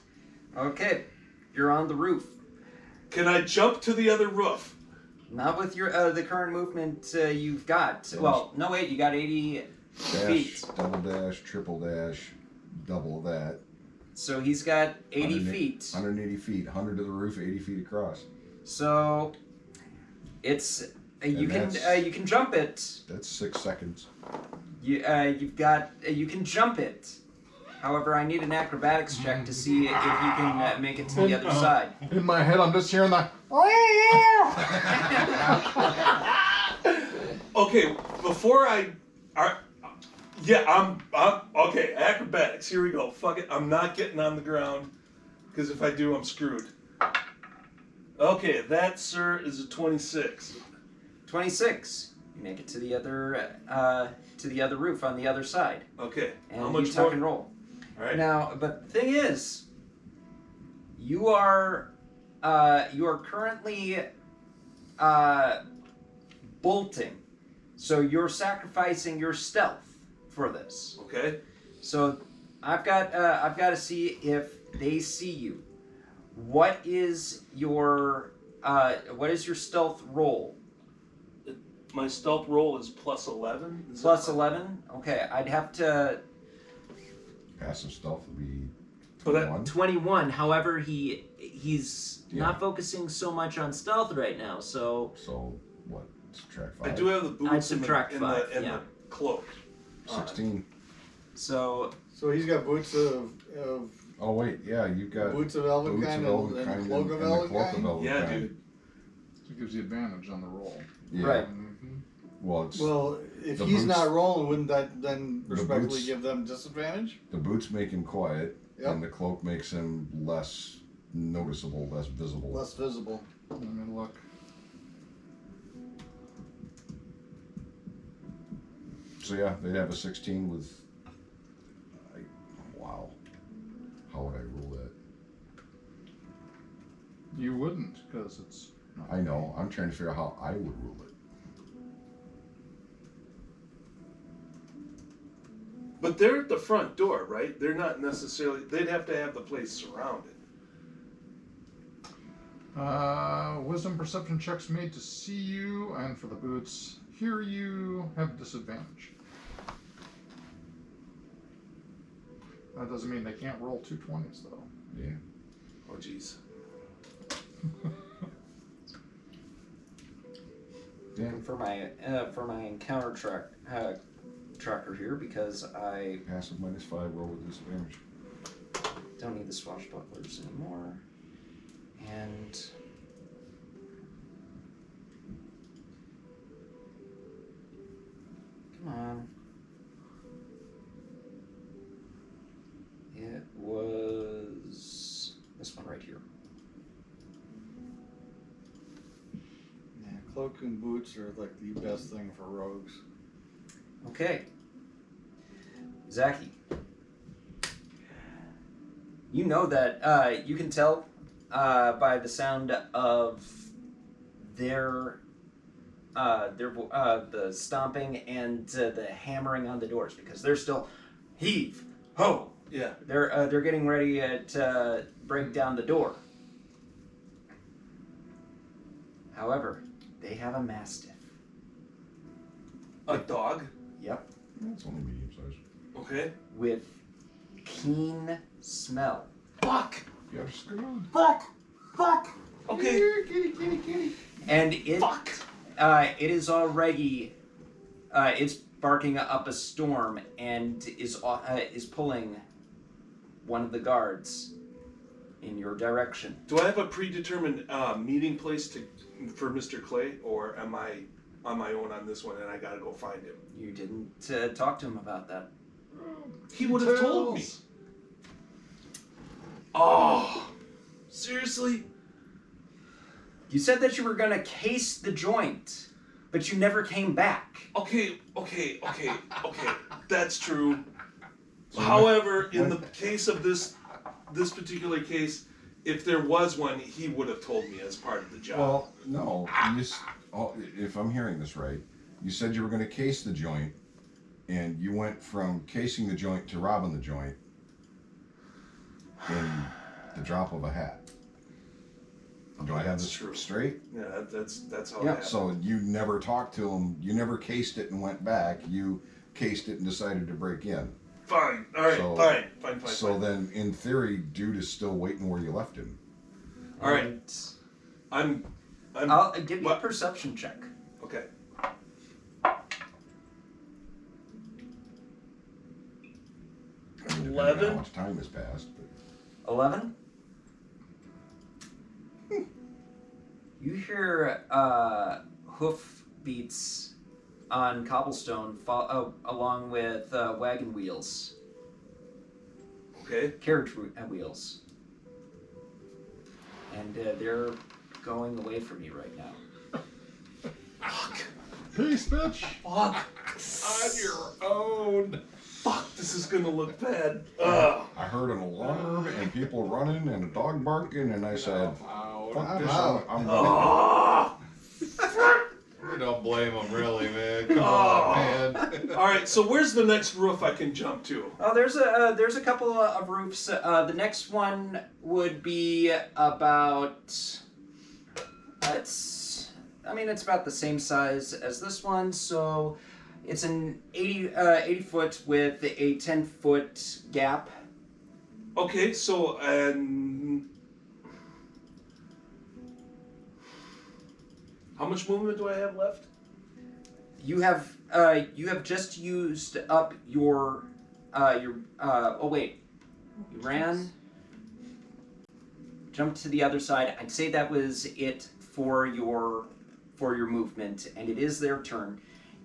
Okay. You're on the roof. Can I jump to the other roof? Not with your the current movement you've got. Well, no wait, you got 80 Dash, feet. double dash, triple dash, double that. So he's got 80 feet. 180 feet, 100 to the roof, 80 feet across. So it's you And can jump it. That's 6 seconds. You can jump it. However, I need an acrobatics check to see if you can make it to the other side. In my head, I'm just hearing the. Okay, before I'm okay. Acrobatics. Here we go. Fuck it. I'm not getting on the ground because if I do, I'm screwed. Okay, that sir is a 26. 26. You make it to the other roof on the other side. Okay. And How much you tuck more? and roll. All right. Now, but the thing is, you are currently bolting, so you're sacrificing your stealth for this. Okay. So I've got to see if they see you. What is your stealth roll? My stealth roll is plus 11. Is Plus that- 11. Okay, I'd have to. Passive stealth would be But 21. 21. However, he's not focusing so much on stealth right now. So So, what? Subtract I 5. do have the boots I'd and subtract the, 5, and yeah. the cloak. 16. So he's got boots of Oh, wait, yeah, you've got boots of elven boots kind of and, elven kind cloak of and the elven cloak kind. of elven Yeah, kind. dude. So it gives you advantage on the roll. Yeah. Right. Well, it's Well, if The he's boots- not rolling, wouldn't that then The respectfully boots- give them disadvantage? the boots make him quiet, Yep. and the cloak makes him less noticeable, less visible. Less visible. Let me look. So yeah, they'd have a 16 with. Wow. How would I rule that? You wouldn't, because it's. Not I know. I'm trying to figure out how I would rule it. But they're at the front door, right? They're not necessarily. They'd have to have the place surrounded. Wisdom perception checks made to see you, and for the boots, hear you, have disadvantage. That doesn't mean they can't roll 2 20s, though. Yeah. Oh, jeez. Yeah. and for my encounter tracker here, because I Passive -5, roll with disadvantage. don't need the swashbucklers anymore, and come on. It was this one right here. Yeah, cloak and boots are like the best thing for rogues. Okay. Zacky. You know that you can tell by the sound of their the stomping and the hammering on the doors, because they're still heave ho. Yeah. They're getting ready to break down the door. However, they have a mastiff. A dog? Yep. It's only medium size. Okay. With keen smell. Fuck! Yeah, just go on. Fuck! Okay. Kitty. And it Fuck! It is already it's barking up a storm and is pulling one of the guards in your direction. Do I have a predetermined meeting place for Mr. Clay, or am I on my own on this one and I gotta go find him? You didn't talk to him about that. He would have told me. Oh, seriously? You said that you were gonna case the joint, but you never came back. Okay. That's true. However, in the case of this particular case, if there was one, he would have told me as part of the job. Well, no. If I'm hearing this right, you said you were going to case the joint, and you went from casing the joint to robbing the joint in the drop of a hat. Do I have this straight? Yeah, that's how it Yeah. happened. So you never talked to him. You never cased it and went back. You cased it and decided to break in. Fine. All right. So- Fine. So then, in theory, dude is still waiting where you left him. All right. I'll give you a perception check. Okay. I mean, depending on 11? how much time has passed, but 11? You hear hoof beats on cobblestone along with wagon wheels. Okay. Carriage wheels. And they're going away from you right now. Fuck. Peace, bitch. Fuck. On your own. Fuck. This is gonna look bad. I heard an alarm and people running and a dog barking, and I said, "Fuck this! I'm Oh. You don't blame him, really, man. Come on, man. All right. So where's the next roof I can jump to? Oh, there's a couple of roofs. The next one would be about. It's about the same size as this one, so it's an 80 foot with a 10-foot gap. Okay. So how much movement do I have left? You have just used up your oh wait, you ran, jumped to the other side. I'd say that was it for your movement, and it is their turn.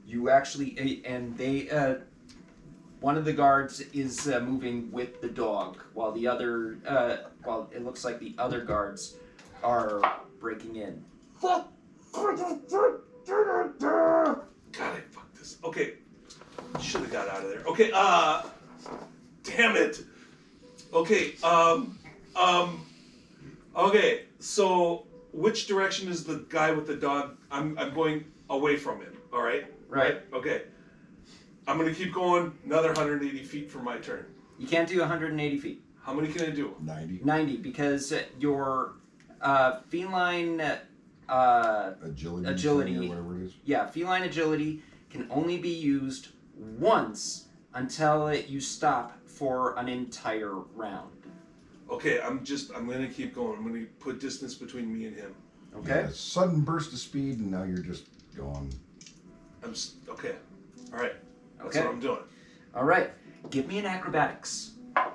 You actually and they one of the guards is moving with the dog, while the other while it looks like the other guards are breaking in. God, I fucked this. Okay. Should have got out of there. Okay, damn it. Okay, okay, so which direction is the guy with the dog? I'm going away from him, alright? Right. Okay. I'm gonna keep going another 180 feet for my turn. You can't do 180 feet. How many can I do? 90. 90, because your feline Agility. Or whatever it is. Yeah, feline agility can only be used once until you stop for an entire round. Okay, I'm gonna keep going. I'm gonna put distance between me and him. Okay? Yeah, sudden burst of speed, and now you're just gone. Okay. Alright. That's Okay. what I'm doing. Alright. Give me an acrobatics. A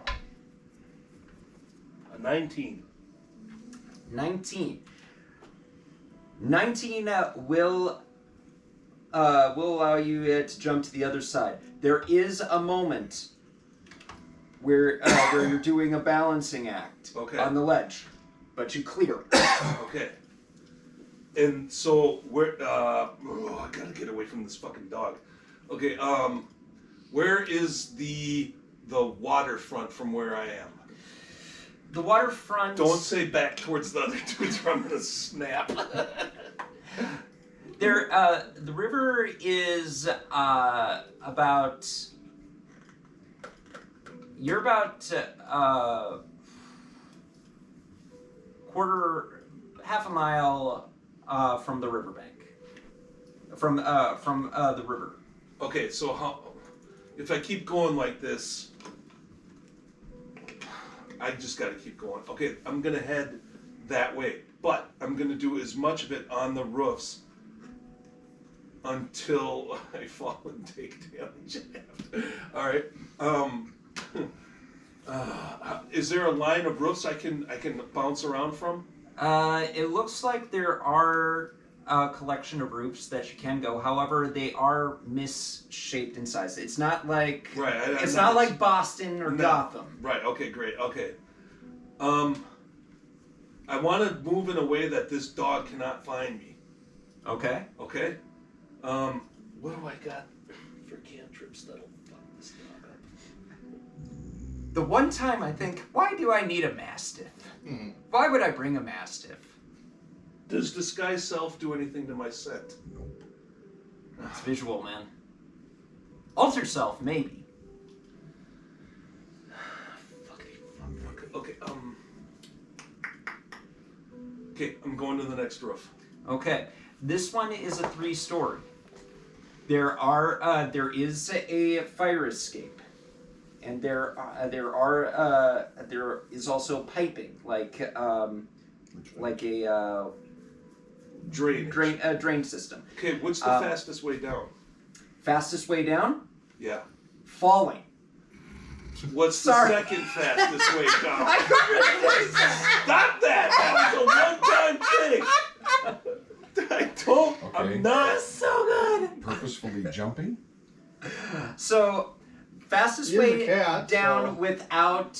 19. 19. 19 will allow you to jump to the other side. There is a moment where you're doing a balancing act on the ledge, but you clear. Okay. And so where? I gotta get away from this fucking dog. Okay. Where is the waterfront from where I am? the waterfront. Don't say back towards the other dudes, or I'm gonna snap. There, the river is about. You're about half a mile from the riverbank. From the river. Okay, so if I keep going like this, I just gotta keep going. Okay, I'm gonna head that way, but I'm gonna do as much of it on the roofs until I fall and take damage. All right. Is there a line of roofs I can bounce around from? It looks like there are a collection of roofs that you can go. However, they are misshaped in size. It's not like it's not like Boston or Gotham. Right. Okay. Great. Okay. I want to move in a way that this dog cannot find me. Okay. Okay. What do I got for cantrips that'll fuck this dog up? The one time I think, why do I need a mastiff? Why would I bring a mastiff? Does disguise self do anything to my scent? Nope. It's visual, man. Alter self, maybe. Fuck. Okay. Okay, I'm going to the next roof. Okay, this one is a 3-story. There is a fire escape, and there is also piping, like a drain system. Okay, what's the fastest way down? Fastest way down? Yeah. Falling. What's the second fastest way down? Stop that! That was a one-time thing. I don't. Okay. I'm not so good. Purposefully jumping? So, fastest He is a way cat, down so- without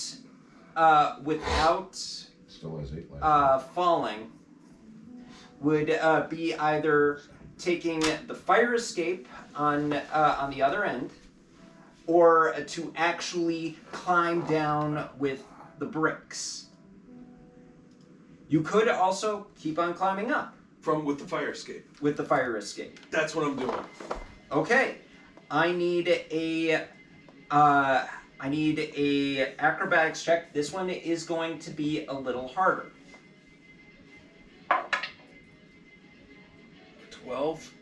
Still has 8 life. falling would be either taking the fire escape on the other end, or to actually climb down with the bricks. You could also keep on climbing up with the fire escape. with the fire escape. That's what I'm doing. Okay, I need a acrobatics check. This one is going to be a little harder. 12.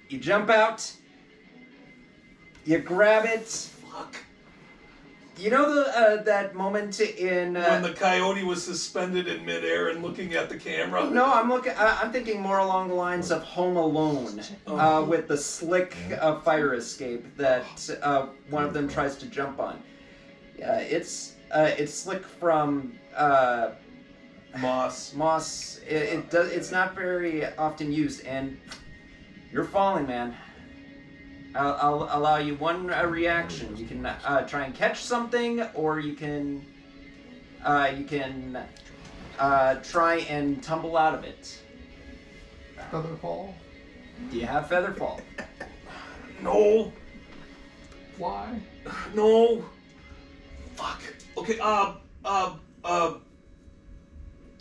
You jump out. You grab it. Fuck. You know that moment in When the coyote was suspended in midair and looking at the camera. No, I'm thinking more along the lines of Home Alone, with the slick fire escape that one of them tries to jump on. It's slick from Moss. moss. It's not very often used, and you're falling, man. I'll allow you one reaction. You can try and catch something, or you can try and tumble out of it. Featherfall. Do you have Featherfall? No. Fly. No. Fuck. Okay.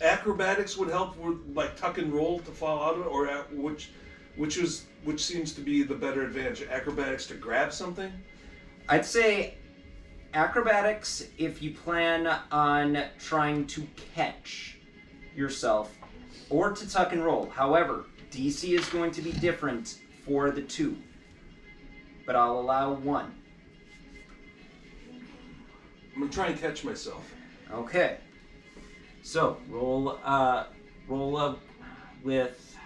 Acrobatics would help with like tuck and roll to fall out of it, or which seems to be the better advantage? Acrobatics to grab something? I'd say acrobatics if you plan on trying to catch yourself, or to tuck and roll. However, DC is going to be different for the two, but I'll allow one. I'm gonna try and catch myself. Okay. So roll with.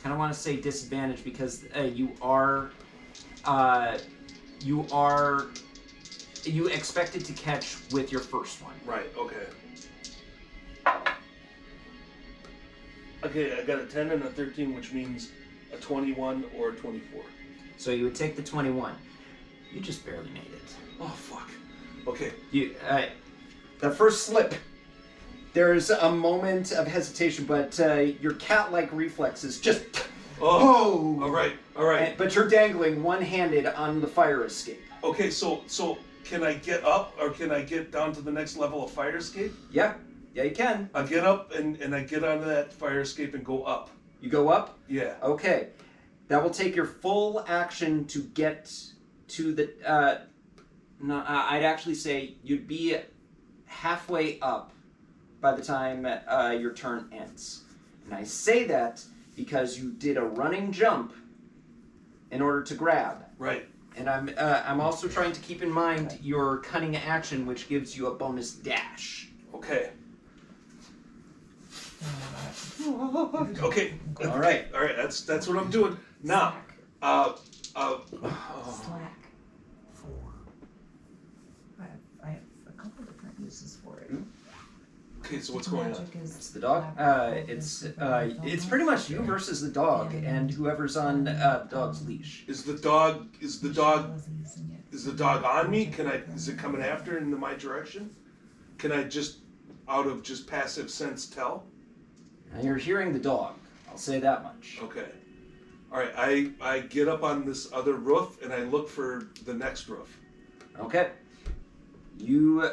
Kind of want to say disadvantage because you expected to catch with your first one. Right. Okay. Okay, I got a 10 and a 13, which means a 21 or a 24. So you would take the 21. You just barely made it. Oh fuck. Okay. You the first slip. There's a moment of hesitation, but your cat-like reflexes just Oh. All right. But you're dangling one-handed on the fire escape. Okay, so can I get up or can I get down to the next level of fire escape? Yeah, you can. I get up and I get onto that fire escape and go up. You go up? Yeah. Okay. That will take your full action to get to the... no, I'd actually say you'd be halfway up by the time your turn ends. And I say that because you did a running jump in order to grab. Right. And I'm also trying to keep in mind your cunning action, which gives you a bonus dash. Okay. Okay. All right. That's what I'm doing now. Slack. 4. I have a couple different uses for it. Okay, so what's going on? It's the dog. It's pretty much you versus the dog, and whoever's on the dog's leash. Is the dog on me? Is it coming after in my direction? Can I just out of just passive sense tell? And you're hearing the dog. I'll say that much. Okay. All right. I get up on this other roof and I look for the next roof. Okay. You'll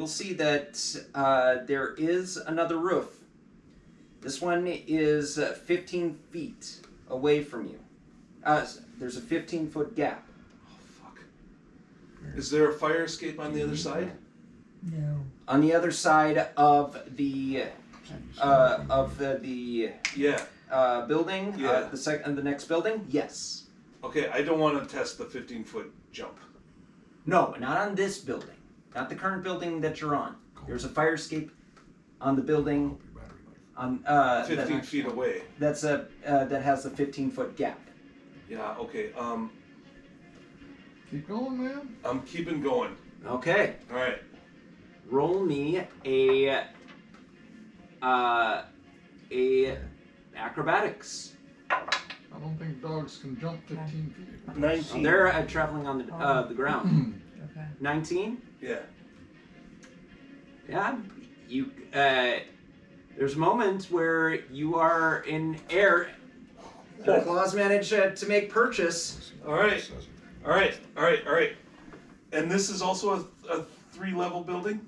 see that there is another roof. This one is 15 feet away from you. There's a 15-foot gap. Oh, fuck. Is there a fire escape on the other side? No. On the other side of the building, Yeah. the next building, yes. Okay, I don't want to test the 15-foot jump. No, not on this building. Not the current building that you're on. There's a fire escape on the building on 15 feet away. That's that has a 15-foot gap. Yeah. Okay. Keep going, man. I'm keeping going. Okay. All right. Roll me a acrobatics. I don't think dogs can jump 15 feet. 19. They're traveling on the ground. Okay. 19. Yeah. Yeah. You. There's a moment where you are in air. Your claws manage to make purchase. All right. And this is also a 3-level building?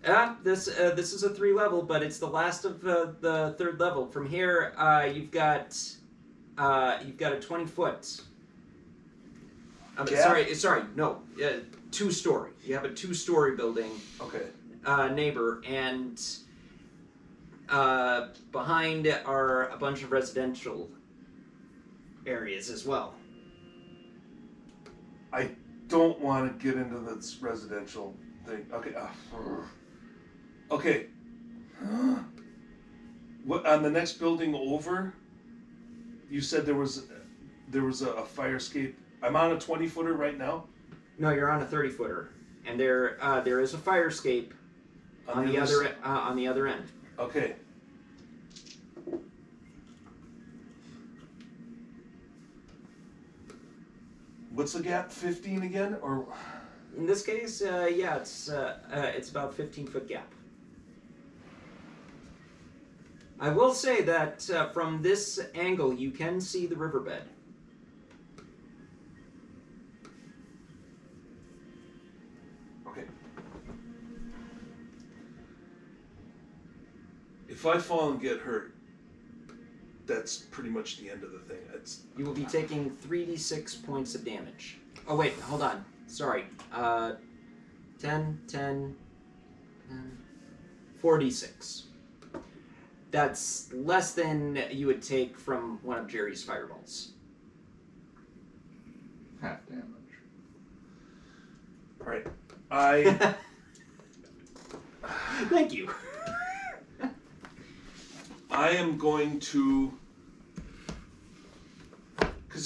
Yeah, this is a 3-level, but it's the last of the 3rd level. From here, you've got a 20-foot. Sorry, no, 2-story. You have a 2-story building. Okay. Neighbor, and behind are a bunch of residential areas as well. I don't want to get into this residential thing. Okay. Okay. What on the next building over? You said there was a fire escape. I'm on a 20-footer right now. No, you're on a 30-footer, and there is a fire escape on the other end. Okay. What's the gap? 15 again, or? In this case, yeah, it's about 15-foot gap. I will say that from this angle, you can see the riverbed. Okay. If I fall and get hurt, that's pretty much the end of the thing. You will be taking 3d6 points of damage. Oh wait, hold on. Sorry. 10, 4d6. That's less than you would take from one of Jerry's fireballs. Half damage. All right. I. Thank you. I am going to. Because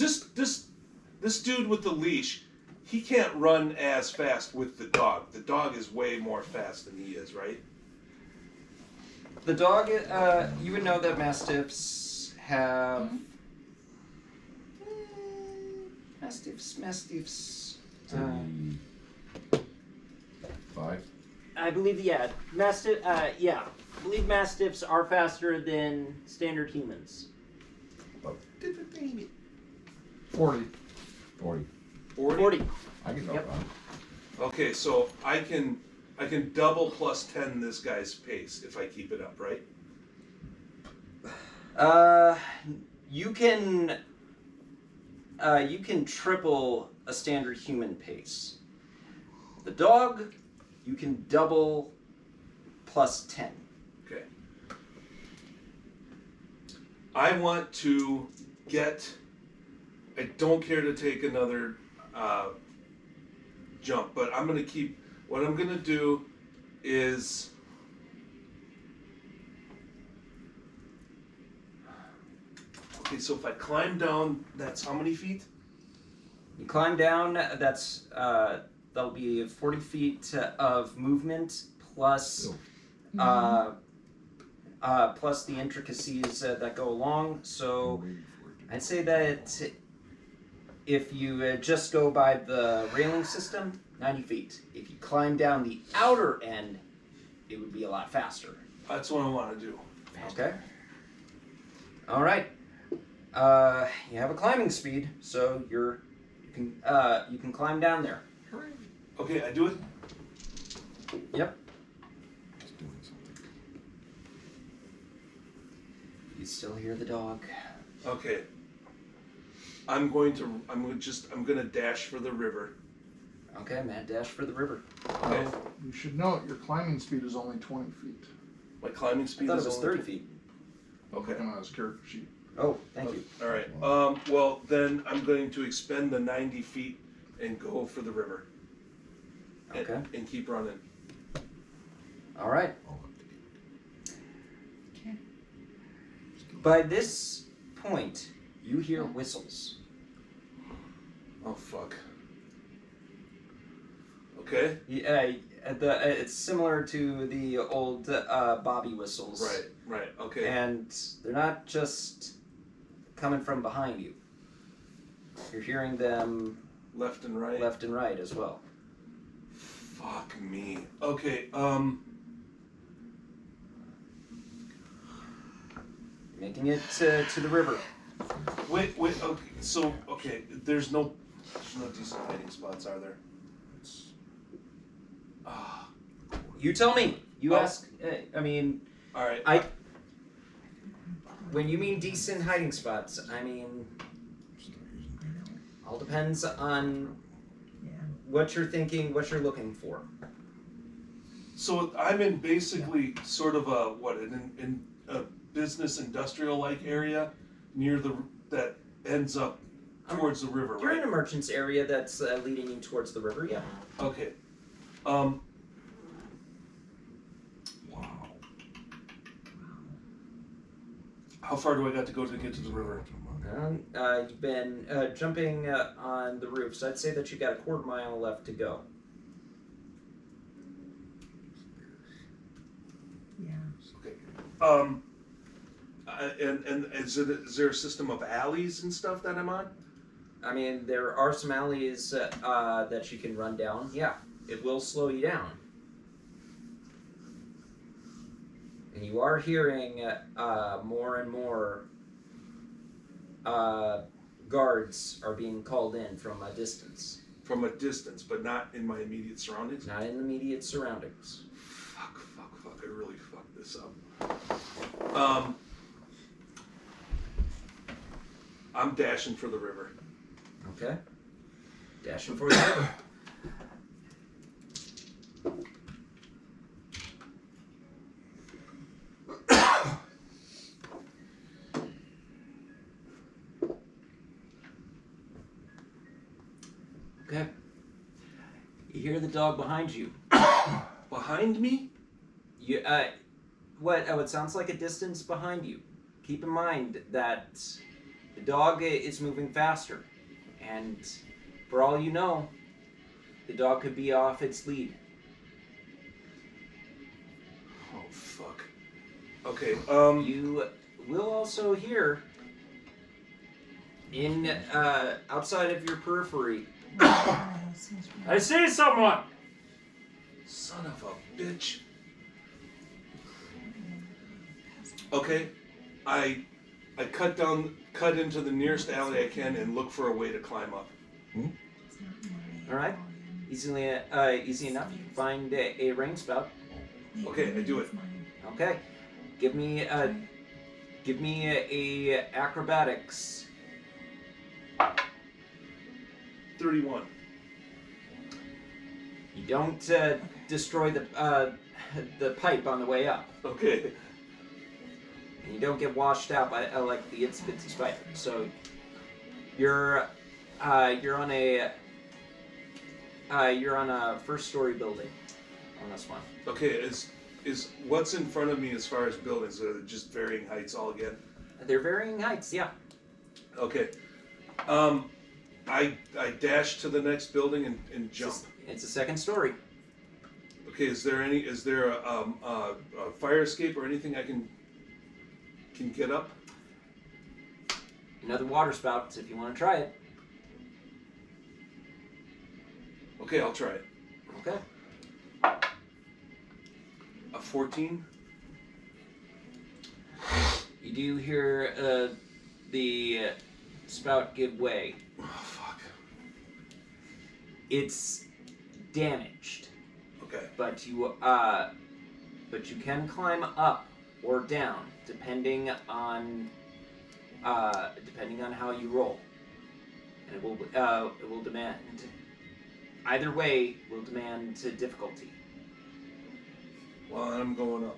this dude with the leash, he can't run as fast with the dog. The dog is way more fast than he is, right? The dog, you would know that Mastiffs have... Mastiffs... 5. I believe, yeah, Mastiff, yeah. I believe Mastiffs are faster than standard humans. 40. 40. 40. I can Yep. Okay, so I can double plus 10 this guy's pace if I keep it up, right? You can triple a standard human pace. The dog, you can double plus 10. Okay. I want to get. I don't care to take another jump, but I'm gonna keep. What I'm gonna do is. Okay, so if I climb down, that's how many feet? You climb down, that'll be 40 feet of movement plus plus the intricacies that go along. So I'd say that if you just go by the railing system, 90 feet. If you climb down the outer end, it would be a lot faster. That's what I want to do. Okay. All right. You have a climbing speed, so you can climb down there. Okay, I do it. Yep. You still hear the dog. Okay. I'm gonna dash for the river. Okay, mad dash for the river. Okay. You should note your climbing speed is only 20 feet. My climbing I speed thought is it was only 30 feet. Okay. Looking at his character sheet. Oh, thank you. All right. Well, then I'm going to expend the 90 feet and go for the river. Okay. And keep running. All right. Okay. By this point, you hear whistles. Oh fuck. Okay. Yeah, it's similar to the old Bobby whistles. Right. Okay. And they're not just coming from behind you. You're hearing them left and right. Left and right as well. Fuck me. Okay. Making it to the river. Wait. Okay. So there's no decent hiding spots, are there? You tell me. You Oh. ask. I mean. All right. When you mean decent hiding spots, I mean. All depends on what you're thinking, what you're looking for. So I'm in basically sort of in a business industrial like area near that ends up towards the river, You're right? in a merchant's area that's leading you towards the river, yeah. Okay. How far do I got to go to get to the river? You've been jumping on the roof, so I'd say that you got a quarter-mile left to go. Yeah. Okay. And is there a system of alleys and stuff that I'm on? I mean, there are some alleys that you can run down. Yeah, it will slow you down. And you are hearing more and more guards are being called in from a distance. From a distance, but not in my immediate surroundings? Not in the immediate surroundings. Fuck. I really fucked this up. I'm dashing for the river. Okay. Dashing for the river. Okay. You hear the dog behind you. Behind me? You what sounds like a distance behind you. Keep in mind that the dog is moving faster, and for all you know, the dog could be off its lead. Oh fuck. Okay. You will also hear in outside of your periphery. I see someone! Son of a bitch. Okay, I cut into the nearest alley I can and look for a way to climb up. All right. Easy enough. You can find a rain spout. Okay, I do it. Okay. Give me a acrobatics. 31. You don't destroy the pipe on the way up, Okay. and you don't get washed out by like the itsy bitsy spider. So you're on a first story building on this one. Okay, is what's in front of me as far as buildings? Are they just varying heights all again? They're varying heights, yeah. Okay. I dash to the next building and jump. It's a second story. Okay, is there a fire escape or anything I can get up? Another water spout if you want to try it. Okay, I'll try it. Okay. A 14. You do hear the spout give way. Oh fuck. It's damaged, Okay. but you can climb up or down depending on how you roll, and it will demand either way will demand difficulty. Well, I'm going up.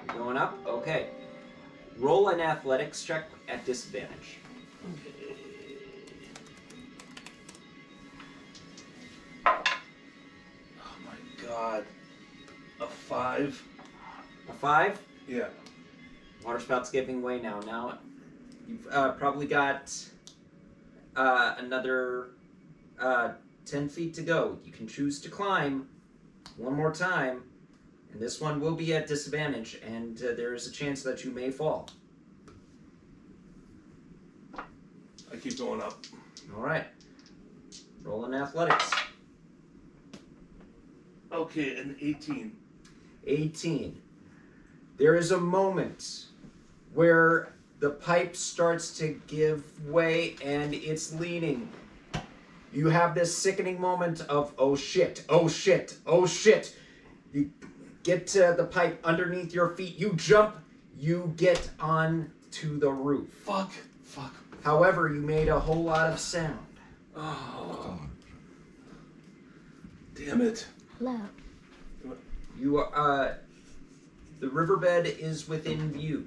You're going up? Okay. Roll an athletics check at disadvantage. Oh my god. A 5. A 5? Yeah. Water spout's giving way now. Now you've probably got another 10 feet to go. You can choose to climb one more time, and this one will be at disadvantage, and there is a chance that you may fall. I keep going up. All right. Roll in athletics. Okay, an 18. 18. There is a moment where the pipe starts to give way and it's leaning. You have this sickening moment of, oh shit, oh shit, oh shit. You get to the pipe underneath your feet, you jump, you get on to the roof. Fuck. However, you made a whole lot of sound. Oh. Damn it. Hello. You the riverbed is within view.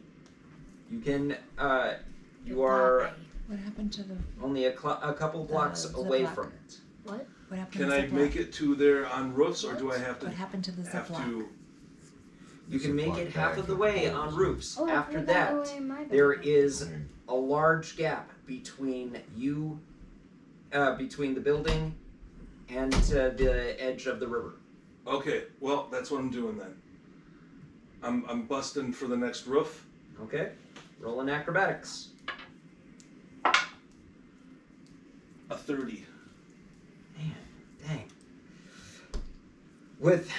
You can you are What happened to the only a couple blocks away ziploc? from it. what? What happened Can to I the make Ziploc? it to there on roofs, or do I have to What happened to the have Ziploc? to? You can make it half of the way on roofs. Oh, I After threw that, away in my there bag. is a large gap between you, between the building and the edge of the river. Okay, well, that's what I'm doing then. I'm busting for the next roof. Okay, roll in acrobatics. A 30. Man, dang. With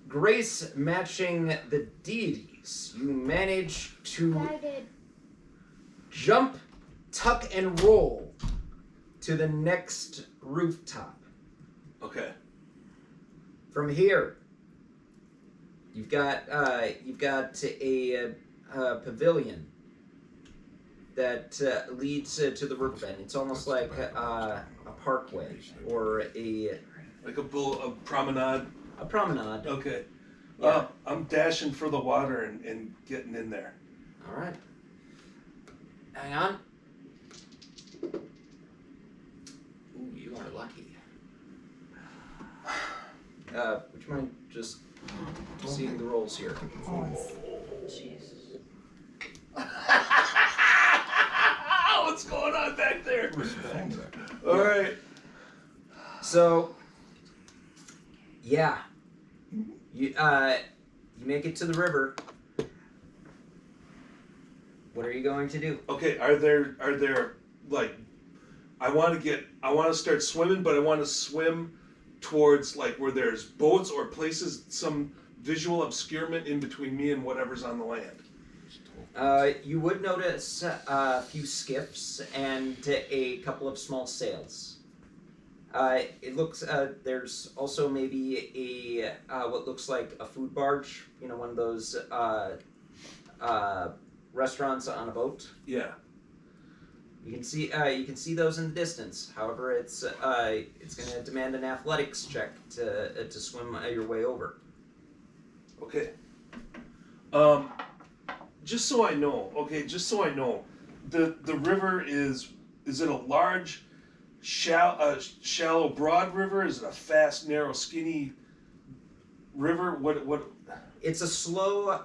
grace matching the deities, you manage to Guided. jump, tuck, and roll to the next rooftop. Okay. From here, you've got a pavilion that leads to the riverbed. It's almost like a parkway or a Like a promenade. a promenade. Okay. Yeah. I'm dashing for the water and getting in there. All right. Hang on. Ooh, you are lucky. Would you mind just seeing the rolls here? Jesus. What's going on back there? All right. So, yeah, you make it to the river. What are you going to do? Okay. Are there like, I want to start swimming, but I want to swim towards like where there's boats or places, some visual obscurement in between me and whatever's on the land? You would notice a few skiffs and a couple of small sails. It looks there's also maybe a what looks like a food barge. You know, one of those restaurants on a boat. Yeah. You can see those in the distance. However, it's going to demand an athletics check to swim your way over. Okay. Just so I know. Okay, just so I know, the river is it a large, shallow, broad river? Is it a fast, narrow, skinny river? What? It's a slow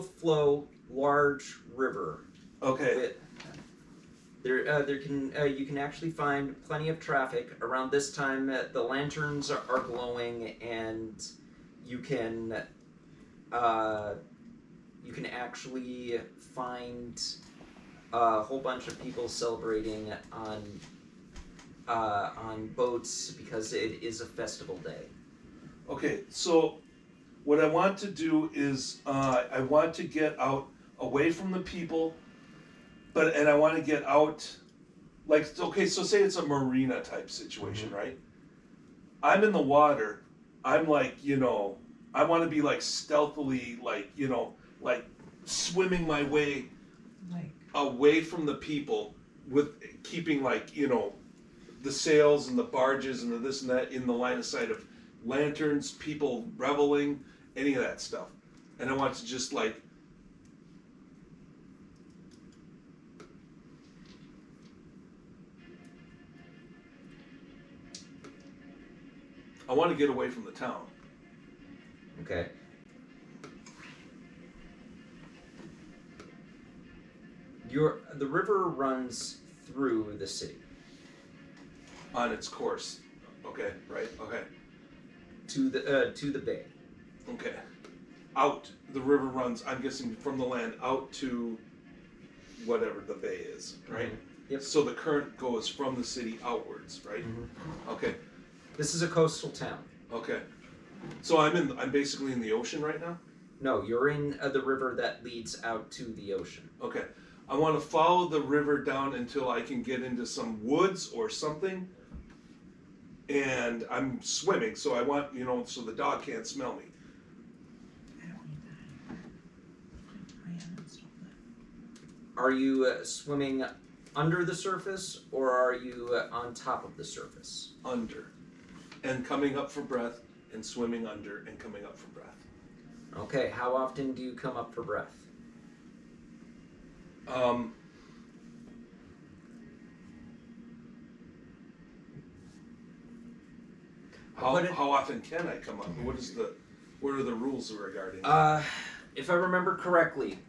flow, large river. Okay. You can actually find plenty of traffic around this time. The lanterns are glowing, and you can actually find a whole bunch of people celebrating on boats because it is a festival day. Okay, so what I want to do is I want to get out away from the people. And I want to get out, like, okay, so say it's a marina type situation, right? I'm in the water. I'm like, I want to be like stealthily, like, like swimming my way away from the people with keeping like, the sails and the barges and the this and that in the line of sight of lanterns, people reveling, any of that stuff. And I want to just like, I want to get away from the town. Okay. The river runs through the city. On its course. Okay, right, okay. To the bay. Okay. Out. The river runs, I'm guessing, from the land out to whatever the bay is, right? Yep. So the current goes from the city outwards, right? Okay. This is a coastal town. Okay. So I'm basically in the ocean right now? No, you're in the river that leads out to the ocean. Okay. I want to follow the river down until I can get into some woods or something. And I'm swimming, so I want, so the dog can't smell me. Are you swimming under the surface, or are you on top of the surface? Under. And coming up for breath, and swimming under, and coming up for breath. Okay, how often do you come up for breath? How often can I come up? What are the rules regarding? If I remember correctly,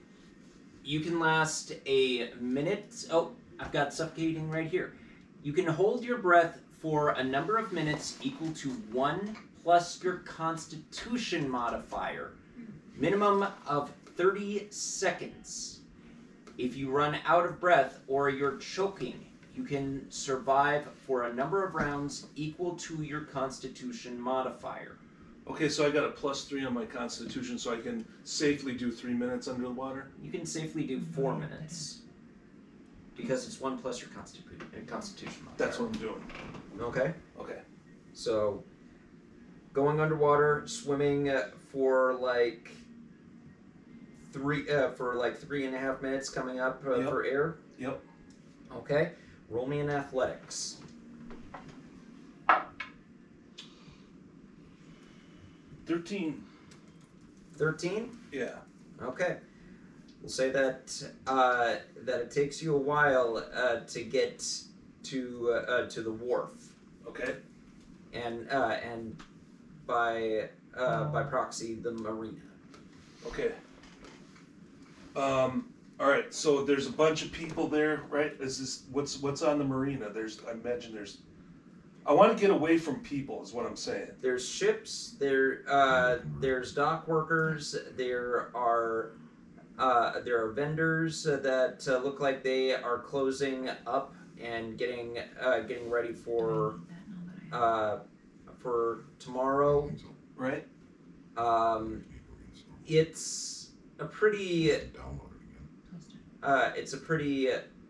you can last a minute. Oh, I've got suffocating right here. You can hold your breath for a number of minutes equal to 1 plus your Constitution modifier, minimum of 30 seconds. If you run out of breath or you're choking, you can survive for a number of rounds equal to your Constitution modifier. Okay, so I got a +3 on my Constitution, so I can safely do 3 minutes under the water? You can safely do 4 minutes. Because it's 1 plus your Constitution modifier. That's what I'm doing. Okay. Okay. So, going underwater, swimming for like 3.5 minutes, coming up for air. Yep. Okay. Roll me in athletics. 13. 13? Yeah. Okay. We'll say that that it takes you a while to get to the wharf. Okay. And by proxy the marina. Okay. All right. So there's a bunch of people there, right? Is this what's on the marina? I imagine there's. I want to get away from people, is what I'm saying. There's ships. There's dock workers. There are vendors that look like they are closing up and getting ready for for tomorrow. Right? It's a pretty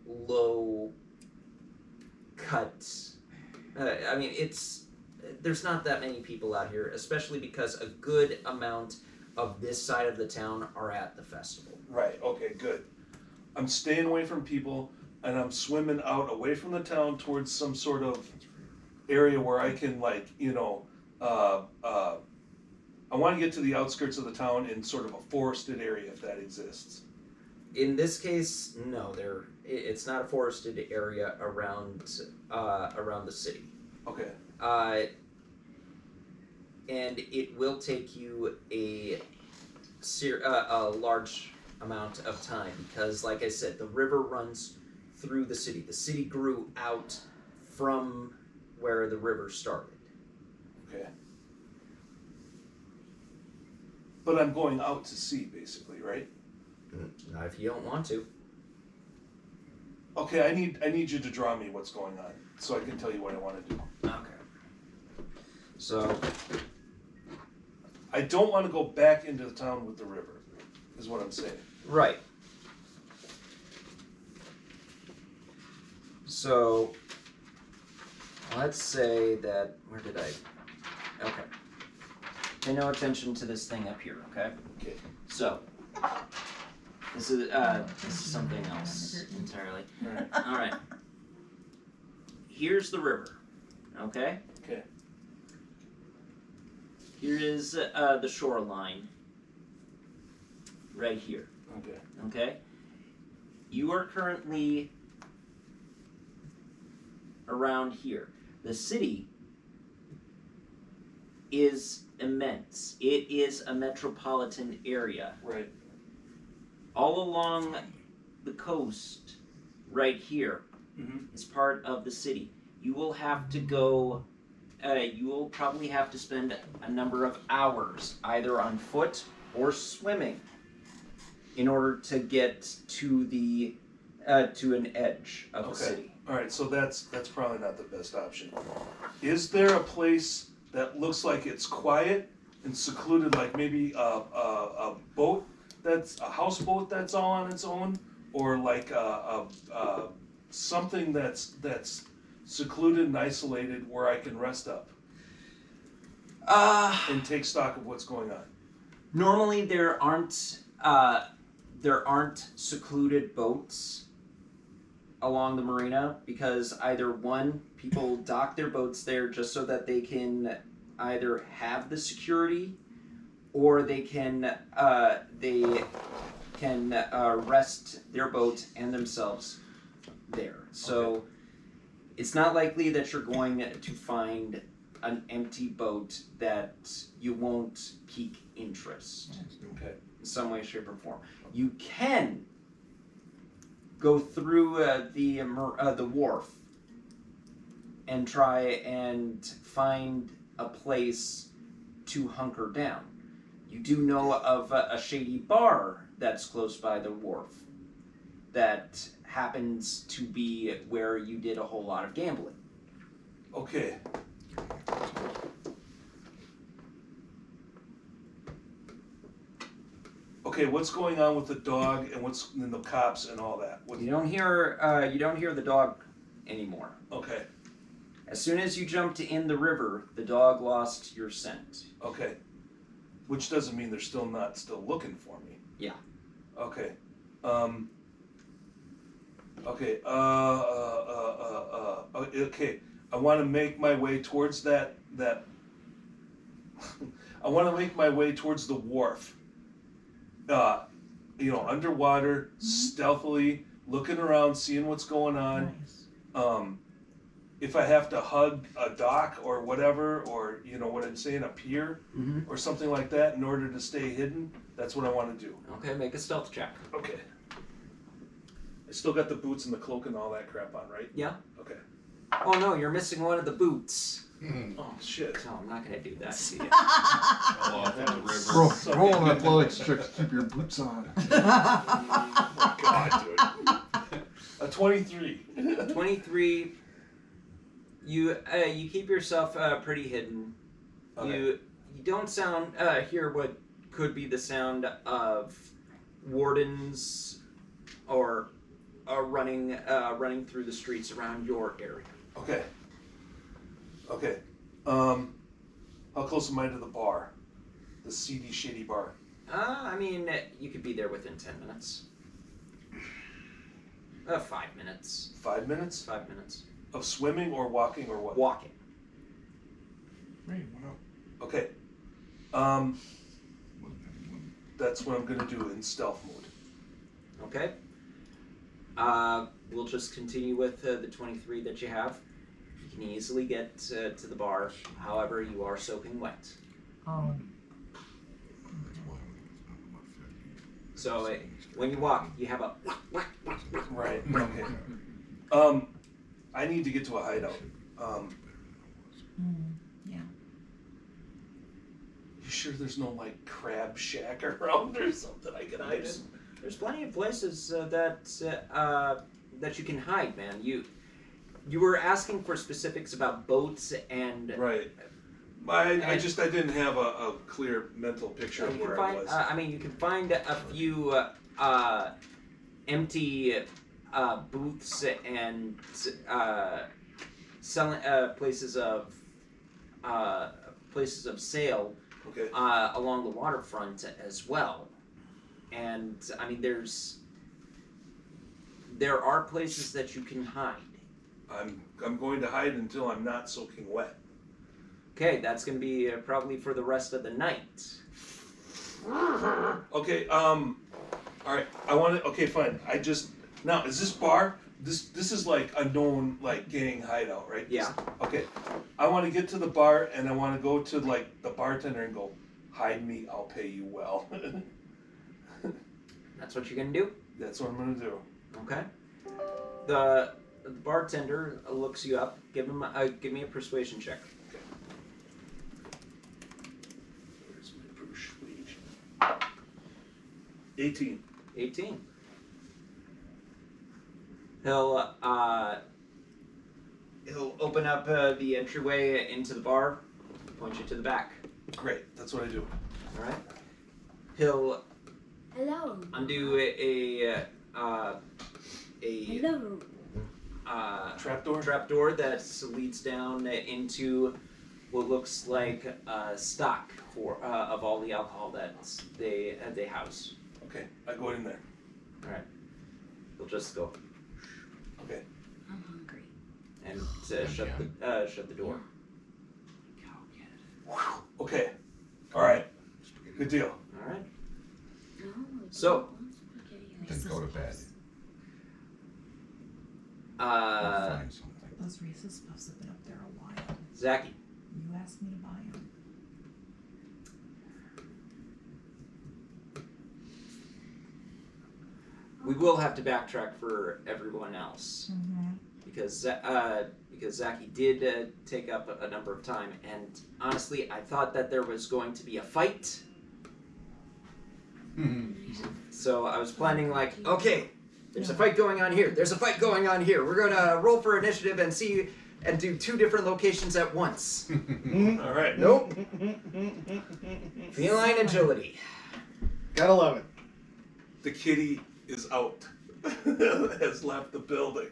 low cut. I mean, there's not that many people out here, especially because a good amount of this side of the town are at the festival. Right, okay, good. I'm staying away from people, and I'm swimming out away from the town towards some sort of area where I can, like, you know, I want to get to the outskirts of the town in sort of a forested area, if that exists. In this case, no, it's not a forested area around the city. Okay. And it will take you a large amount of time because, like I said, the river runs through the city. The city grew out from where the river started. Okay. But I'm going out to sea, basically, right? Not if you don't want to. Okay, I need you to draw me what's going on so I can tell you what I want to do. Okay. So I don't want to go back into the town with the river, is what I'm saying. right. So let's say that okay. Pay no attention to this thing up here, okay? Okay. So this is something else entirely. All right. Here's the river, okay? Okay. Here is the shoreline, right here. Okay. Okay. You are currently around here. The city is immense. It is a metropolitan area. Right. All along the coast, right here, Mm-hmm. is part of the city. You will have to go. You will probably have to spend a number of hours either on foot or swimming in order to get to the to an edge of the city. All right, so that's probably not the best option. Is there a place that looks like it's quiet and secluded, like maybe a boat that's a houseboat that's all on its own, or like something that's secluded and isolated where I can rest up and take stock of what's going on? Normally there aren't secluded boats along the marina because either one, people dock their boats there just so that they can either have the security or they can rest their boat and themselves there. So it's not likely that you're going to find an empty boat that you won't pique interest Okay. in some way, shape, or form. You can go through the wharf and try and find a place to hunker down. You do know of a shady bar that's close by the wharf that happens to be where you did a whole lot of gambling. Okay. Okay, what's going on with the dog and what's in the cops and all that? You don't hear the dog anymore. Okay. As soon as you jumped in the river, the dog lost your scent. Okay. Which doesn't mean they're still looking for me. Yeah. Okay. Okay. Okay. I want to make my way towards that. I want to make my way towards the wharf. Underwater, stealthily, looking around, seeing what's going on. Nice. If I have to hug a dock or whatever, or what I'm saying, a pier or something like that in order to stay hidden, that's what I want to do. Okay, make a stealth check. Okay. I still got the boots and the cloak and all that crap on, right? Yeah. Okay. Oh no, you're missing one of the boots. Oh shit. No, I'm not gonna do that to you. Off in the river. Roll an athletics check to keep your boots on. Oh God, dude. A 23. 23. You keep yourself pretty hidden. Okay. You don't hear what could be the sound of wardens or running through the streets around your area. Okay. Okay. How close am I to the bar? The seedy, shady bar. I mean, you could be there within 10 minutes. 5 minutes. 5 minutes? 5 minutes. Of swimming or walking or what? Walking. Hey, what up? Okay. That's what I'm gonna do in stealth mode. Okay. We'll just continue with the 23 that you have. You can easily get to the bar. However, you are soaking wet. Oh. So when you walk, you have a. Right. Okay. I need to get to a hideout. Yeah. You sure there's no like crab shack around or something I can hide in? There's plenty of places that you can hide, man. You were asking for specifics about boats and. Right. I didn't have a clear mental picture of where I was. You can find a few empty booths and selling places of sale Okay. along the waterfront as well. And I mean, there are places that you can hide. I'm going to hide until I'm not soaking wet. Okay, that's going to be probably for the rest of the night. Okay, all right, I want to, okay, fine, now, is this bar, this is like a known, like, gang hideout, right? Yeah. Okay, I want to get to the bar, and I want to go to, like, the bartender and go, hide me, I'll pay you well. That's what you're going to do? That's what I'm going to do. Okay. The bartender looks you up. Give me a persuasion check. Okay. Where's my persuasion? 18. 18. He'll open up the entryway into the bar, point you to the back. Great, that's what I do. All right. He'll Hello. undo a Hello. trapdoor that leads down into what looks like stock of all the alcohol that they house. Okay, I go in there. All right. He'll just go Okay. I'm hungry. and shut the door. Okay, all right, good deal. All right. No, So. Then go to bed. Find something. Those Reese's Puffs have been up there a while. Zacky. You asked me to buy them. We will have to backtrack for everyone else because Zacky did take up a number of time, and honestly, I thought that there was going to be a fight. So I was planning like, okay, there's a fight going on here. There's a fight going on here. We're gonna roll for initiative and do 2 different locations at once. All right. Nope. Feline agility. Gotta love it. The kitty is out. Has left the building.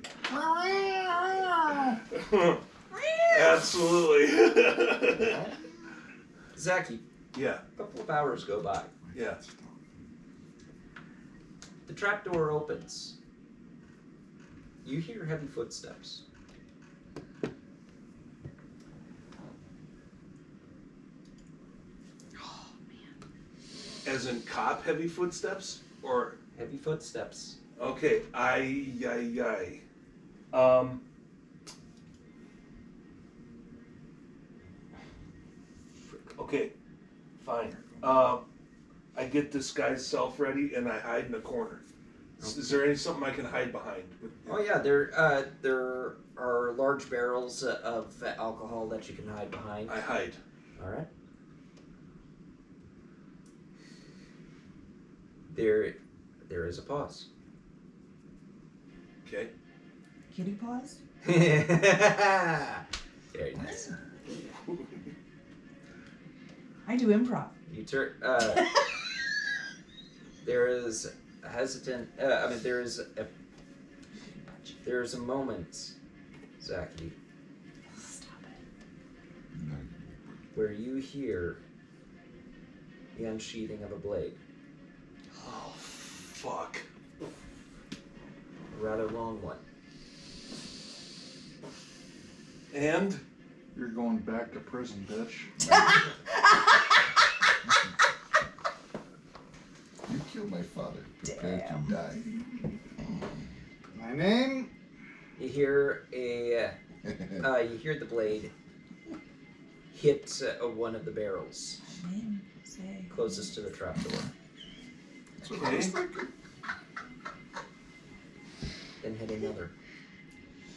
Absolutely. Zacky, Yeah, a couple of hours go by. yeah. The trapdoor opens. You hear heavy footsteps. As in cop heavy footsteps? Or, Heavy footsteps. okay, okay, fine. I get this guy's self ready and I hide in a corner. Is there something I can hide behind? Oh yeah, there are large barrels of alcohol that you can hide behind. I hide. All right. There is a pause. Okay. Kitty paws? Very nice. I do improv. You turn. There is a hesitant. There is a moment, Zacky, Stop it. where you hear the unsheathing of a blade. Oh, fuck. A rather long one. And? You're going back to prison, bitch. You killed my father. Prepare to die. My name? You hear you hear the blade hit one of the barrels closest to the trapdoor. That's what I was thinking. Then hit another.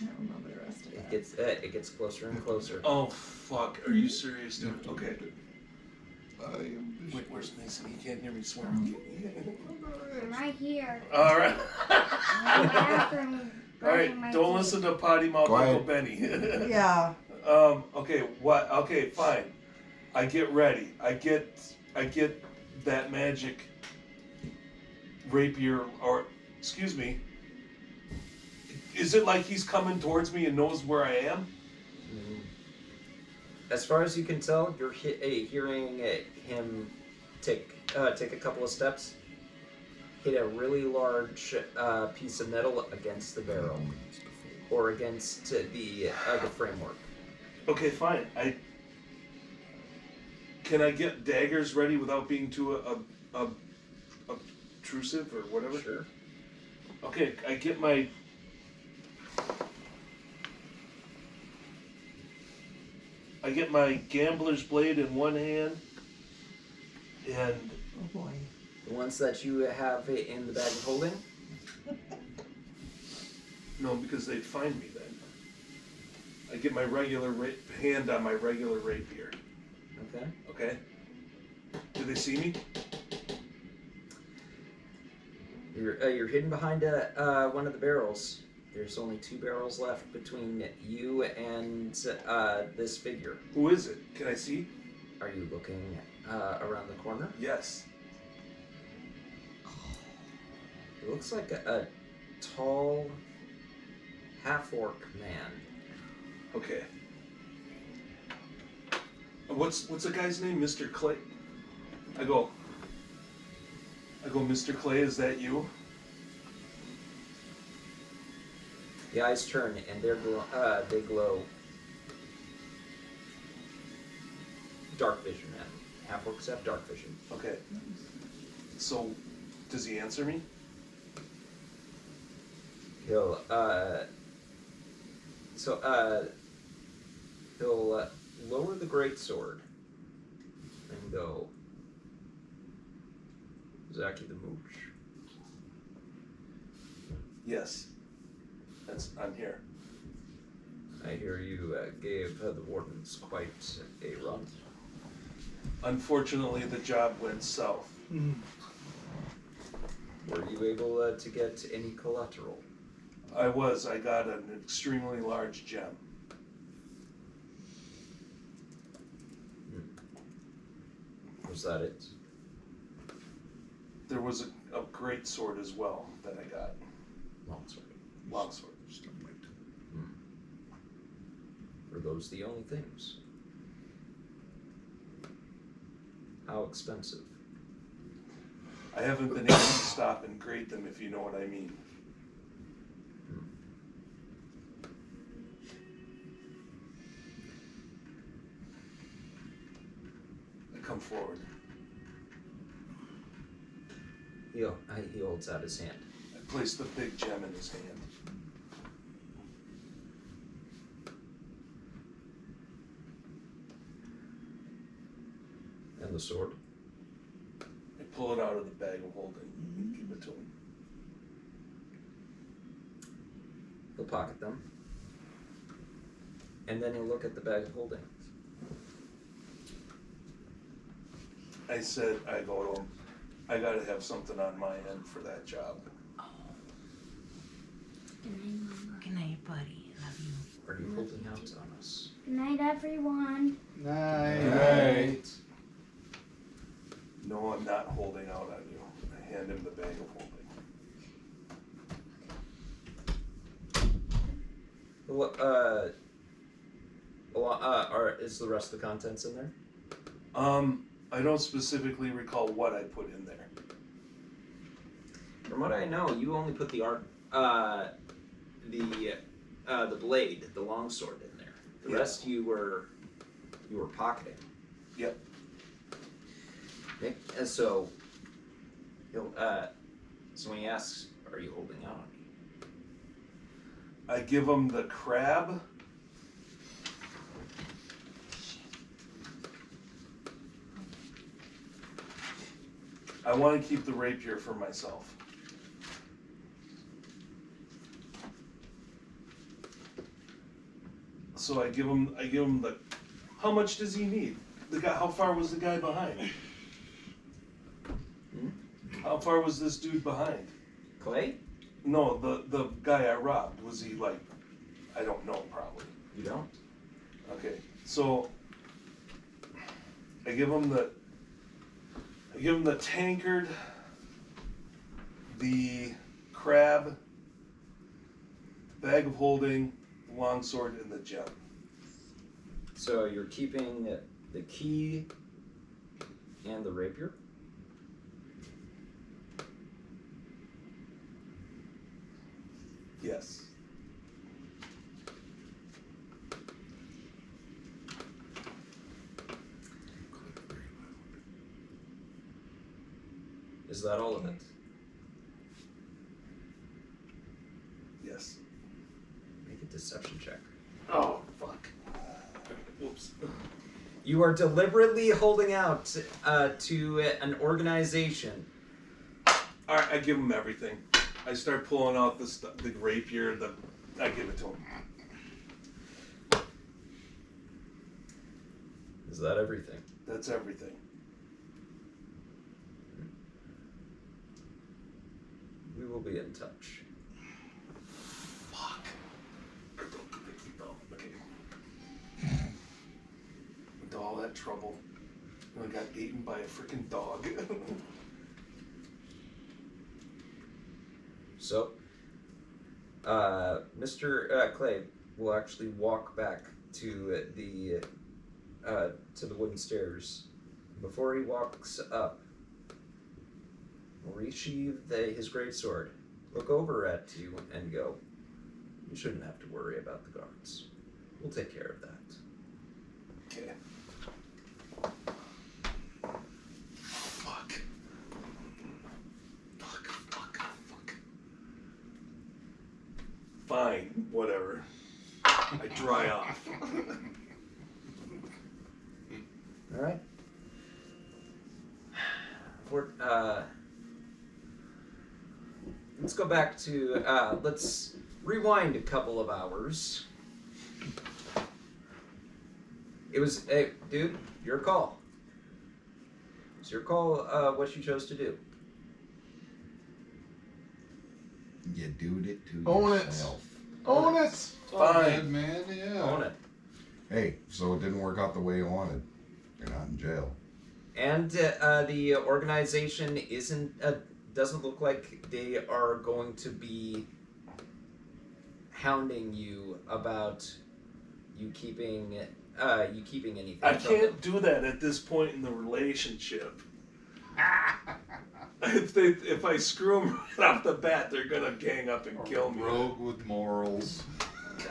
I don't remember the rest of that. It gets closer and closer. Oh, fuck. Are you serious, dude? Okay. I am the Wait, where's Mason? He can't hear me swearing. I'm right here. All right. I'm in the bathroom. All right. brushing my Don't teeth. listen to potty mouth Quiet. Uncle Benny. Yeah. Okay. What? Okay. Fine. I get ready. I get that magic rapier, or excuse me. Is it like he's coming towards me and knows where I am? As far as you can tell, you're hearing him take a couple of steps, hit a really large piece of metal against the barrel, or against the framework. Okay, fine. Can I get daggers ready without being too obtrusive or whatever? Sure. Okay, I get my. I get my gambler's blade in one hand, and Oh boy. The ones that you have in the bag of holding. no, because they'd find me then. I get my regular hand on my regular rapier. Okay. Okay. Do they see me? You're hidden behind one of the barrels. There's only 2 barrels left between you and this figure. Who is it? Can I see? Are you looking around the corner? Yes. It looks like a tall, half-orc man. Okay. What's the guy's name? Mr. Clay? I go, Mr. Clay, is that you? The eyes turn and they glow. Dark vision, man. Half-orcs have dark vision. Okay. So, does he answer me? He'll lower the greatsword and go, Zacky the Mooch. Yes. I'm here. I hear you gave the wardens quite a run. Unfortunately, the job went south. Were you able to get any collateral? I got an extremely large gem. Was that it? There was a great sword as well that I got. Longsword. Longsword. Were those the only things? How expensive? I haven't been able to stop and grade them, if you know what I mean. I come forward. He holds out his hand. I place the big gem in his hand. And the sword? I pull it out of the bag of holding and give it to him. He'll pocket them. And then he'll look at the bag of holding. I go to him, I gotta have something on my end for that job. Good night, buddy. Love you. Are you holding out on us? Good night, everyone. Night. No, I'm not holding out on you. I hand him the bag of holding. Is the rest of the contents in there? I don't specifically recall what I put in there. From what I know, you only put the blade, the longsword in there. The rest you were pocketing. Yep. Okay. And so he'll so when he asks, "Are you holding out on me?" I give him the crab. I want to keep the rapier for myself. So I give him the. How much does he need? The guy. How far was the guy behind? How far was this dude behind? Clay? No, the guy I robbed. Was he like? I don't know. Probably. You don't. Okay, so I give him the tankard, the crab, the bag of holding, the longsword, and the gem. So you're keeping the key and the rapier? Yes. Is that all of it? Yes. Make a deception check. Oh, fuck. Whoops. You are deliberately holding out to an organization. All right, I give him everything. I start pulling out the rapier. I give it to him. Is that everything? That's everything. We will be in touch. Fuck. Okay. Into all that trouble, I got eaten by a freaking dog. So, Mr. Clay will actually walk back to the wooden stairs. Before he walks up, he'll resheathe his greatsword, look over at you, and go, "You shouldn't have to worry about the guards. We'll take care of that." Okay. Fuck. Fine, whatever. I dry off. All right. Let's go back to. Let's rewind a couple of hours. It was, hey, dude, your call. It's your call. What you chose to do. You doed it to Own yourself. Own it! Fine, man, yeah. Own it. Hey, so it didn't work out the way you wanted. You're not in jail. And the organization doesn't look like they are going to be hounding you about you keeping anything. I can't do that at this point in the relationship. If I screw them right off the bat, they're gonna gang up and kill me. Rogue with morals.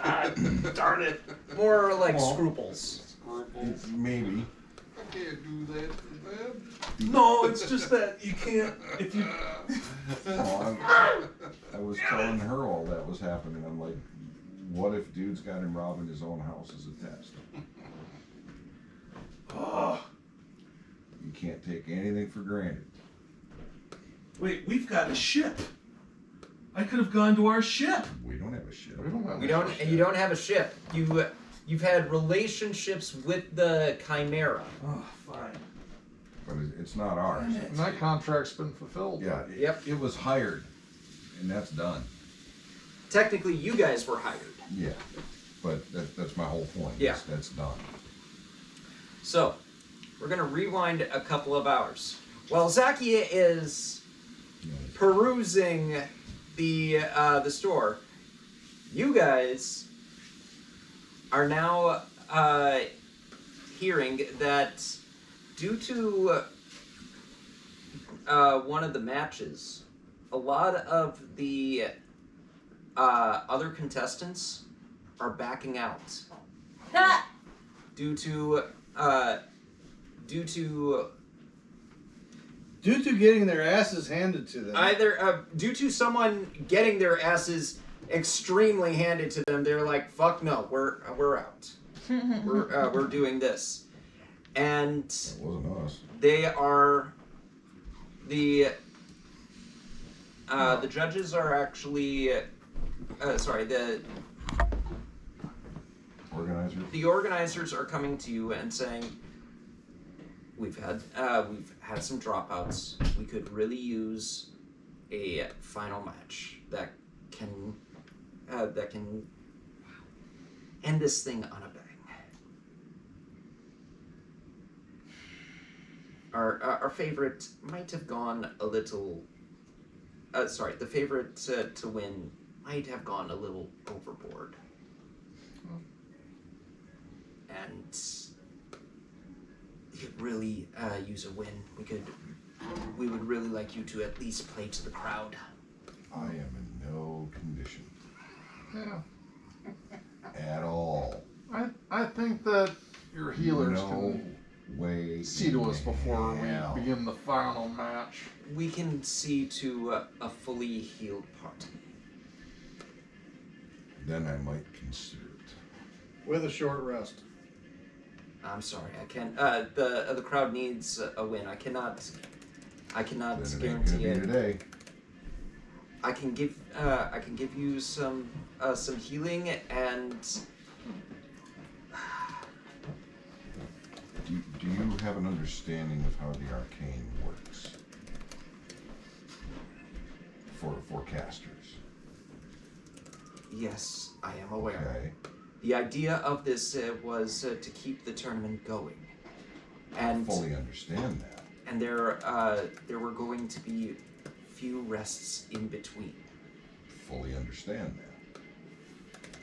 God darn it! More like scruples. Scruples. Maybe. I can't do that to them. No, it's just that you can't. If you. I was telling her all that was happening. I'm like, what if dude's got him robbing his own house as a test? Oh. You can't take anything for granted. Wait, we've got a ship. I could have gone to our ship. We don't have a ship. You don't have a ship. You've had relationships with the Chimera. Oh, fine. But it's not ours. And that contract's been fulfilled. Yeah. Yep. It was hired, and that's done. Technically, you guys were hired. Yeah. But that's my whole point. Yeah. That's done. So, we're gonna rewind a couple of hours. While Zacky is perusing the store, you guys are now hearing that due to one of the matches, a lot of the other contestants are backing out due to getting their asses handed to them. either due to someone getting their asses extremely handed to them. They're like, "Fuck no, we're out. we're doing this," and It wasn't us. they are the judges are actually the organizers are coming to you and saying, we've had some dropouts. We could really use a final match that can end this thing on a bang. Our favorite might have gone a little. The favorite to win might have gone a little overboard. And you could really use a win. We would really like you to at least play to the crowd. I am in no condition. Yeah. At all. I think that your healers No can way see to us before hell. we begin the final match. We can see to a fully healed party. Then I might consider it. With a short rest. I'm sorry, I can't. The crowd needs a win. I cannot Then it ain't guarantee gonna be it. today. I can give you some healing and. Do you have an understanding of how the arcane works? For casters. Yes, I am aware. Okay. The idea of this was to keep the tournament going, and I fully understand that. and there were going to be few rests in between. Fully understand that.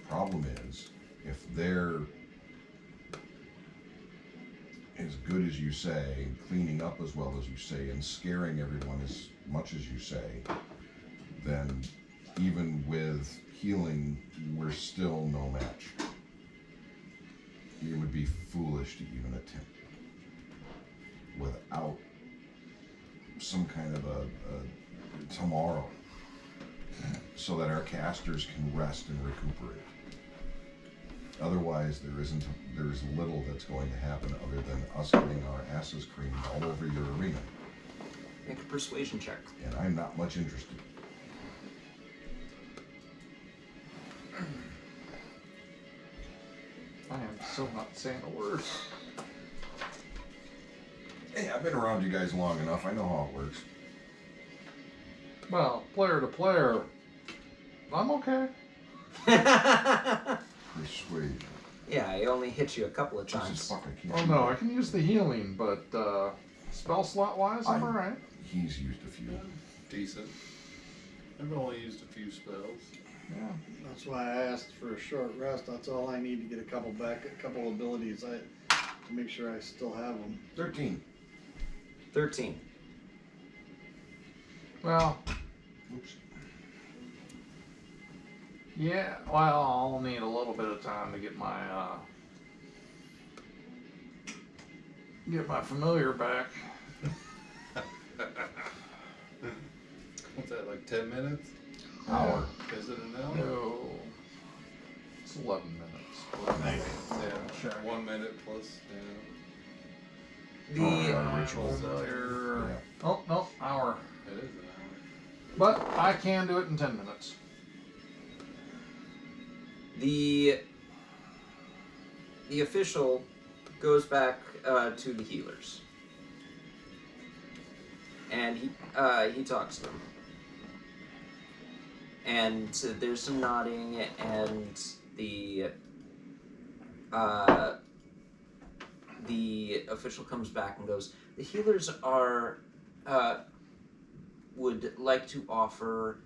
Problem is, if they're as good as you say, cleaning up as well as you say, and scaring everyone as much as you say, then even with healing, we're still no match. It would be foolish to even attempt it without some kind of a tomorrow so that our casters can rest and recuperate. Otherwise, there's little that's going to happen other than us getting our asses creamed all over your arena. Make a persuasion check. And I'm not much interested. I am so not saying a word. Hey, I've been around you guys long enough. I know how it works. Well, player to player, I'm okay. Persuasion. Yeah, I only hit you a couple of times. Jesus, fuck, I can't Oh do no, that. I can use the healing, but spell slot wise, I'm alright. He's used a few. Decent. I've only used a few spells. Yeah. That's why I asked for a short rest. That's all I need to get a couple abilities to make sure I still have them. 13. 13. Well, Oops. yeah. Well, I'll need a little bit of time to get my familiar back. What's that, like 10 minutes? Hour. Is it an hour? No, it's 11 minutes. Yeah, 1 minute plus, The Ritual. Familiar. Yeah. Oh no, hour. It is an hour. But I can do it in 10 minutes. The official goes back to the healers, and he talks to them, and there's some nodding, and the the official comes back and goes, the healers are would like to offer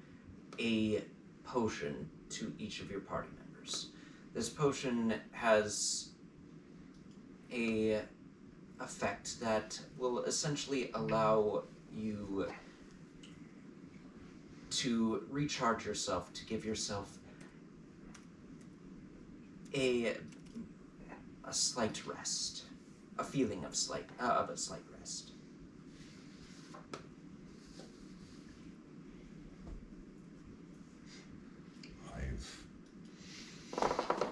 a potion to each of your party members. This potion has a effect that will essentially allow you to recharge yourself, to give yourself a slight rest, a feeling of a slight rest.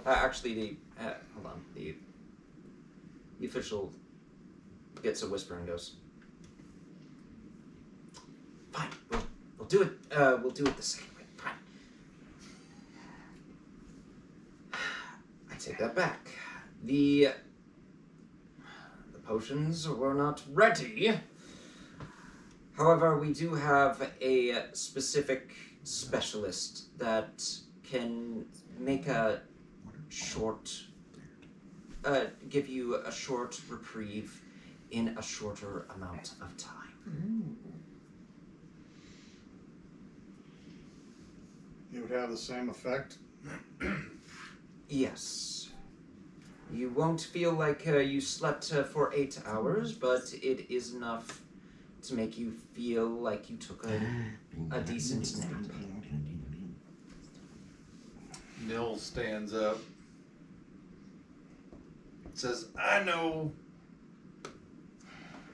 Actually, hold on. The official gets a whisper and goes, "Fine, we'll do it. We'll do it the second way. Fine." I take that back. The potions were not ready. However, we do have a specific specialist that can make a short, give you a short reprieve in a shorter amount of time. It would have the same effect? Yes. You won't feel like you slept for 8 hours, but it is enough to make you feel like you took a decent nap. Nils stands up. Says, I know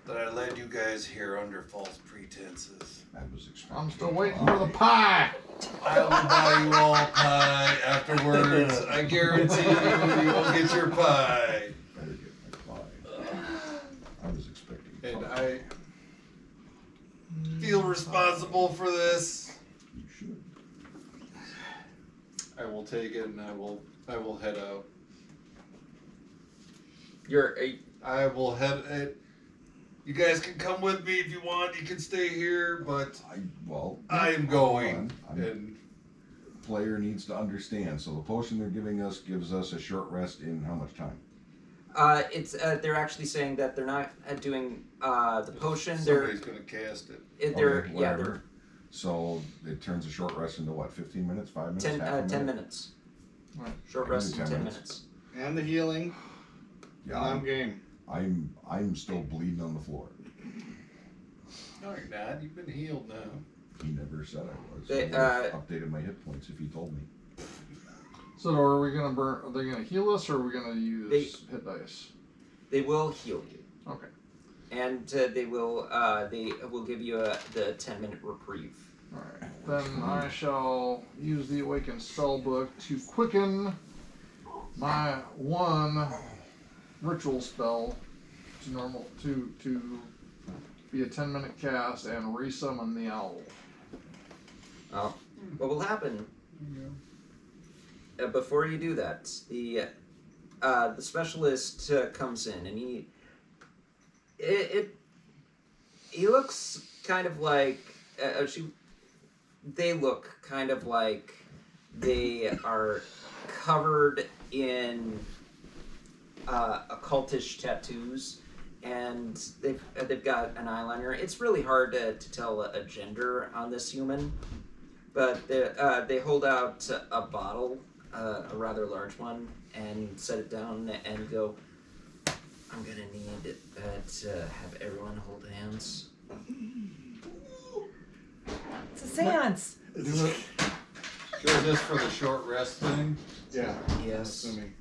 that I led you guys here under false pretenses. I'm still waiting for the pie. I will buy you all pie afterwards. I guarantee you will get your pie. Better get my pie. I was expecting pie. And I feel responsible for this. You should. I will take it and I will head out. I will head. You guys can come with me if you want. You can stay here, but I am going. And player needs to understand. So the potion they're giving us gives us a short rest in how much time? It's they're actually saying that they're not doing the potion. Somebody's going to cast it. They're whatever. So it turns a short rest into what? 15 minutes? 5 minutes? 10 minutes. Right. Short rest in 10 minutes. And the healing. Yeah, I'm game. I'm still bleeding on the floor. No, you're not. You've been healed now. He never said I was. They, I would've updated my hit points if he told me. So are we gonna burn? Are they gonna heal us, or are we gonna use hit dice? They will heal you. Okay. And they will give you the 10-minute reprieve. All right. Then I shall use the awakened spell book to quicken my one ritual spell to be a 10-minute cast and resummon the owl. What will happen? Before you do that, the specialist comes in and he looks kind of like they look kind of like they are covered in occultish tattoos, and they've got an eyeliner. It's really hard to tell a gender on this human, but they hold out a bottle, a rather large one, and set it down and go, I'm gonna need to have everyone hold hands. It's a seance. Is this for the short rest thing? Yeah. Yes. Assuming.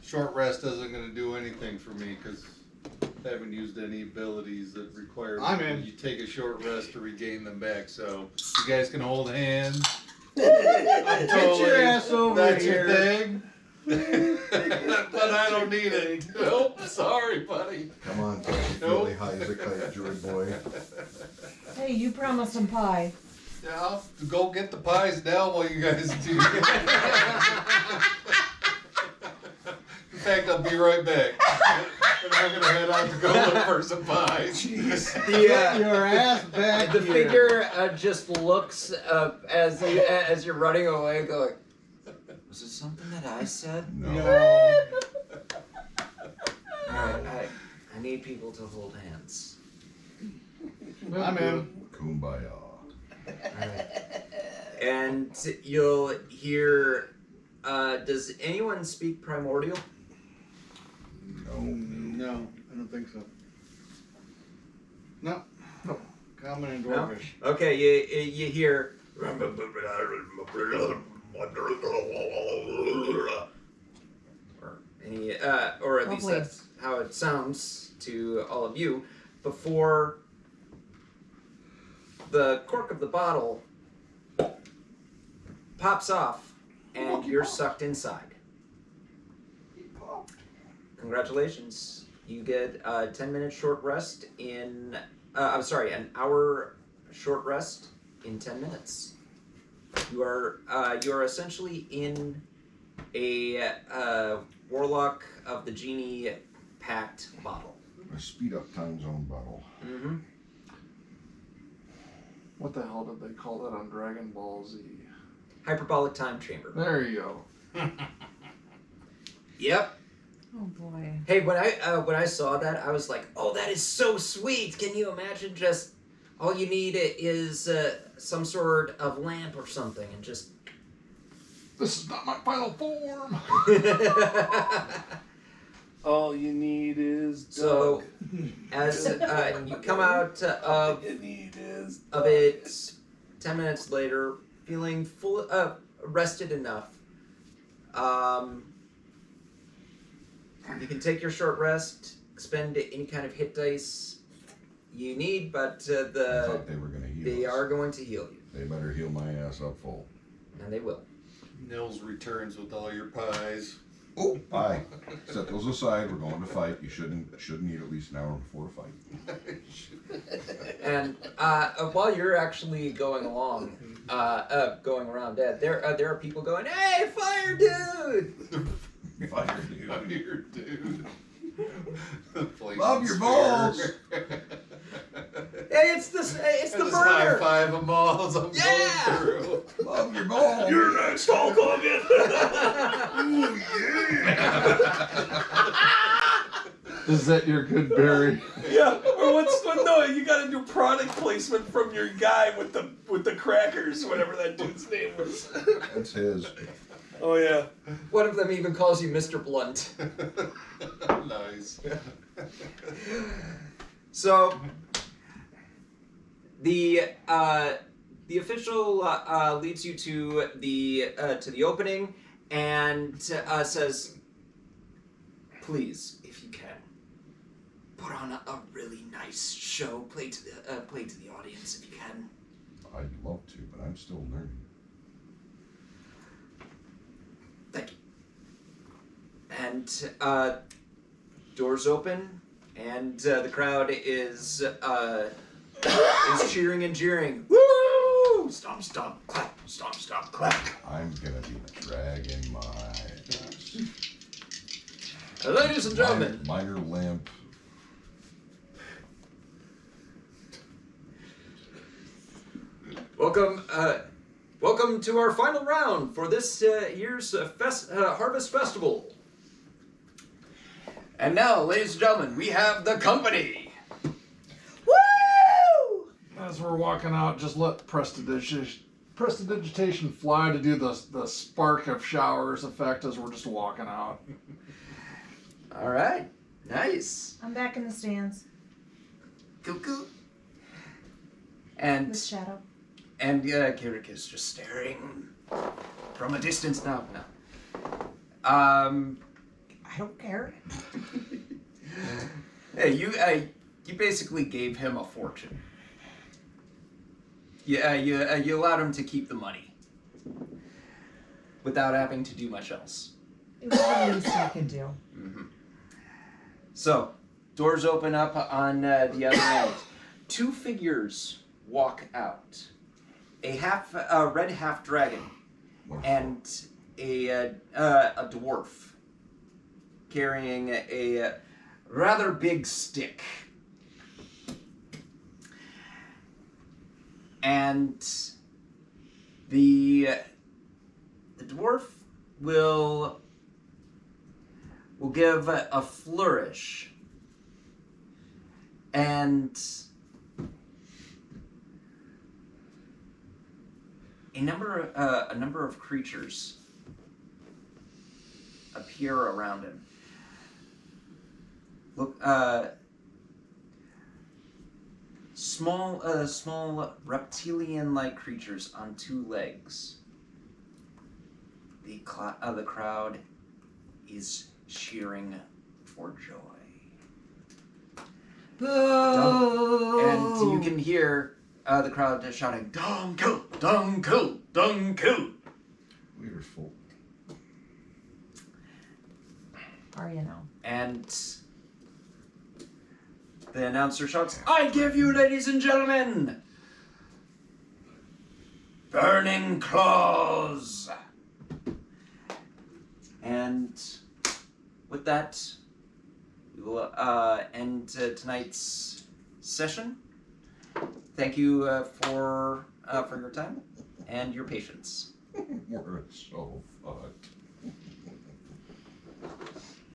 Short rest isn't going to do anything for me because I haven't used any abilities that require you take a short rest to regain them back. So you guys can hold hands. Get your ass over that's here. Your thing. But I don't need it. Nope. Sorry, buddy. Come on, really high as a kite, Druid boy. Hey, you promised him pie. Yeah, I'll go get the pies now while you guys do. In fact, I'll be right back. And I'm gonna head out to go look for some pies. Get your ass back The here. figure just looks as you're running away, going, Was it something that I said? No. Alright, I need people to hold hands. I'm in. Kumbaya. Alright. And you'll hear, does anyone speak Primordial? No, I don't think so. No. Common and No? Dwarfish. Okay, you hear. Or at least Lovely. that's how it sounds to all of you, before the cork of the bottle pops off and you're sucked inside. Congratulations. You get a 10-minute short rest in, an hour short rest in 10 minutes. You are essentially in a Warlock of the Genie packed bottle. A speed up time zone bottle. Mm-hmm. What the hell did they call that on Dragon Ball Z? Hyperbolic time chamber. There you go. Yep. Oh boy. Hey, when I saw that, I was like, "Oh, that is so sweet! Can you imagine? Just all you need is some sort of lamp or something, and just." This is not my final form. All you need is So, Doug. as you come out All you need is of it 10 minutes later, feeling full, rested enough, you can take your short rest, expend any kind of hit dice you need, but I thought they were going to heal they us. are going to heal you, They better heal my ass up full. and they will. Nils returns with all your pies. Oh, bye. Set those aside. We're going to fight. You shouldn't eat at least an hour before a fight. And while you're actually going along, going around, Dad, there are people going, "Hey, fire dude!" Fire, dude. Fire, dude. Love your balls. Hey, it's the high burner. five them all as I'm Yeah! going through. Love your balls. You're next, Hulk Hogan. Is that your good berry? Yeah, or no, you gotta do product placement from your guy with the crackers, whatever that dude's name was. That's his. Oh yeah. One of them even calls you Mr. Blunt. Nice. So, the official leads you to the opening and says, "Please, if you can, put on a really nice show. Play to the audience if you can." I'd love to, but I'm still learning. Thank you. And doors open, and the crowd is cheering and jeering. Woo! Stomp, stomp, clap. Stomp, stomp, clap. I'm gonna be dragging my ass. Ladies and gentlemen, Minor lamp. welcome to our final round for this year's Harvest Festival. And now, ladies and gentlemen, we have the company. Woo! As we're walking out, just let prestidigitation fly to do the spark of showers effect as we're just walking out. All right, nice. I'm back in the stands. Cuckoo. And With Shadow. And Kirik is just staring from a distance now. I don't care. Hey, you basically gave him a fortune. Yeah, you allowed him to keep the money without having to do much else. It was the least I could do. Mm-hmm. So, doors open up on the other end. Two figures walk out. A red half dragon and a dwarf carrying a rather big stick. And the dwarf will give a flourish, and a number of creatures appear around him. Look, small reptilian-like creatures on two legs. The crowd is cheering for joy. And you can hear the crowd shouting, "Dung kill! Dung kill! Dung kill!" Leader's full. Arya now. And the announcer shouts, "I give you, ladies and gentlemen, Burning Claws!" And with that, we will end tonight's session. Thank you for your time and your patience. We're so fucked.